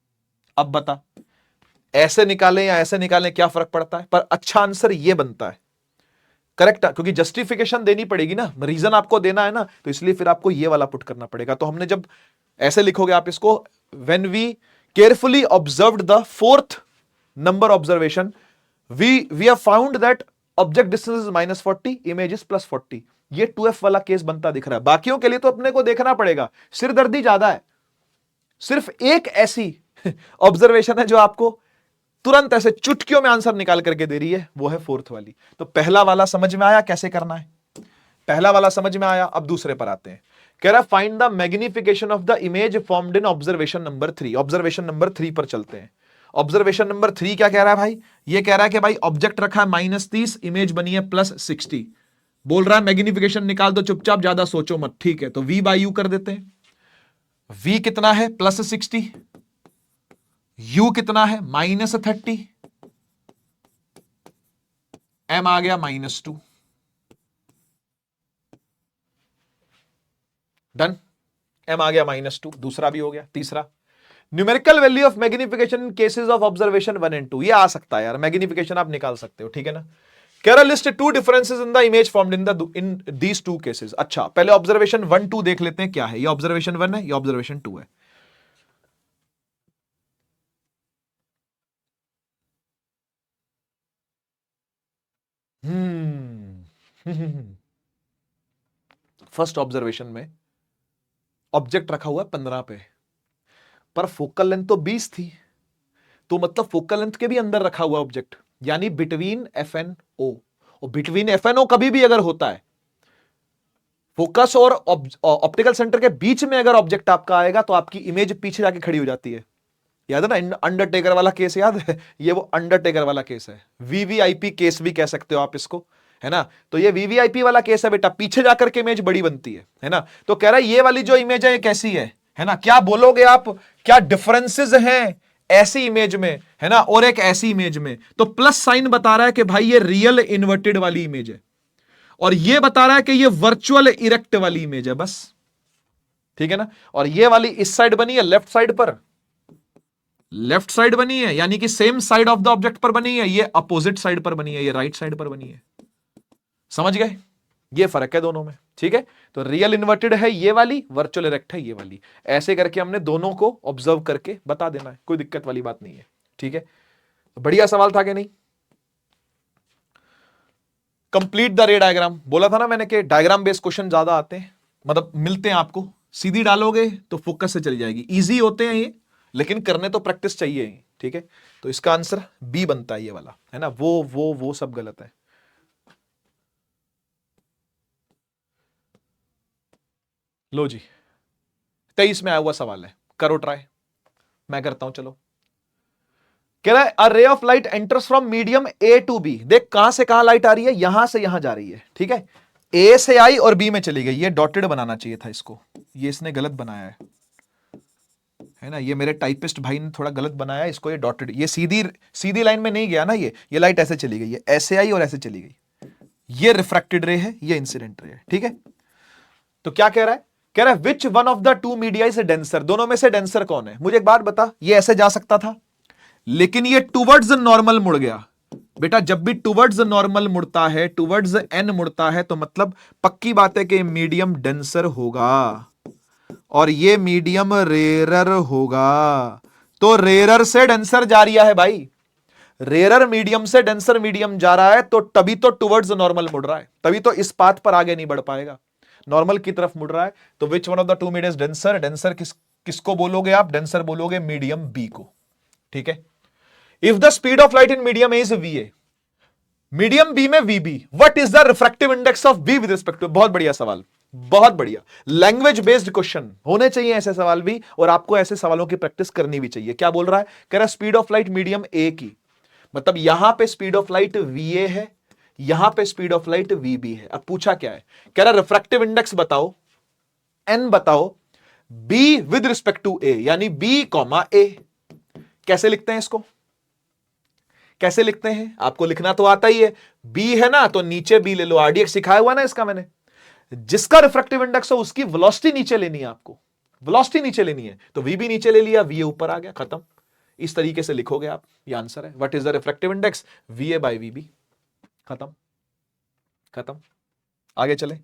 ऐसे निकालें या ऐसे निकालें, क्या फर्क पड़ता है? पर अच्छा आंसर ये बनता है करेक्ट, क्योंकि जस्टिफिकेशन देनी पड़ेगी ना, रीजन आपको देना है ना, तो इसलिए फिर आपको ये वाला पुट करना पड़ेगा। तो हमने जब ऐसे लिखोगे आप इसको, when we carefully observed the fourth number observation we have found that object distance is -40, image is +40। ये 2f वाला केस बनता दिख रहा है। बाकियों के लिए तो अपने को देखना पड़ेगा, सिरदर्दी ज्यादा है। सिर्फ एक ऐसी ऑब्जर्वेशन है जो आपको तुरंत ऐसे चुटकियों में आंसर निकाल करके दे रही है, वो है फोर्थ वाली। तो पहला वाला समझ में आया कैसे करना है? पहला वाला समझ में आया, अब दूसरे पर आते हैं। कह रहा find the magnification of the image formed in observation number 3। Observation number 3 पर चलते हैं। ऑब्जर्वेशन नंबर 3 क्या कह रहा है भाई? ये कह रहा है कि भाई ऑब्जेक्ट रखा है -30, इमेज बनी है +60। बोल रहा है मैग्निफिकेशन निकाल दो चुपचाप, ज्यादा सोचो मत। ठीक है, तो V बाई U कर देते हैं। V कितना है? +60। U कितना है? -30। M आ गया -2। डन। M आ गया -2, दूसरा भी हो गया। तीसरा, numerical value of magnification in cases of observation 1 and 2। ये आ सकता है यार, मैग्निफिकेशन आप निकाल सकते हो, ठीक है ना। कह रहा list 2 differences in the image formed in these 2 cases. अच्छा, पहले ऑब्जर्वेशन 1 2 देख लेते हैं क्या है। ये ऑब्जर्वेशन 1 है, ये ऑब्जर्वेशन 2 है। फर्स्ट ऑब्जर्वेशन में ऑब्जेक्ट रखा हुआ है 15 पे, पर फोकल लेंथ तो 20 थी, तो मतलब फोकल लेंथ के भी अंदर रखा हुआ ऑब्जेक्ट, यानी बिटवीन एफ एन ओ। और बिटवीन एफ एन ओ कभी भी अगर होता है, फोकस और ऑप्टिकल सेंटर के बीच में अगर ऑब्जेक्ट आपका आएगा तो आपकी इमेज पीछे जाके खड़ी हो जाती है। याद है ना अंडरटेकर वाला केस? याद है? ये वो अंडरटेकर वाला केस है। वीवीआईपी केस भी कह सकते हो आप इसको, है ना। तो ये वीवीआईपी वाला केस है बेटा, पीछे जाकर के इमेज बड़ी बनती है ना। तो कह रहा है ये वाली जो इमेज है ये कैसी है ना। क्या बोलोगे आप, क्या डिफरेंसेस हैं ऐसी इमेज में, है ना, और एक ऐसी इमेज में? तो प्लस साइन बता रहा है कि भाई ये रियल इन्वर्टेड वाली इमेज है, और ये बता रहा है कि ये वर्चुअल इरेक्ट वाली इमेज है, बस। ठीक है ना। और ये वाली इस साइड बनी है, लेफ्ट साइड पर, लेफ्ट साइड बनी है, यानी कि same side of the object पर बनी है। ये अपोजिट साइड पर बनी है, ये राइट साइड पर बनी है। समझ गए? ये फर्क है दोनों में, ठीक है। तो रियल इन्वर्टेड है ये वाली, वर्चुअल इरेक्ट है ये वाली। ऐसे करके हमने दोनों को ऑब्जर्व करके बता देना है, कोई दिक्कत वाली बात नहीं है, ठीक है। तो बढ़िया सवाल था कि नहीं? कंप्लीट द रे डायग्राम। बोला था ना मैंने कि डायग्राम बेस्ड क्वेश्चन ज्यादा आते हैं, मतलब मिलते हैं आपको। सीधी डालोगे तो फोकस से चली जाएगी। इजी होते हैं ये, लेकिन करने तो प्रैक्टिस चाहिए ही, ठीक है। तो इसका आंसर बी बनता है, ये वाला, है ना। वो सब गलत है। लो जी, 23 में आया हुआ सवाल है, करो ट्राई। मैं करता हूं, चलो। कह रहा है a ray of light enters from medium A to B. देख कहां से कहां लाइट आ रही है, यहां से यहां जा रही है, ठीक है। ए से आई और बी में चली गई। ये डॉटेड बनाना चाहिए था इसको, ये इसने गलत बनाया है ना। ये मेरे टाइपिस्ट भाई ने थोड़ा गलत बनाया इसको, ये डॉटेड। ये सीधी सीधी लाइन में नहीं गया ना, ये लाइट ऐसे चली गई, ये ऐसे आई और ऐसे चली गई। ये रिफ्रैक्टेड रे है, ये इंसिडेंट रे है, ठीक है। तो क्या कह रहा है? कह रहा है which one of the to media is denser. दोनों में से डेंसर कौन है? मुझे एक बात बता, ये ऐसे जा सकता था, लेकिन ये टुवर्ड्स नॉर्मल मुड़ गया। बेटा जब भी टुवर्ड्स नॉर्मल मुड़ता है, टुवर्ड्स एन मुड़ता है, तो मतलब पक्की बात है कि मीडियम डेंसर होगा और ये मीडियम रेरर होगा। तो रेरर से डेंसर जा रहा है भाई, रेरर मीडियम से डेंसर मीडियम जा रहा है, तो तभी तो टुवर्ड्स नॉर्मल मुड़ रहा है, तभी तो इस पाथ पर आगे नहीं बढ़ पाएगा, नॉर्मल की तरफ मुड़ रहा है। तो विच one of the to medium denser, denser किसको बोलोगे आप? डेंसर बोलोगे मीडियम बी को, ठीक है। If the speed of light in medium A is V A, medium B में V B, what is the refractive index of B with respect to? बहुत बढ़िया सवाल, बहुत बढ़िया। लैंग्वेज बेस्ड क्वेश्चन होने चाहिए ऐसे सवाल भी, और आपको ऐसे सवालों की प्रैक्टिस करनी भी चाहिए। क्या बोल रहा है? कह रहा है speed of light medium A की, मतलब यहां पे speed of light V A है, यहां पे speed of light V B है। अब पूछा क्या है? कह रहा रिफ्रैक्टिव इंडेक्स बताओ, एन बताओ, B with respect to A, यानी बी कॉमा ए। कैसे लिखते हैं इसको? कैसे लिखते हैं? आपको लिखना तो आता ही है, बी है ना तो नीचे बी ले लो। आरडीएक्स सिखाया हुआ ना इसका मैंने। जिसका रिफ्रैक्टिव इंडेक्स हो उसकी वेलोसिटी नीचे लेनी है आपको, वेलोसिटी नीचे लेनी है। तो वी भी नीचे ले लिया, वी ऊपर आ गया, खत्म। इस तरीके से लिखोगे आप, ये आंसर है। What is the refractive index? V A by V B, खत्म खत्म। आगे चले।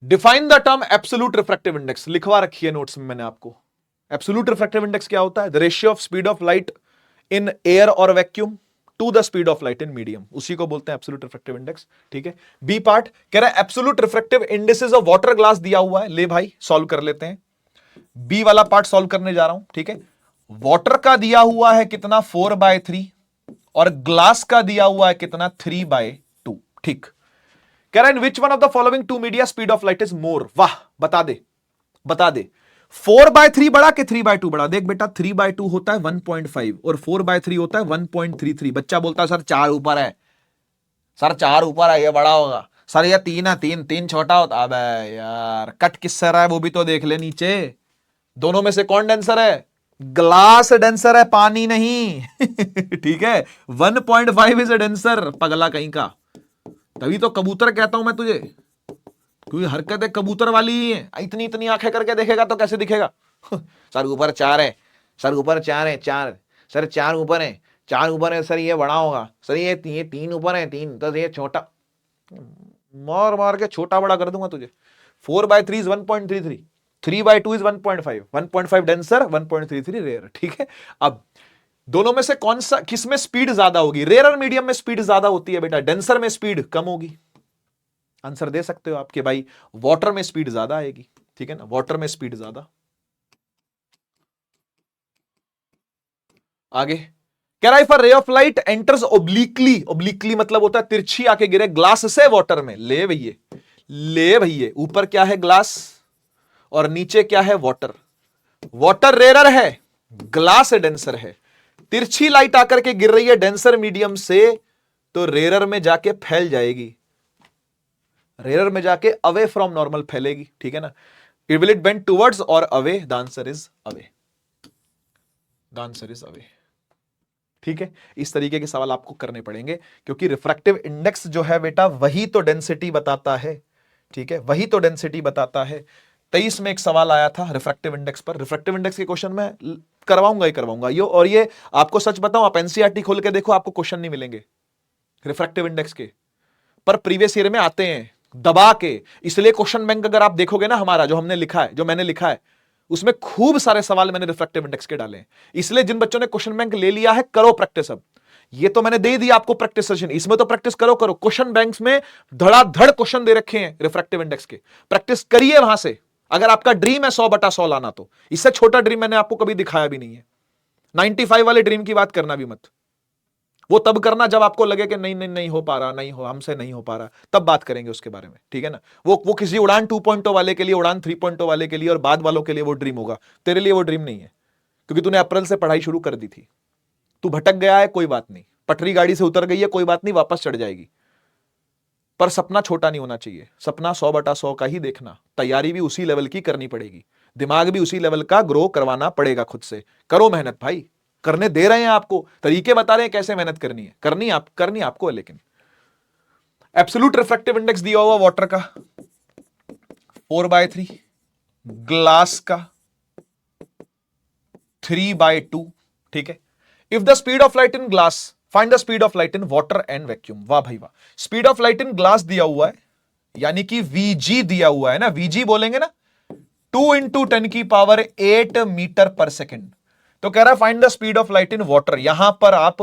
Define the term absolute refractive index, लिखवा रखी है नोट्स में मैंने आपको। एब्सोल्यूट रिफ्रैक्टिव इंडेक्स क्या होता है? The ratio of speed of light in air और vacuum to the speed of light in medium, उसी को बोलते हैं एब्सोल्यूट रिफ्रैक्टिव इंडेक्स, ठीक है। बी पार्ट कह रहा है absolute refractive indexes of water glass दिया हुआ है। ले भाई सॉल्व कर लेते हैं, बी वाला पार्ट सॉल्व करने जा रहा हूं, ठीक है। वाटर का दिया हुआ है कितना? 4/3, और ग्लास का दिया हुआ है कितना? 3/2, ठीक। कह रहा है in which one of the following two media speed of light is more. वाह, बता दे बता दे। 4/3 बड़ा कि 3/2 बड़ा? देख बेटा 3/2 होता है 1.5 और 4/3 होता है 1.33। बच्चा बोलता है सर 4 ऊपर है, सर 4 ऊपर है, ये बड़ा होगा। सर ये 3 है, 3 छोटा होता। अबे यार कट किससे रहा है वो भी तो देख ले नीचे। दोनों में से कौन डेंसर है? ग्लास डेंसर है, पानी नहीं। ठीक है, 1.5 इज डेंसर, पगला कहीं का। तभी तो कबूतर कहता हूं मैं तुझे, क्योंकि हरकतें कबूतर वाली ही है। इतनी इतनी आंखें करके देखेगा तो कैसे दिखेगा? सर ऊपर 4 है, सर ऊपर 4 है, 4 सर 4 ऊपर है, 4 ऊपर है, सर ये बड़ा होगा, सर ये 3 ऊपर है, 3 तो ये छोटा। मार मार के छोटा बड़ा कर दूंगा तुझे। 4/3 इज 1.33, 3/2 इज 1.5, 1.5 डेंसर, 1.33 रेयर। ठीक है, अब दोनों में से कौन सा, किस में स्पीड ज्यादा होगी? रेयर और मीडियम में स्पीड ज्यादा होती है बेटा, डेंसर में स्पीड कम होगी। आंसर दे सकते हो आपके भाई, वाटर में स्पीड ज्यादा आएगी। ठीक है ना, वाटर में स्पीड ज्यादा। आगे कह रहा है if a ray of light enters obliquely, obliquely मतलब होता है तिरछी आके गिरे ग्लास से वाटर में। ले भैये, ले भैये, ऊपर क्या है? ग्लास, और नीचे क्या है? वाटर। वाटर रेयर है, ग्लास डेंसर है। तिरछी लाइट आकर के गिर रही है डेंसर मीडियम से, तो रेयर में जाके फैल जाएगी, रेयर में जाके अवे फ्रॉम नॉर्मल फैलेगी। ठीक है ना, it will it bend towards और away, the answer is away, the answer is away. ठीक है, इस तरीके के सवाल आपको करने पड़ेंगे, क्योंकि रिफ्रैक्टिव इंडेक्स जो है बेटा वही तो डेंसिटी बताता है। ठीक है, वही तो डेंसिटी बताता है। 23 में एक सवाल आया था रिफ्रैक्टिव इंडेक्स पर। रिफ्रैक्टिव इंडेक्स के क्वेश्चन में करवाऊंगा ही करवाऊंगा ये, और ये आपको सच बताऊं, आप एनसीईआरटी खोल के देखो, आपको क्वेश्चन नहीं मिलेंगे रिफ्रैक्टिव इंडेक्स के, पर प्रीवियस ईयर में आते हैं दबा के। इसलिए क्वेश्चन बैंक अगर आप देखोगे ना हमारा, जो हमने लिखा है, जो मैंने लिखा है, उसमें खूब सारे सवाल मैंने रिफ्रैक्टिव इंडेक्स के डाले हैं। इसलिए जिन बच्चों ने क्वेश्चन बैंक ले लिया है, करो प्रैक्टिस। अब ये तो मैंने दे दिया आपको प्रैक्टिस सेशन, इसमें तो प्रैक्टिस करो करो। क्वेश्चन बैंक्स में धड़ाधड़ क्वेश्चन दे रखे हैं रिफ्रैक्टिव इंडेक्स के, प्रैक्टिस करिए वहां से। अगर आपका ड्रीम है 100/100 लाना, तो इससे छोटा ड्रीम मैंने आपको कभी दिखाया भी नहीं है। 95 वाले ड्रीम की बात करना भी मत, वो तब करना जब आपको लगे कि नहीं नहीं नहीं हो पा रहा, नहीं हो, हमसे नहीं हो पा रहा, तब बात करेंगे उसके बारे में। ठीक है ना, वो किसी उड़ान 2.0 वाले के लिए, उड़ान 3.0 वाले के लिए और बाद वालों के लिए वो ड्रीम होगा, तेरे लिए वो ड्रीम नहीं है, क्योंकि तूने अप्रैल से पढ़ाई शुरू कर दी थी। तू भटक गया है, कोई बात नहीं, पटरी गाड़ी से उतर गई है, कोई बात नहीं, वापस चढ़ जाएगी, पर सपना छोटा नहीं होना चाहिए। सपना 100/100 का ही देखना, तैयारी भी उसी लेवल की करनी पड़ेगी, दिमाग भी उसी लेवल का ग्रो करवाना पड़ेगा खुद से। करो मेहनत भाई, करने दे रहे हैं आपको, तरीके बता रहे हैं कैसे मेहनत करनी है, करनी आपको है। लेकिन एब्सोल्यूट रिफ्रैक्टिव इंडेक्स दिया हुआ वाटर का 4/3, ग्लास का 3/2। ठीक है, if the speed of light in glass, find the speed of light in water and vacuum. वाह भाई वाह, speed of light in glass दिया हुआ है, यानी कि वीजी दिया हुआ है ना, वीजी बोलेंगे ना, 2 × 10⁸ मीटर पर सेकेंड। तो कह रहा है find the speed of light in water. यहां पर आप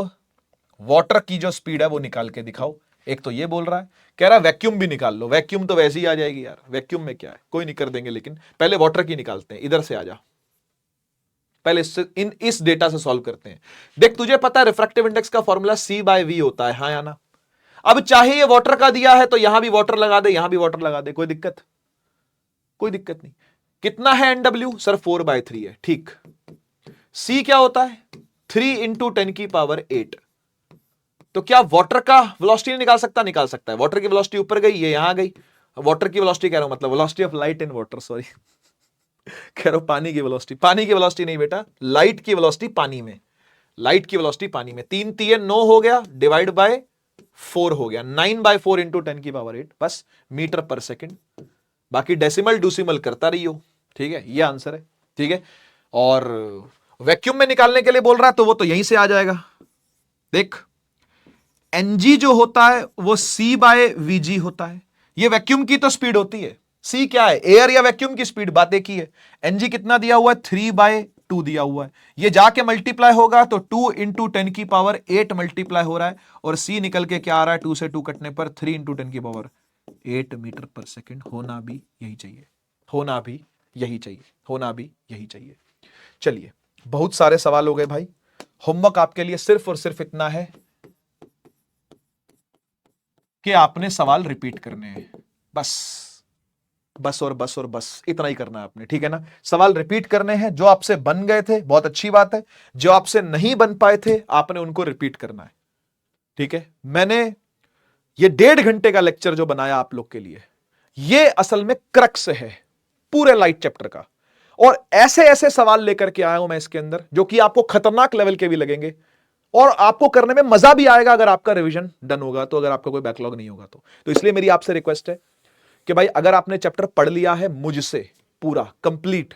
वाटर की जो स्पीड है वो निकाल के दिखाओ। एक तो ये बोल रहा है, कह रहा है वैक्यूम भी निकाल लो। वैक्यूम तो वैसे ही आ जाएगी यार, वैक्यूम में क्या है, कोई नहीं कर देंगे, लेकिन पहले वाटर की निकालते हैं। इधर से आ जा, पहले इस डेटा से सॉल्व करते हैं। देख तुझे पता है रिफ्रैक्टिव इंडेक्स का फॉर्मूला C/V होता है, हाँ या ना? अब चाहे ये वाटर का दिया है तो यहां भी वाटर लगा दे, यहां भी वाटर लगा दे, कोई दिक्कत नहीं। कितना है NW? सर 4/3 है। ठीक, C क्या होता है? 3 × 10⁸ तो क्या वाटर का वेलोसिटी निकाल सकता? निकाल सकता है। वाटर की वेलोसिटी ऊपर गई, ये यहां गई। वाटर की वेलोसिटी कह रहा हूं, मतलब velocity of light in water, sorry कह रहा हूं पानी की वेलोसिटी। पानी की वेलोसिटी नहीं बेटा, लाइट की वेलोसिटी पानी में, लाइट की वेलोसिटी पानी में। 3 3 9 हो गया, डिवाइड बाय 4 हो गया, 9/4 × 10⁸ बस मीटर पर सेकेंड। बाकी डेसिमल डूसिमल करता रहियो। ठीक है, ये आंसर है। ठीक है, और वैक्यूम में निकालने के लिए बोल रहा है तो वो तो यहीं से आ जाएगा। देख एनजी जो होता है वो C/VG होता है। ये वैक्यूम की तो स्पीड होती है। C क्या है? एयर या वैक्यूम की स्पीड, बात एक ही है। एनजी कितना दिया हुआ है? 3/2 दिया हुआ है। ये जाके मल्टीप्लाई होगा तो 2 × 10⁸ मल्टीप्लाई हो रहा है, और C निकल के क्या आ रहा है? 2 से 2 कटने पर 3 × 10⁸ मीटर पर सेकेंड। होना भी यही चाहिए, होना भी यही चाहिए, होना भी यही चाहिए। चलिए, बहुत सारे सवाल हो गए भाई। होमवर्क आपके लिए सिर्फ और सिर्फ इतना है, कि आपने सवाल रिपीट करने हैं, बस बस और बस और बस, इतना ही करना है आपने, ठीक है ना। सवाल रिपीट करने हैं, जो आपसे बन गए थे बहुत अच्छी बात है, जो आपसे नहीं बन पाए थे आपने उनको रिपीट करना है, ठीक है। मैंने ये 1.5 घंटे का लेक्चर जो बनाया आप लोग के लिए, ये असल में क्रक्स है पूरे लाइट चैप्टर का, और ऐसे ऐसे सवाल लेकर के आया हूं मैं इसके अंदर जो कि आपको खतरनाक लेवल के भी लगेंगे और आपको करने में मजा भी आएगा अगर आपका रिवीजन डन होगा तो, अगर आपका कोई बैकलॉग नहीं होगा तो इसलिए मेरी आपसे रिक्वेस्ट है कि भाई अगर आपने चैप्टर पढ़ लिया है मुझसे पूरा कंप्लीट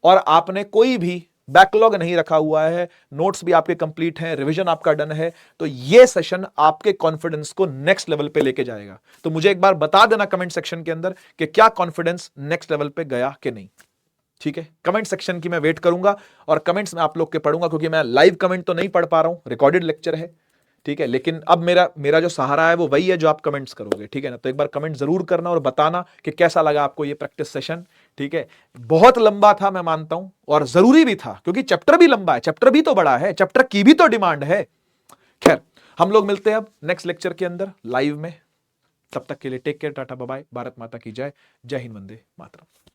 और आपने कोई भी बैकलॉग नहीं रखा हुआ है, नोट्स भी आपके कंप्लीट हैं, रिवीजन आपका डन है, तो यह सेशन आपके कॉन्फिडेंस को नेक्स्ट लेवल पे लेके जाएगा। तो मुझे एक बार बता देना कमेंट सेक्शन के अंदर कि क्या कॉन्फिडेंस नेक्स्ट लेवल पे गया कि नहीं, ठीक है। कमेंट सेक्शन की मैं वेट करूंगा और कमेंट्स में आप लोग के पढ़ूंगा, क्योंकि मैं लाइव कमेंट तो नहीं पढ़ पा रहा हूं, रिकॉर्डेड लेक्चर है, ठीक है। लेकिन अब मेरा जो सहारा है वो वही है जो आप कमेंट्स करोगे, ठीक है ना। तो एक बार कमेंट जरूर करना और बताना कि कैसा लगा आपको ये प्रैक्टिस सेशन, ठीक है। बहुत लंबा था मैं मानता हूं, और जरूरी भी था क्योंकि चैप्टर भी लंबा है, चैप्टर भी तो बड़ा है, चैप्टर की भी तो डिमांड है। खैर, हम लोग मिलते हैं अब नेक्स्ट लेक्चर के अंदर लाइव में। तब तक के लिए take care, tata bye bye, Bharat माता की जय, जय हिंद, वंदे मातरम।